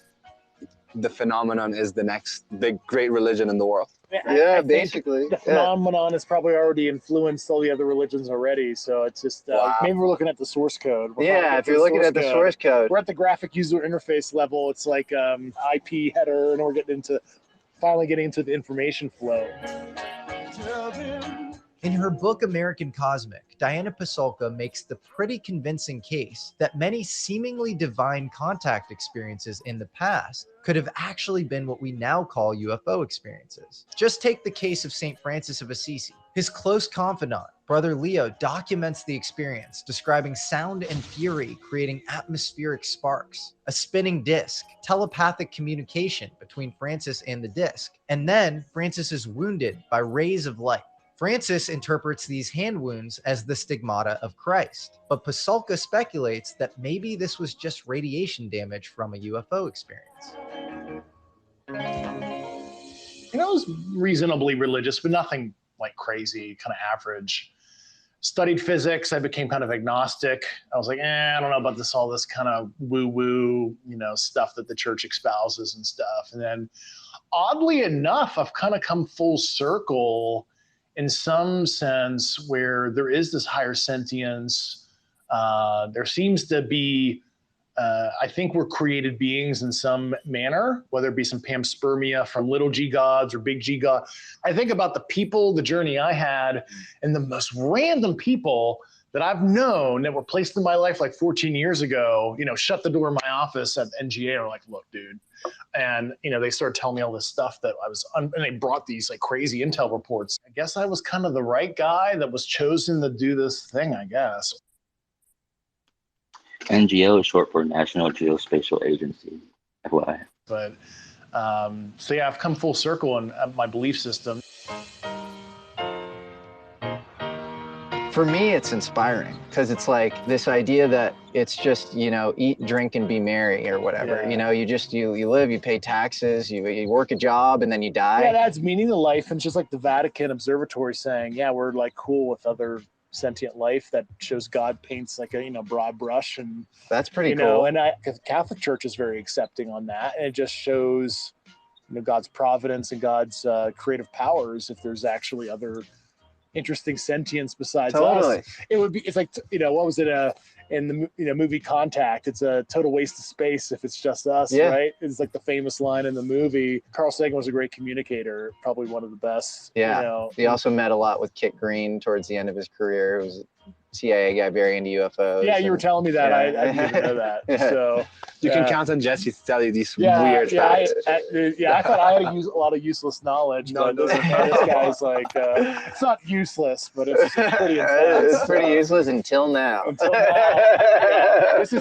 the phenomenon is the next big, great religion in the world? Yeah, basically. The phenomenon has probably already influenced all the other religions already. So it's just, maybe we're looking at the source code. If you're looking at the source code. We're at the graphic user interface level. It's like IP header, and we're finally getting into the information flow. In her book, American Cosmic, Diana Pasulka makes the pretty convincing case that many seemingly divine contact experiences in the past could have actually been what we now call UFO experiences. Just take the case of St. Francis of Assisi. His close confidant, Brother Leo, documents the experience, describing sound and fury creating atmospheric sparks, a spinning disc, telepathic communication between Francis and the disc, and then Francis is wounded by rays of light. Francis interprets these hand wounds as the stigmata of Christ, but Pasulka speculates that maybe this was just radiation damage from a UFO experience. I was reasonably religious, but nothing like crazy, kind of average. Studied physics. I became kind of agnostic. I was like, I don't know about all this kind of woo-woo, stuff that the church espouses and stuff. And then oddly enough, I've kind of come full circle in some sense where there is this higher sentience. There seems to be, I think we're created beings in some manner, whether it be some panspermia from little g gods or big G God. I think about the people, the journey I had, and the most random people that I've known that were placed in my life like 14 years ago, shut the door in my office at NGA, are like, look, dude. And, they started telling me all this stuff that and they brought these like crazy intel reports. I guess I was kind of the right guy that was chosen to do this thing, I guess. NGO is short for National Geospatial Agency, FYI. But, so yeah, I've come full circle in my belief system. For me, it's inspiring because it's like this idea that it's just, eat, drink, and be merry or whatever. Yeah. You live, you pay taxes, you work a job, and then you die. Yeah, it adds meaning to life. And it's just like the Vatican Observatory saying, yeah, we're like cool with other sentient life that shows God paints like a broad brush, and that's pretty cool. cool. And the Catholic Church is very accepting on that, and it just shows God's providence and God's creative powers. If there's actually other interesting sentience besides us, it's like what was it in the movie Contact? It's a total waste of space if it's just us, right? It's like the famous line in the movie. Carl Sagan was a great communicator, probably one of the best. He also met a lot with Kit Green towards the end of his career. It was CIA guy very into UFOs. Yeah, you were telling me that. I didn't even know that. So you can count on Jesse to tell you these weird facts. I thought I had a lot of useless knowledge. No, this guy's like, it's not useless, but it's pretty intense. It's pretty useless until now. This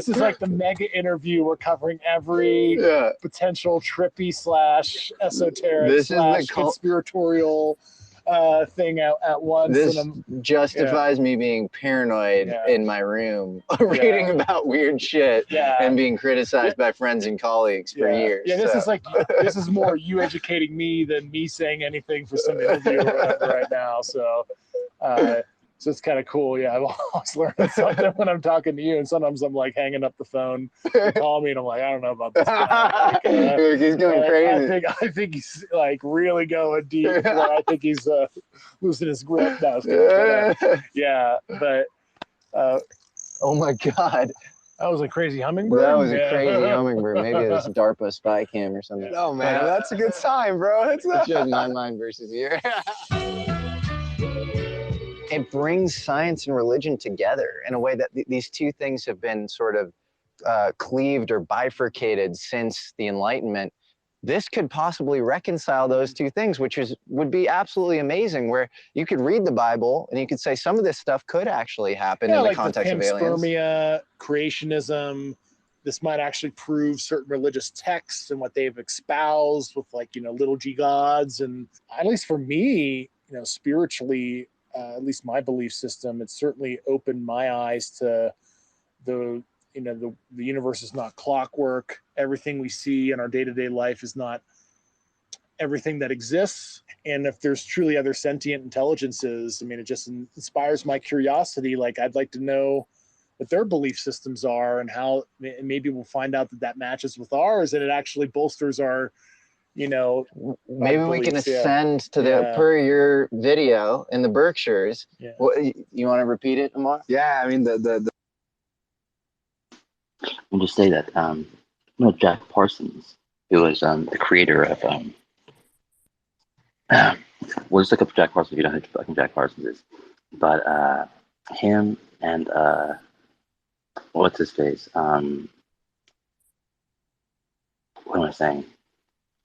is like the mega interview. We're covering every potential trippy / esoteric / conspiratorial thing at once. This justifies me being paranoid in my room, reading about weird shit and being criticized by friends and colleagues for years. Yeah, this is more you educating me than me saying anything for some interview or whatever right now. So it's kind of cool. Yeah, I'm always learning something when I'm talking to you, and sometimes I'm like hanging up the phone, you call me, and I'm like, I don't know about this guy. He's going crazy. I think he's like really going deep. Where I think he's losing his grip now. Oh my God. That was a crazy hummingbird. That was a crazy hummingbird. Maybe it was DARPA spy cam or something. Oh man, that's a good sign, bro. It shows my mind versus yours. It brings science and religion together in a way that these two things have been sort of cleaved or bifurcated since the Enlightenment. This could possibly reconcile those two things, which would be absolutely amazing, where you could read the Bible and you could say some of this stuff could actually happen in the context of aliens. Panspermia, creationism, this might actually prove certain religious texts and what they've espoused with little g gods. And at least for me, spiritually, at least my belief system, it certainly opened my eyes to the universe is not clockwork. Everything we see in our day-to-day life is not everything that exists. And if there's truly other sentient intelligences, I mean, it just inspires my curiosity. Like, I'd like to know what their belief systems are and how, and maybe we'll find out that matches with ours, and it actually bolsters our, maybe we can ascend to the per your video in the Berkshires. What, you want to repeat it, Amar? Yeah, I mean the I'll just say that Jack Parsons, who was the creator of we'll just look up Jack Parsons if you don't know who fucking Jack Parsons is. But him and what's his face? What am I saying?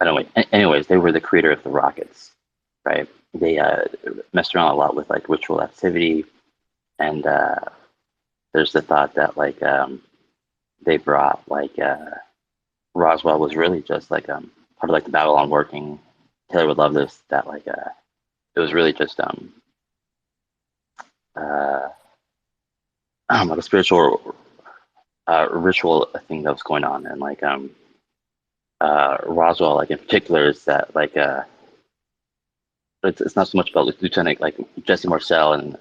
I don't know. Anyways, they were the creator of the rockets, right? They messed around a lot with like ritual activity, and there's the thought that they brought Roswell was really just like part of like the Babylon working. Taylor would love this, that it was really just like a spiritual ritual thing that was going on, and Roswell, like in particular, is that it's not so much about Lieutenant Jesse Marcel and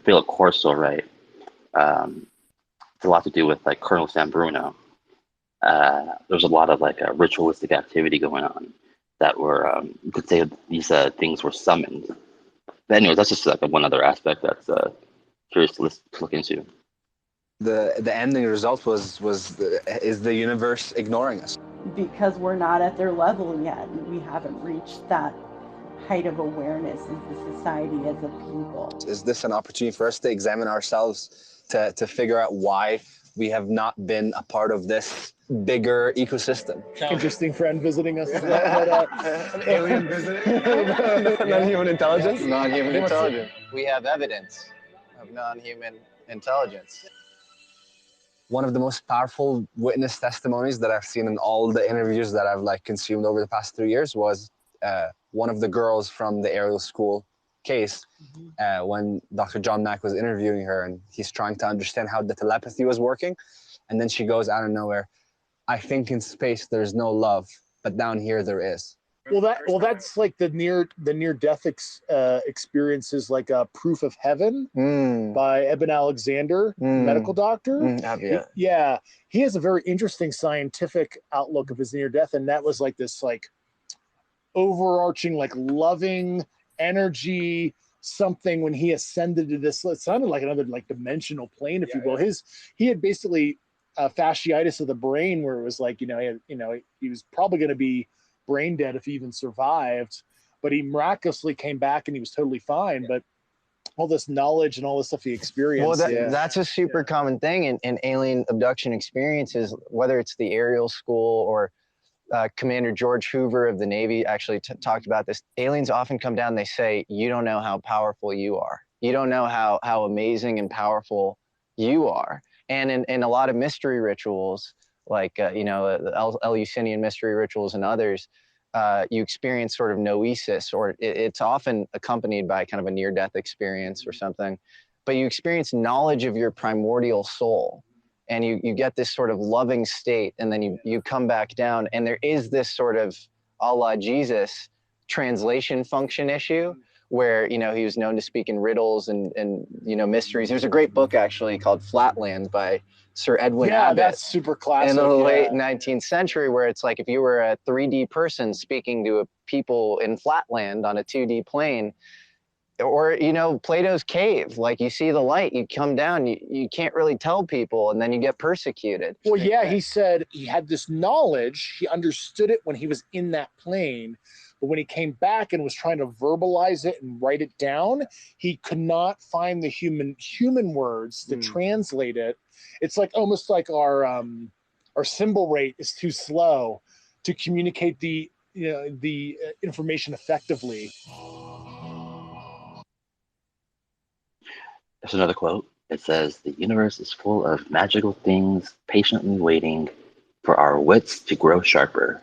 Philip Corso, right? It's a lot to do with Colonel Sam Bruno. There's a lot of ritualistic activity going on that were you could say these things were summoned. But anyways, that's just one other aspect that's curious to look into. The ending result is the universe ignoring us because we're not at their level yet. We haven't reached that height of awareness as a society, as a people. Is this an opportunity for us to examine ourselves, to figure out why we have not been a part of this bigger ecosystem? Interesting friend visiting us as well. Alien visit? Non-human intelligence? Non-human intelligence. We have evidence of non-human intelligence. One of the most powerful witness testimonies that I've seen in all the interviews that I've consumed over the past 3 years was one of the girls from the aerial school case, when Dr. John Mack was interviewing her, and he's trying to understand how the telepathy was working. And then she goes out of nowhere, "I think in space there's no love, but down here there is." That's like the near death experiences, like Proof of Heaven by Eben Alexander, medical doctor. Yeah, he has a very interesting scientific outlook of his near death, and that was like this like overarching like loving energy something when he ascended to this. It sounded like another like dimensional plane, if you will. He had basically fasciitis of the brain, where it was like he was probably going to be brain dead if he even survived, but he miraculously came back and he was totally fine. But all this knowledge and all this stuff he experienced. Well, that's a super common thing in alien abduction experiences, whether it's the aerial school or Commander George Hoover of the Navy actually talked about this. Aliens often come down, they say, you don't know how powerful you are. You don't know how amazing and powerful you are. And in a lot of mystery rituals, like, the Eleusinian mystery rituals and others, you experience sort of noesis, or it's often accompanied by kind of a near-death experience or something, but you experience knowledge of your primordial soul. And you get this sort of loving state, and then you come back down, and there is this sort of a la Jesus translation function issue where, he was known to speak in riddles and mysteries. There's a great book actually called Flatland by Sir Edwin Abbott. That's super classic. In the late 19th century, where it's like if you were a 3D person speaking to people in Flatland on a 2D plane, or Plato's cave, like you see the light, you come down, you can't really tell people, and then you get persecuted. Well, yeah, he said he had this knowledge, he understood it when he was in that plane, but when he came back and was trying to verbalize it and write it down, he could not find the human words to translate it. It's like almost like our symbol rate is too slow to communicate the information effectively. There's another quote. It says, "The universe is full of magical things patiently waiting for our wits to grow sharper."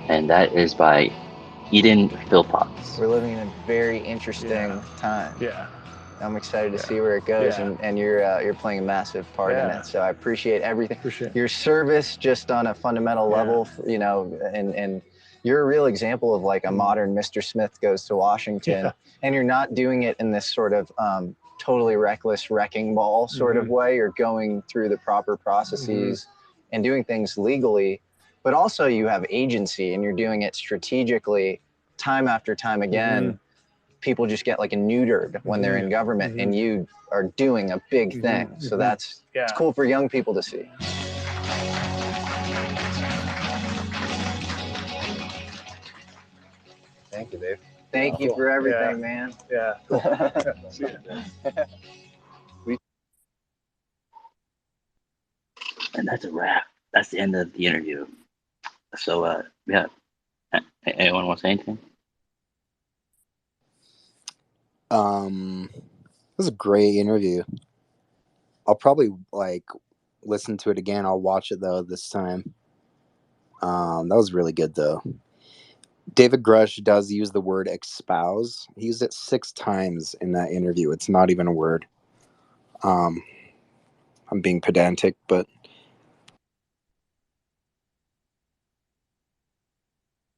And that is by Eden Philpotts. We're living in a very interesting time. Yeah. I'm excited to see where it goes, and you're playing a massive part in it. So I appreciate everything. Your service just on a fundamental level, and you're a real example of like a modern Mr. Smith Goes to Washington, and you're not doing it in this sort of totally reckless wrecking ball sort of way. You're going through the proper processes and doing things legally, but also you have agency and you're doing it strategically time after time again. People just get like neutered when they're in government, and you are doing a big thing. So it's cool for young people to see. Thank you, Dave. Thank you for everything, man. Yeah. And that's a wrap. That's the end of the interview. So, anyone want to say anything? It was a great interview. I'll probably listen to it again. I'll watch it though this time. That was really good though. David Grusch does use the word espouse. He used it 6 times in that interview. It's not even a word. I'm being pedantic, but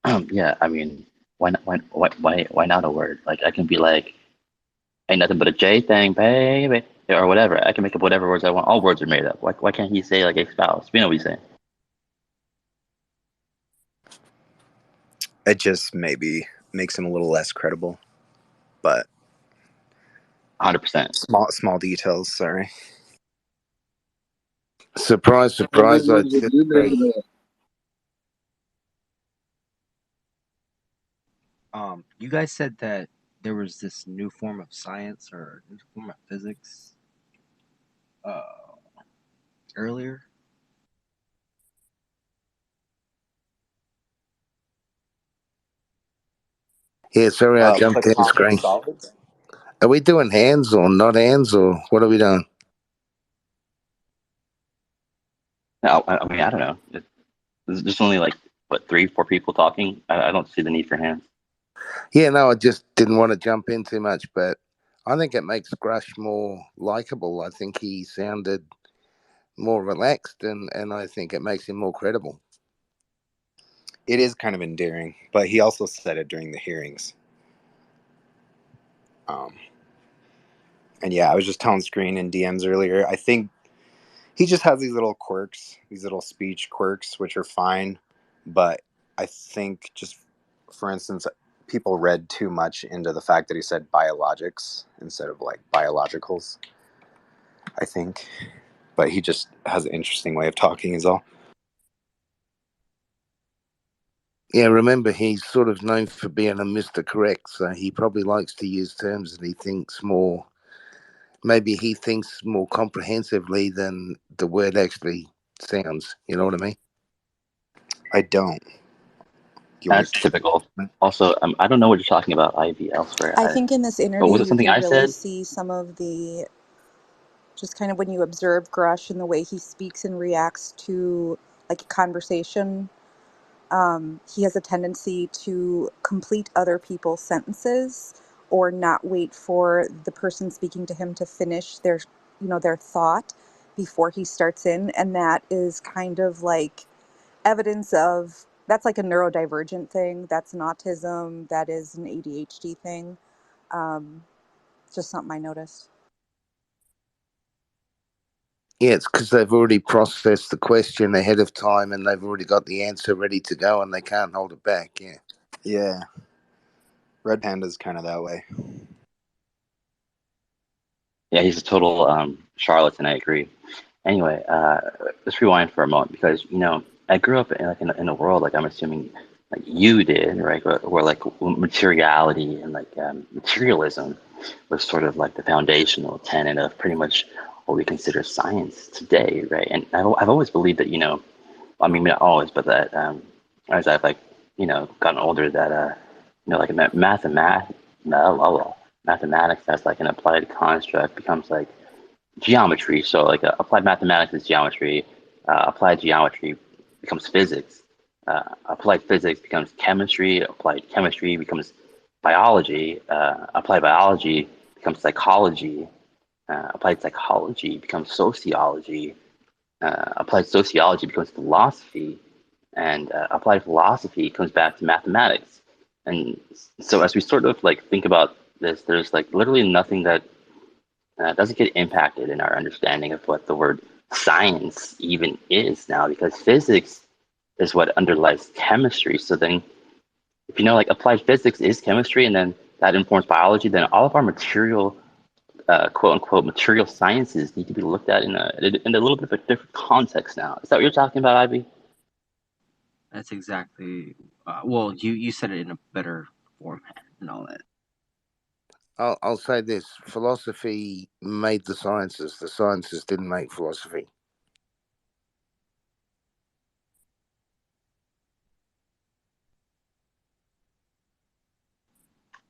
Yeah, I mean, why not a word? Like, I can be like, ain't nothing but a J thing, baby, or whatever. I can make up whatever words I want. All words are made up. Why can't he say like espouse? We know what he's saying. it just maybe makes him a little less credible. But 100%. Small details. Sorry. Surprise! I did. You guys said that there was this new form of science or new form of physics earlier. Yeah, sorry, I jumped in screen. Solids? Are we doing hands or not hands, or what are we doing? No, I mean, I don't know. There's just only 3-4 people talking. I don't see the need for hands. Yeah, no, I just didn't want to jump in too much, but I think it makes Grusch more likable. I think he sounded more relaxed, and I think it makes him more credible. It is kind of endearing, but he also said it during the hearings. And yeah, I was just telling Screen in DMs earlier, I think he just has these little quirks, these little speech quirks, which are fine. But I think just, for instance, people read too much into the fact that he said biologics instead of like biologicals, I think. But he just has an interesting way of talking is all. Yeah, remember, he's sort of known for being a Mr. Correct, so he probably likes to use terms that he thinks more, maybe he thinks more comprehensively than the word actually sounds. You know what I mean? I don't. That's typical. Also, I don't know what you're talking about, Ivy, elsewhere. I think in this But interview was it you something can I really said? see some of the, just kind of when you observe Grush and the way he speaks and reacts to like a conversation, he has a tendency to complete other people's sentences or not wait for the person speaking to him to finish their, their thought before he starts in. And that is kind of like evidence of, that's like a neurodivergent thing. That's an autism. That is an ADHD thing. Just something I noticed. Yeah, it's because they've already processed the question ahead of time and they've already got the answer ready to go and they can't hold it back. Yeah. Yeah. Red Panda's kind of that way. Yeah, he's a total charlatan. I agree. Anyway, let's rewind for a moment because I grew up in a world like I'm assuming like you did, right? Where like materiality and like materialism was sort of like the foundational tenet of pretty much what we consider science today, right? And I've always believed that I mean not always, but that as I've like gotten older, that like mathematics as like an applied construct becomes like geometry. So like applied mathematics is geometry. Applied geometry becomes physics. Applied physics becomes chemistry. Applied chemistry becomes biology. Applied biology becomes psychology. Applied psychology becomes sociology. Applied sociology becomes philosophy. And applied philosophy comes back to mathematics. And so as we sort of like think about this, there's like literally nothing that doesn't get impacted in our understanding of what the word science even is now, because physics is what underlies chemistry. So then, if like applied physics is chemistry, and then that informs biology, then all of our material, quote unquote, material sciences need to be looked at in a little bit of a different context now. Is that what you're talking about, Ivy? That's exactly. Well, you said it in a better format and all that. I'll say this: philosophy made the sciences didn't make philosophy.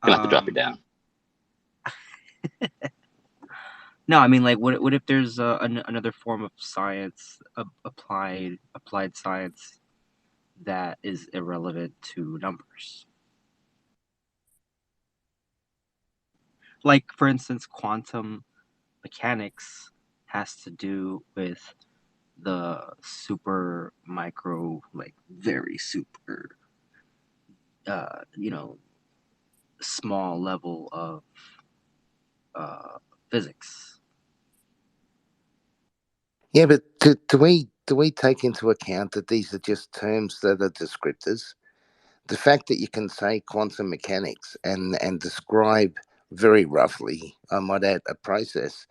Gonna have to drop it down. No, I mean, like, what if there's another form of science, applied science, that is irrelevant to numbers? Like, for instance, quantum mechanics has to do with the super micro, like very super, small level of physics. Yeah, but do we take into account that these are just terms that are descriptors? The fact that you can say quantum mechanics and describe very roughly, I might add, a process,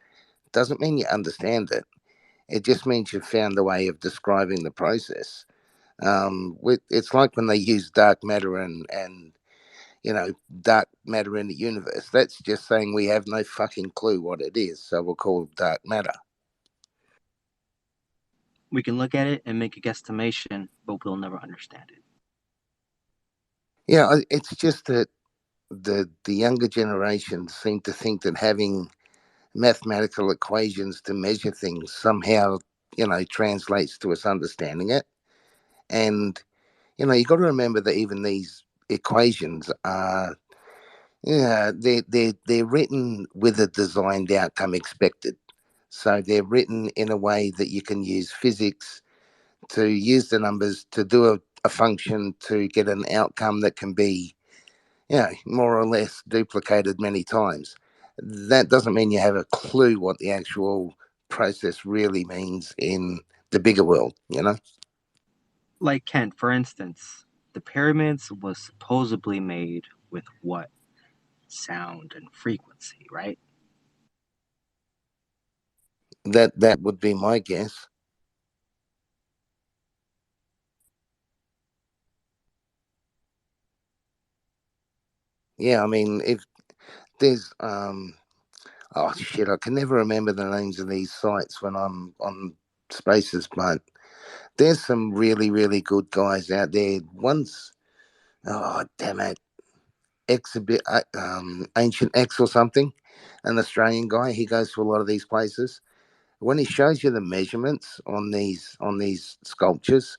doesn't mean you understand it. It just means you've found a way of describing the process. It's like when they use dark matter and dark matter in the universe. That's just saying we have no fucking clue what it is, so we'll call it dark matter. We can look at it and make a guesstimation, but we'll never understand it. Yeah, it's just that the younger generations seem to think that having mathematical equations to measure things somehow, translates to us understanding it. And, you got to remember that even these equations are, they're written with a designed outcome expected. So they're written in a way that you can use physics to use the numbers to do a a function to get an outcome that can be, more or less duplicated many times. That doesn't mean you have a clue what the actual process really means in the bigger world, Like Kent, for instance, the pyramids was supposedly made with what? Sound and frequency, right? That would be my guess. Yeah, I mean, if there's oh shit, I can never remember the names of these sites when I'm on Spaces, but there's some really, really good guys out there. Once, oh damn it, Ancient X or something, an Australian guy. He goes to a lot of these places. When he shows you the measurements on these sculptures,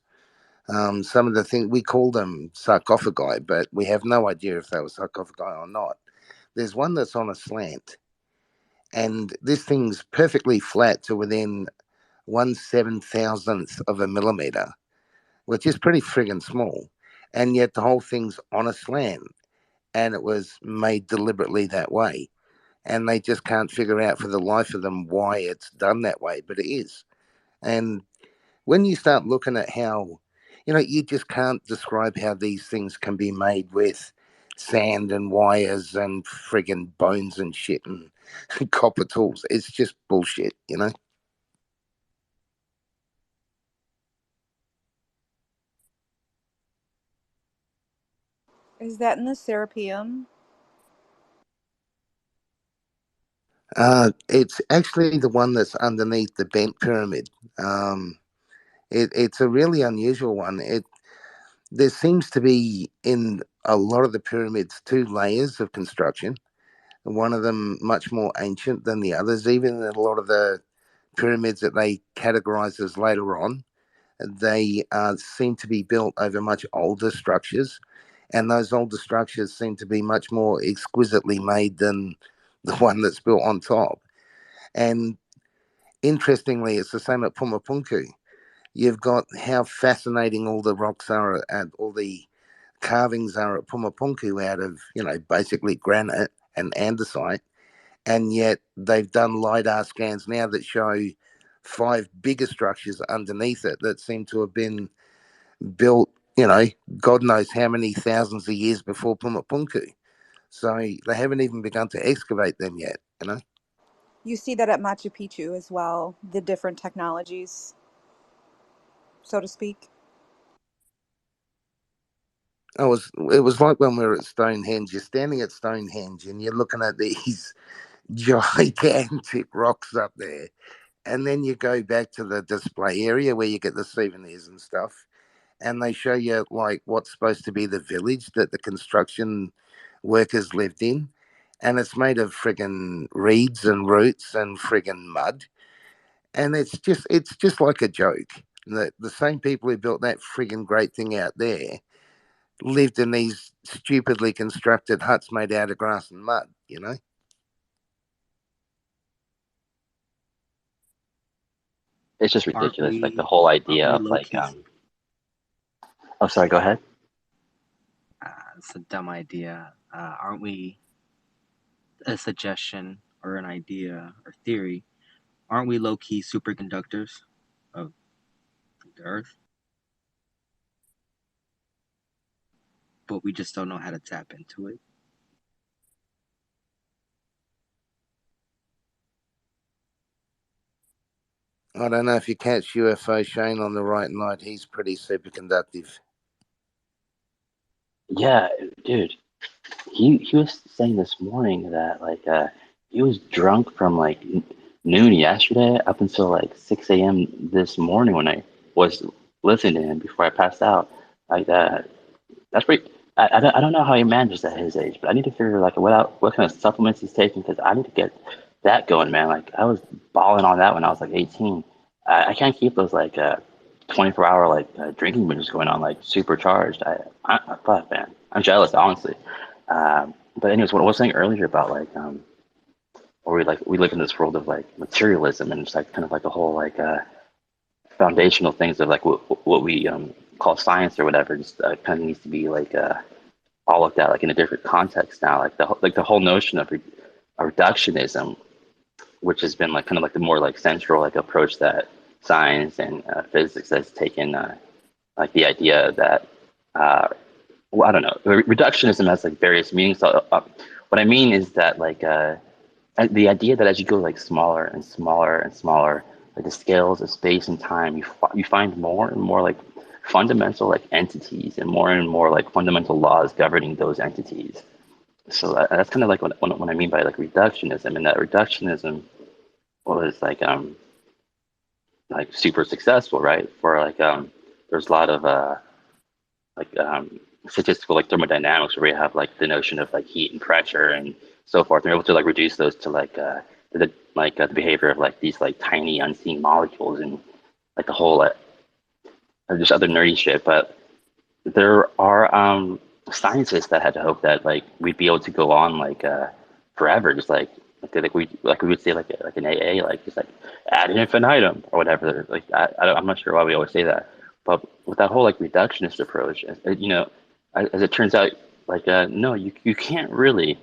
some of the things we call them sarcophagi, but we have no idea if they were sarcophagi or not. There's one that's on a slant, and this thing's perfectly flat to within 1/7,000th of a millimeter, which is pretty friggin' small, and yet the whole thing's on a slant, and it was made deliberately that way, and they just can't figure out for the life of them why it's done that way, but it is. And when you start looking at how, you just can't describe how these things can be made with sand and wires and friggin' bones and shit and copper tools. It's just bullshit. Is that in the Serapeum? It's actually the one that's underneath the bent pyramid. It's a really unusual one. There seems to be in a lot of the pyramids 2 layers of construction. One of them much more ancient than the others. Even in a lot of the pyramids that they categorize as later on, they seem to be built over much older structures, and those older structures seem to be much more exquisitely made than the one that's built on top. And interestingly, it's the same at Pumapunku. You've got how fascinating all the rocks are and all the carvings are at Pumapunku out of, basically granite and andesite. And yet they've done LiDAR scans now that show 5 bigger structures underneath it that seem to have been built, God knows how many thousands of years before Pumapunku. So they haven't even begun to excavate them yet. You see that at Machu Picchu as well, the different technologies, so to speak. It was like when we were at Stonehenge. You're standing at Stonehenge and you're looking at these gigantic rocks up there. And then you go back to the display area where you get the souvenirs and stuff. And they show you like what's supposed to be the village that the construction workers lived in. And it's made of friggin' reeds and roots and friggin' mud. And it's just like a joke. The same people who built that friggin' great thing out there lived in these stupidly constructed huts made out of grass and mud. It's just ridiculous, like the whole idea of like oh, sorry, go ahead. It's a dumb idea. Aren't we a suggestion or an idea or theory? Aren't we low-key superconductors of the Earth? But we just don't know how to tap into it. I don't know if you catch UFO Shane on the right night. He's pretty superconductive. Yeah, dude. He was saying this morning that like he was drunk from like noon yesterday up until like 6 a.m. this morning when I was listening to him before I passed out. Like that. That's pretty. I don't know how he manages at his age, but I need to figure like what kind of supplements he's taking because I need to get that going, man. Like I was balling on that when I was like 18. I can't keep those like 24-hour like drinking binges going on like supercharged. Fuck, man. I'm jealous, honestly. But anyways, what I was saying earlier about like or we live in this world of like materialism and it's like kind of like the whole like foundational things of like what we call science or whatever just kind of needs to be like all looked at like in a different context now. Like the whole notion of reductionism, which has been like kind of like the more like central like approach that science and physics has taken, like the idea that well, I don't know, reductionism has like various meanings. So, what I mean is that like the idea that as you go like smaller and smaller and smaller, like the scales of space and time, you find more and more like fundamental like entities and more like fundamental laws governing those entities. So that's kind of like what I mean by like reductionism, and that reductionism was like super successful, right? For like there's a lot of like statistical like thermodynamics where we have like the notion of like heat and pressure and so forth. They're able to like reduce those to like the behavior of like these like tiny unseen molecules and like the whole just other nerdy shit. But there are scientists that had to hope that like we'd be able to go on like forever, just like we would say like an AA, like just like ad infinitum or whatever. Like I'm not sure why we always say that, but with that whole like reductionist approach, you know, as it turns out, like no, you can't really,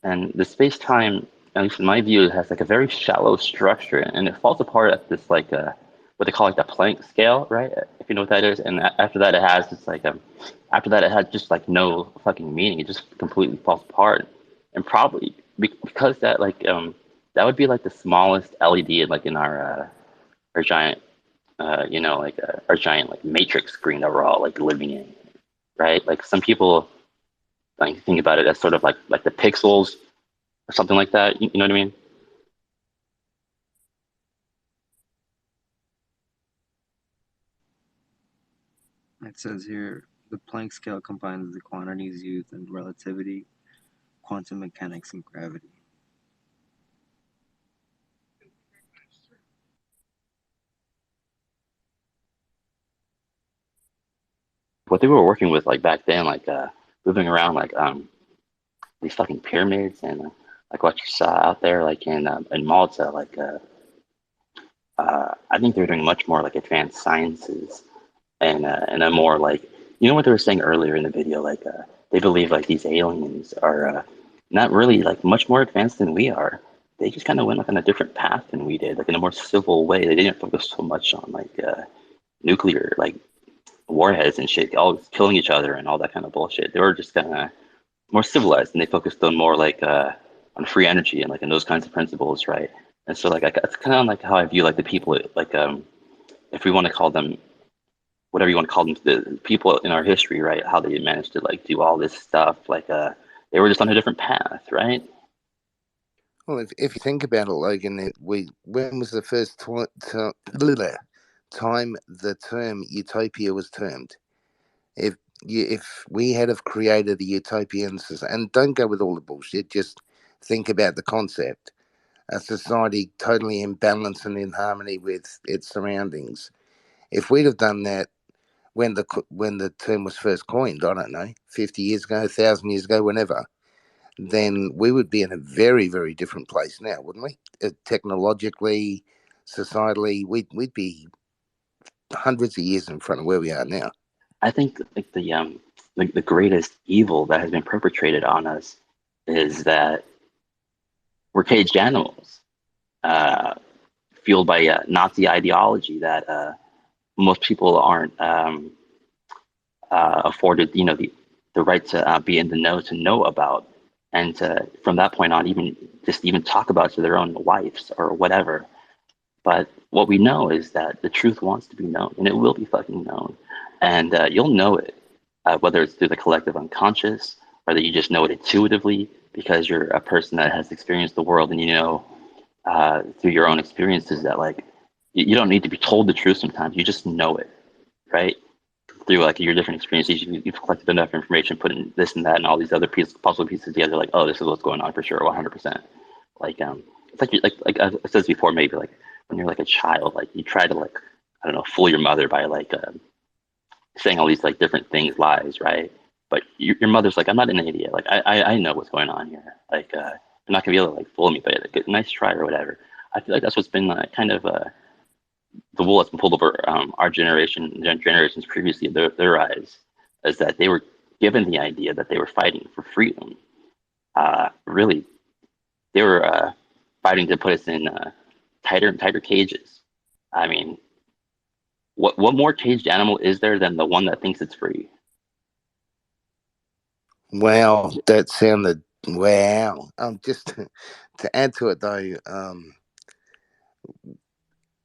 and the space time, at least in my view, has like a very shallow structure, and it falls apart at this like what they call like the Planck scale, right? If you know what that is, and after that it has just like after that it has just like no fucking meaning. It just completely falls apart, and probably because that like that would be like the smallest LED like in our giant you know like our giant like matrix screen that we're all like living in, right? Like some people like think about it as sort of like the pixels or something like that. You know what I mean? It says here the Planck scale combines the quantities used in relativity, quantum mechanics, and gravity. What they were working with like back then, like moving around like these fucking pyramids and like what you saw out there like in Malta, like I think they're doing much more like advanced sciences and a more like, you know what they were saying earlier in the video, like they believe like these aliens are not really like much more advanced than we are. They just kind of went like on a different path than we did, like in a more civil way. They didn't focus so much on like nuclear like warheads and shit, all killing each other and all that kind of bullshit. They were just kind of more civilized, and they focused on more like on free energy and like in those kinds of principles, right? And so like that's kind of like how I view like the people like if we want to call them whatever you want to call them, the people in our history, right? How they managed to like do all this stuff, like they were just on a different path, right? Well, if you think about it, Logan, when was the first time the term utopia was termed? If we had have created a utopian society, and don't go with all the bullshit, just think about the concept, a society totally in balance and in harmony with its surroundings. If we'd have done that when the term was first coined, I don't know, 50 years ago, 1,000 years ago, whenever, then we would be in a very, very different place now, wouldn't we? Technologically, societally, we'd be hundreds of years in front of where we are now. I think like the greatest evil that has been perpetrated on us is that we're caged animals, fueled by Nazi ideology that most people aren't afforded, you know, the right to be in the know, to know about, and to, from that point on, even talk about to their own wives or whatever. But what we know is that the truth wants to be known, and it will be fucking known, and you'll know it, whether it's through the collective unconscious, whether you just know it intuitively because you're a person that has experienced the world, and you know through your own experiences that like you don't need to be told the truth sometimes. You just know it, right? Through like your different experiences, you've collected enough information, put in this and that and all these other puzzle pieces together. Like, oh, this is what's going on for sure, 100%. Like, it's like I said before, maybe like when you're like a child, like you try to like, I don't know, fool your mother by like saying all these like different things, lies, right? But your mother's like, I'm not an idiot. Like I know what's going on here. Like you're not gonna be able to like fool me, but like, nice try or whatever. I feel like that's what's been kind of the wool that's been pulled over our generation, generations previously, their eyes, is that they were given the idea that they were fighting for freedom. Really, they were fighting to put us in tighter and tighter cages. I mean, what more caged animal is there than the one that thinks it's free? Wow, that sounded wow. Just to add to it though,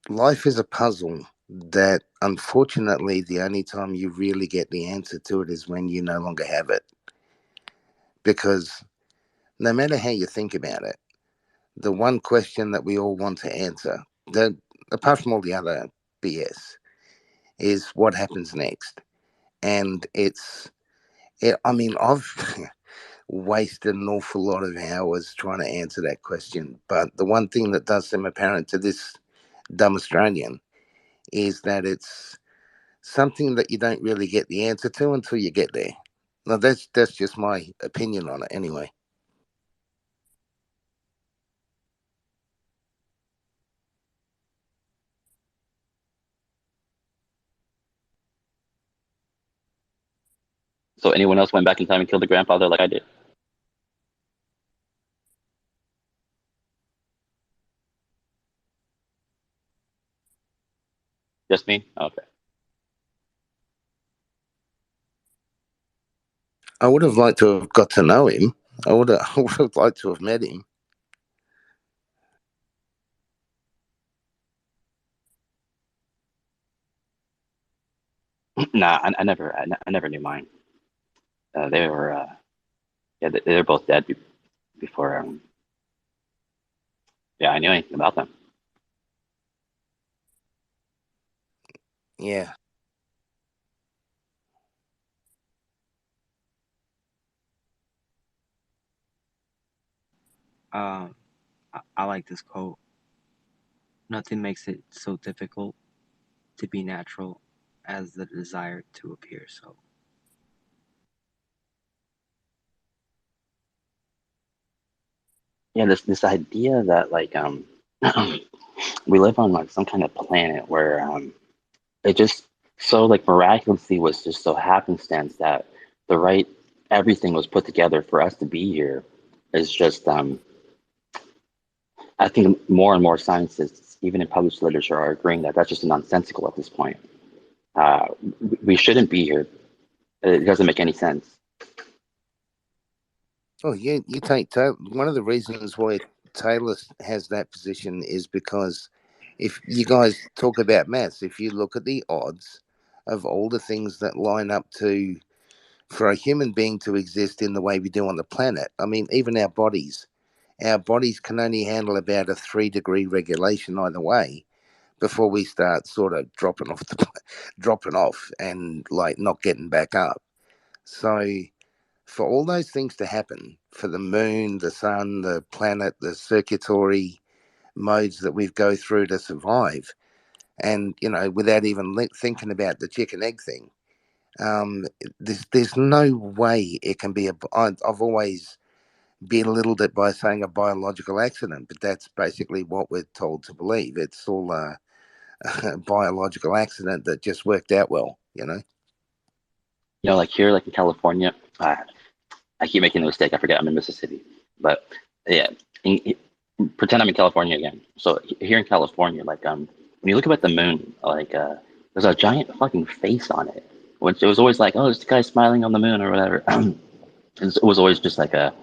life is a puzzle that unfortunately the only time you really get the answer to it is when you no longer have it. Because no matter how you think about it, the one question that we all want to answer, that apart from all the other BS, is what happens next. And I mean, I've wasted an awful lot of hours trying to answer that question. But the one thing that does seem apparent to this dumb Australian is that it's something that you don't really get the answer to until you get there. Now, that's just my opinion on it anyway. So anyone else went back in time and killed the grandfather like I did? Just me? Okay. I would have liked to have got to know him. I would have liked to have met him. Nah, I never knew mine. They were, yeah, they're both dead before, yeah, I knew anything about them. Yeah. I like this quote. Nothing makes it so difficult to be natural as the desire to appear so. Yeah, this idea that like we live on like some kind of planet where it just so like miraculously was just so happenstance that the right everything was put together for us to be here is just I think more and more scientists, even in published literature, are agreeing that that's just nonsensical at this point. We shouldn't be here. It doesn't make any sense. Oh, yeah. You take one of the reasons why Taylor has that position is because if you guys talk about maths, if you look at the odds of all the things that line up to for a human being to exist in the way we do on the planet, I mean, even our bodies can only handle about a 3-degree regulation either way before we start sort of dropping off and like not getting back up. So for all those things to happen, for the moon, the sun, the planet, the circulatory modes that we go through to survive, and without even thinking about the chicken egg thing, there's no way it can be I've always belittled it by saying a biological accident, but that's basically what we're told to believe. It's all a biological accident that just worked out well. Like here, like in California, I keep making the mistake. I forget I'm in Mississippi, but yeah, pretend I'm in California again. So here in California, like when you look up at the moon, like there's a giant fucking face on it. Which it was always like, oh, this guy smiling on the moon or whatever. It was always just like a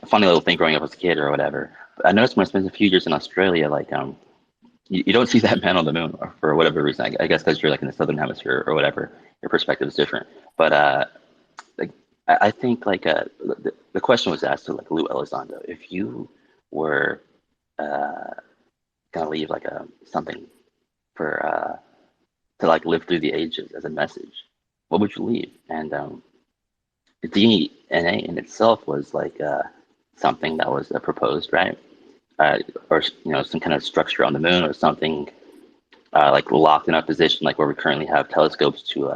funny little thing growing up as a kid or whatever. But I noticed when I spent a few years in Australia, like you don't see that man on the moon for whatever reason. I guess because you're like in the southern hemisphere or whatever, your perspective is different. But like I think like the question was asked to like Lou Elizondo, if you were gonna leave like something for to like live through the ages as a message, what would you leave? And DNA in itself was like something that was proposed, right? Or some kind of structure on the moon or something like locked in a position, like where we currently have telescopes to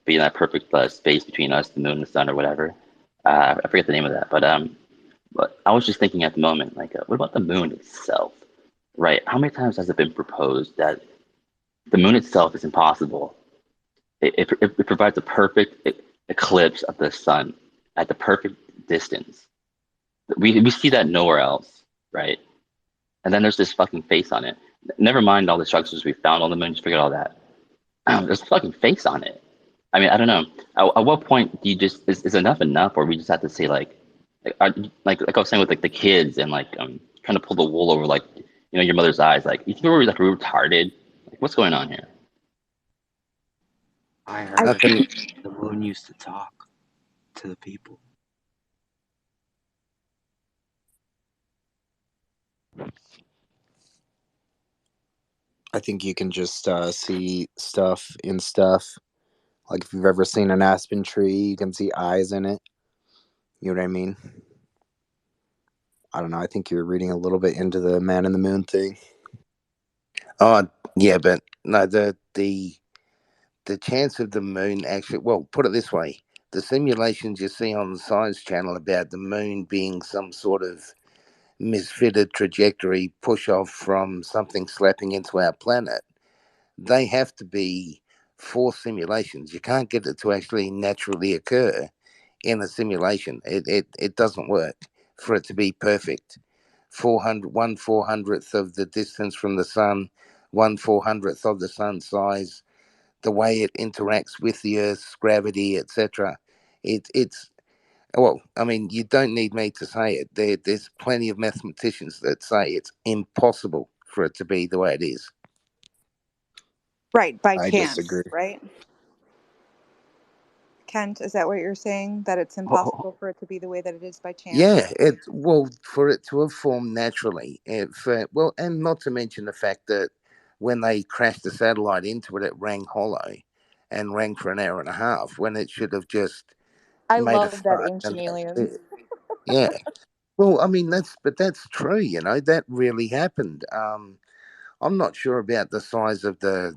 be in that perfect space between us, the moon, and the sun, or whatever. I forget the name of that, but I was just thinking at the moment, like, what about the moon itself? right? How many times has it been proposed that the moon itself is impossible? It provides a perfect eclipse of the sun at the perfect distance. We see that nowhere else, right? And then there's this fucking face on it. Never mind all the structures we found on the moon. Just forget all that. There's a fucking face on it. I mean, I don't know. At what point do you just is enough, or we just have to say like I was saying with like the kids and like trying to pull the wool over like your mother's eyes. Like you think we're like retarded? Like what's going on here? I heard Nothing. the moon used to talk to the people. I think you can just see stuff in stuff. Like if you've ever seen an aspen tree, you can see eyes in it. You know what I mean? I don't know. I think you're reading a little bit into the man in the moon thing. Oh, yeah, but no, the chance of the moon actually, well, put it this way, the simulations you see on the Science Channel about the moon being some sort of misfitted trajectory push off from something slapping into our planet, they have to be forced simulations. You can't get it to actually naturally occur in a simulation. It doesn't work for it to be perfect. 1/400th of the distance from the sun, 1/400th of the sun's size, the way it interacts with the Earth's gravity, etc. It's well, I mean, you don't need me to say it. There's plenty of mathematicians that say it's impossible for it to be the way it is. Right, by I chance, disagree. right? Kent, is that what you're saying? That it's Ho- ho- impossible for it to be the way that it is by chance? Yeah, for it to have formed naturally, and not to mention the fact that when they crashed the satellite into it, it rang hollow, and rang for an hour and a half when it should have just I made a love that fart. ancient And aliens. that's it. Yeah, well, I mean that's true. That really happened. I'm not sure about the size of the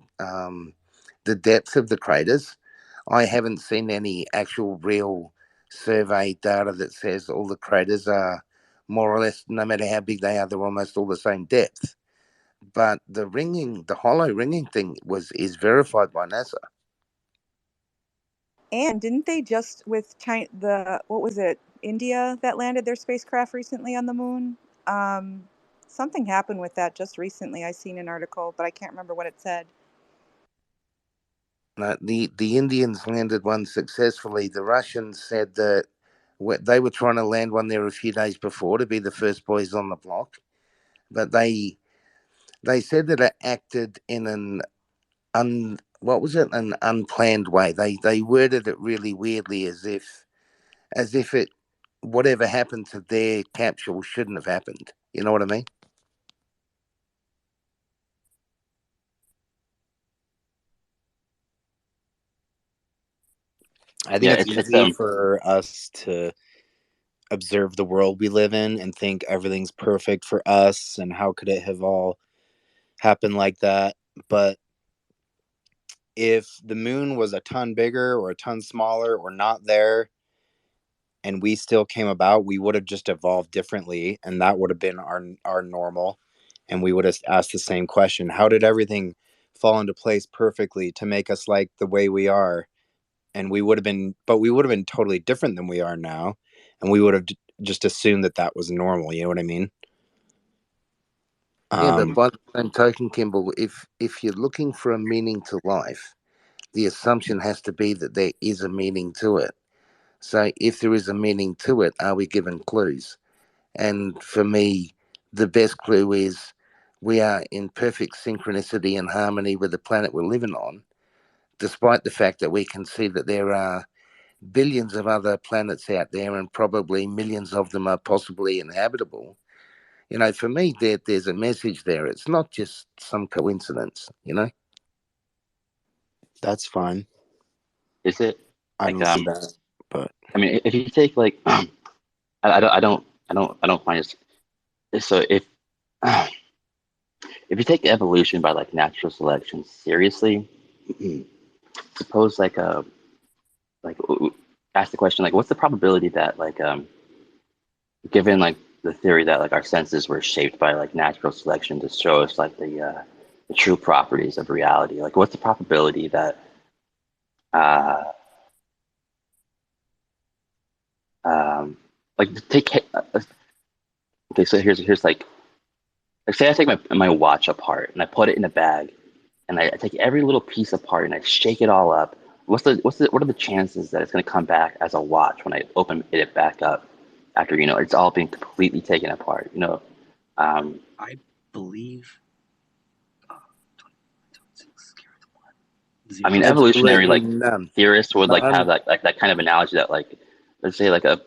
depth of the craters. I haven't seen any actual real survey data that says all the craters are more or less, no matter how big they are, they're almost all the same depth. But the hollow ringing thing is verified by NASA. And didn't they just with China, what was it, India that landed their spacecraft recently on the moon? Um, Something happened with that just recently. I seen an article, but I can't remember what it said. The Indians landed one successfully. The Russians said that they were trying to land one there a few days before to be the first boys on the block, but they said that it acted in what was it, an unplanned way. They worded it really weirdly, as if it whatever happened to their capsule shouldn't have happened. You know what I mean? I think Yeah, it's it's easy for us to observe the world we live in and think everything's perfect for us and how could it have all happened like that. But if the moon was a ton bigger or a ton smaller or not there and we still came about, we would have just evolved differently and that would have been our normal, and we would have asked the same question: how did everything fall into place perfectly to make us like the way we are? And we would have been totally different than we are now, and we would have just assumed that was normal. You know what I mean? Yeah, but by the same token, Kimball, if you're looking for a meaning to life, the assumption has to be that there is a meaning to it. So if there is a meaning to it, are we given clues? And for me, the best clue is we are in perfect synchronicity and harmony with the planet we're living on, despite the fact that we can see that there are billions of other planets out there and probably millions of them are possibly inhabitable. For me, there's a message there. It's not just some coincidence. That's fine. Is it I don't see that, but I mean, if you take like, I don't find it. So if you take evolution by like natural selection seriously, suppose like ask the question like, what's the probability that like given like the theory that like our senses were shaped by like natural selection to show us like the true properties of reality. Like, what's the probability that like take okay, so here's like say I take my watch apart and I put it in a bag and I take every little piece apart and I shake it all up. What are the chances that it's going to come back as a watch when I open it back up after it's all been completely taken apart? I believe. I mean, evolutionary Absolutely like none. theorists would like have None. that kind of analogy that like let's say like of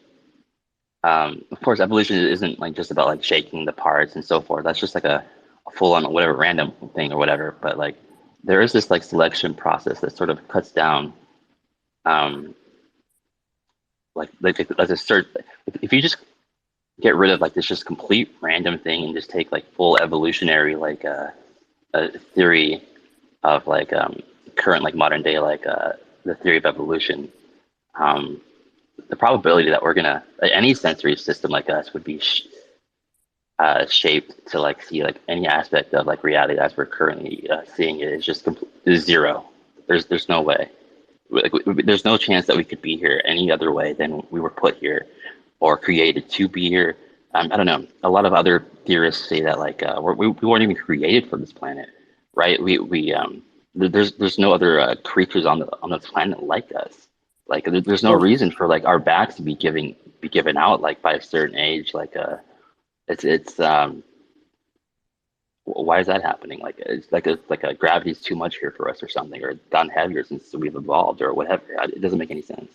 course evolution isn't like just about like shaking the parts and so forth. That's just like a full on whatever random thing or whatever. But like there is this like selection process that sort of cuts down like a certain if you just get rid of like this just complete random thing and just take like full evolutionary like a theory of like current like modern day like the theory of evolution, the probability that we're gonna any sensory system like us would be shaped to like see like any aspect of like reality as we're currently seeing it is just is zero. There's no way. Like, there's no chance that we could be here any other way than we were put here or created to be here. I don't know. A lot of other theorists say that like we weren't even created for this planet, right? There's no other creatures on the planet like us. Like there's no reason for like our backs to be given out like by a certain age. Like it's why is that happening? Like it's like a gravity's too much here for us or something, or it's gotten heavier since we've evolved or whatever. It doesn't make any sense.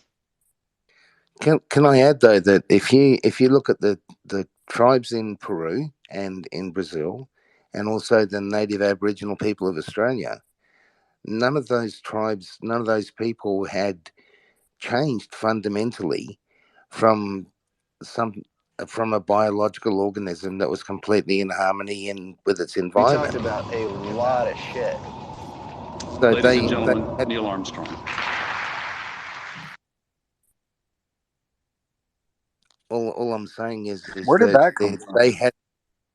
Can I add though that if you look at the tribes in Peru and in Brazil, and also the native Aboriginal people of Australia, none of those tribes, none of those people had changed fundamentally from a biological organism that was completely in harmony and with its We environment. talked about a lot of shit. So Ladies and gentlemen, Neil Armstrong. All I'm saying is Where did that that come from?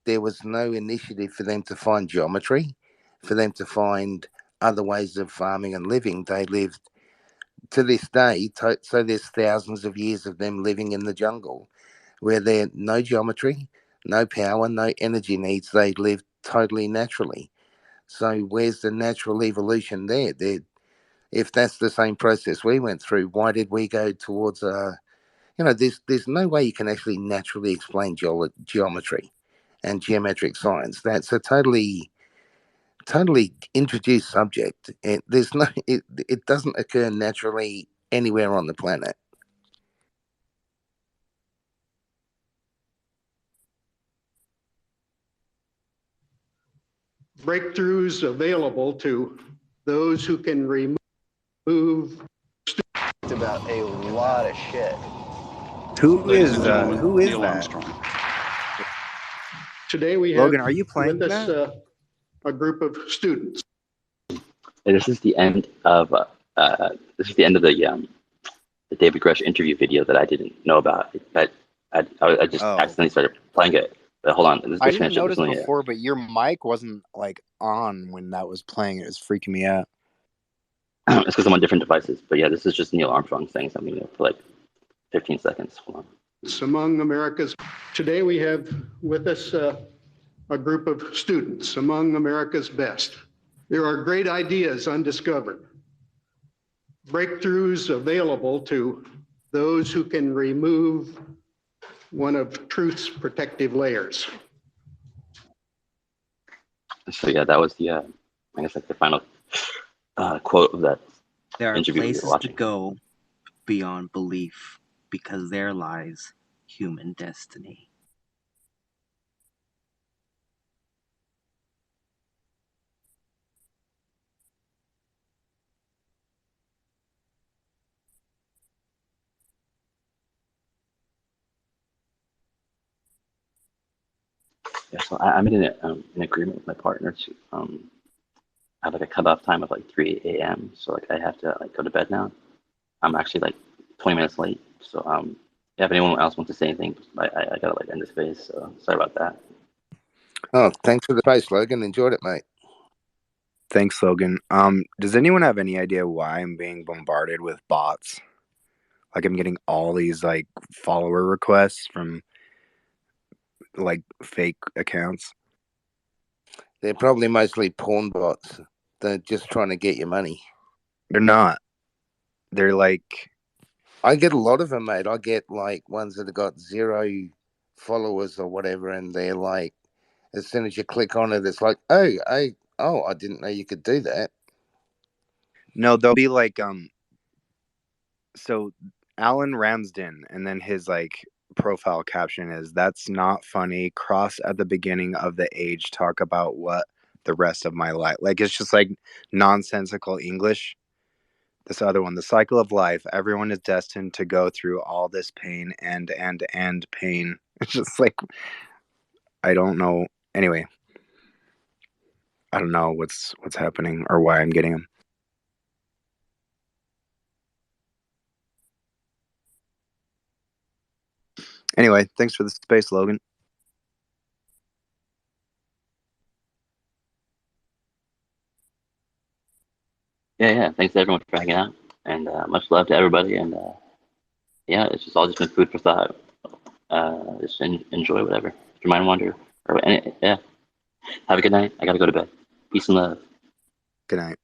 there was no initiative for them to find geometry, for them to find other ways of farming and living. They lived to this day, so there's thousands of years of them living in the jungle where there no geometry, no power, no energy needs. They lived totally naturally. So where's the natural evolution there? If that's the same process we went through, why did we go towards there's no way you can actually naturally explain geometry and geometric science. That's a totally introduced subject. It doesn't occur naturally anywhere on the planet. Breakthroughs available to those who can remove about a lot of shit. Who is that? Today we have Logan, are you playing with us that? A group of students. And this is the end of the David Grusch interview video that I didn't know about, but I just accidentally started playing it. But hold on, I didn't notice before, but your mic wasn't like on when that was playing. It was freaking me out. It's because I'm on different devices. But yeah, this is just Neil Armstrong saying something for like 15 seconds. Hold on. Among America's, today we have with us a group of students among America's best. There are great ideas undiscovered, breakthroughs available to those who can remove one of truth's protective layers. So yeah, that was the I guess like the final quote of that There are interview we were places to watching. go beyond belief because there lies human destiny. Yeah, so I'm in an agreement with my partner to have like a cutoff time of like 3 a.m. So like I have to like go to bed now. I'm actually like 20 minutes late. So Yeah, if anyone else wants to say anything, I gotta like end the space, so sorry about that. Oh, thanks for the space, Logan. Enjoyed it, mate. Thanks, Logan. Does anyone have any idea why I'm being bombarded with bots? Like I'm getting all these like follower requests from like fake accounts. They're probably mostly porn bots. They're just trying to get your money. They're not. They're like... I get a lot of them, mate. I get like ones that have got 0 followers or whatever, and they're like, as soon as you click on it, it's like, oh, I didn't know you could do that. No, they'll be like, so Alan Ramsden, and then his like profile caption is, "That's not funny. Cross at the beginning of the age. Talk about what the rest of my life." Like it's just like nonsensical English. This other one, "The cycle of life. Everyone is destined to go through all this pain and pain." It's just like, I don't know. Anyway, I don't know what's happening or why I'm getting them. Anyway, thanks for the space, Logan. Yeah. Thanks everyone for hanging out, and much love to everybody. And yeah, it's just all just been food for thought. Just enjoy whatever if your mind wander or yeah. Have a good night. I gotta go to bed. Peace and love. Good night.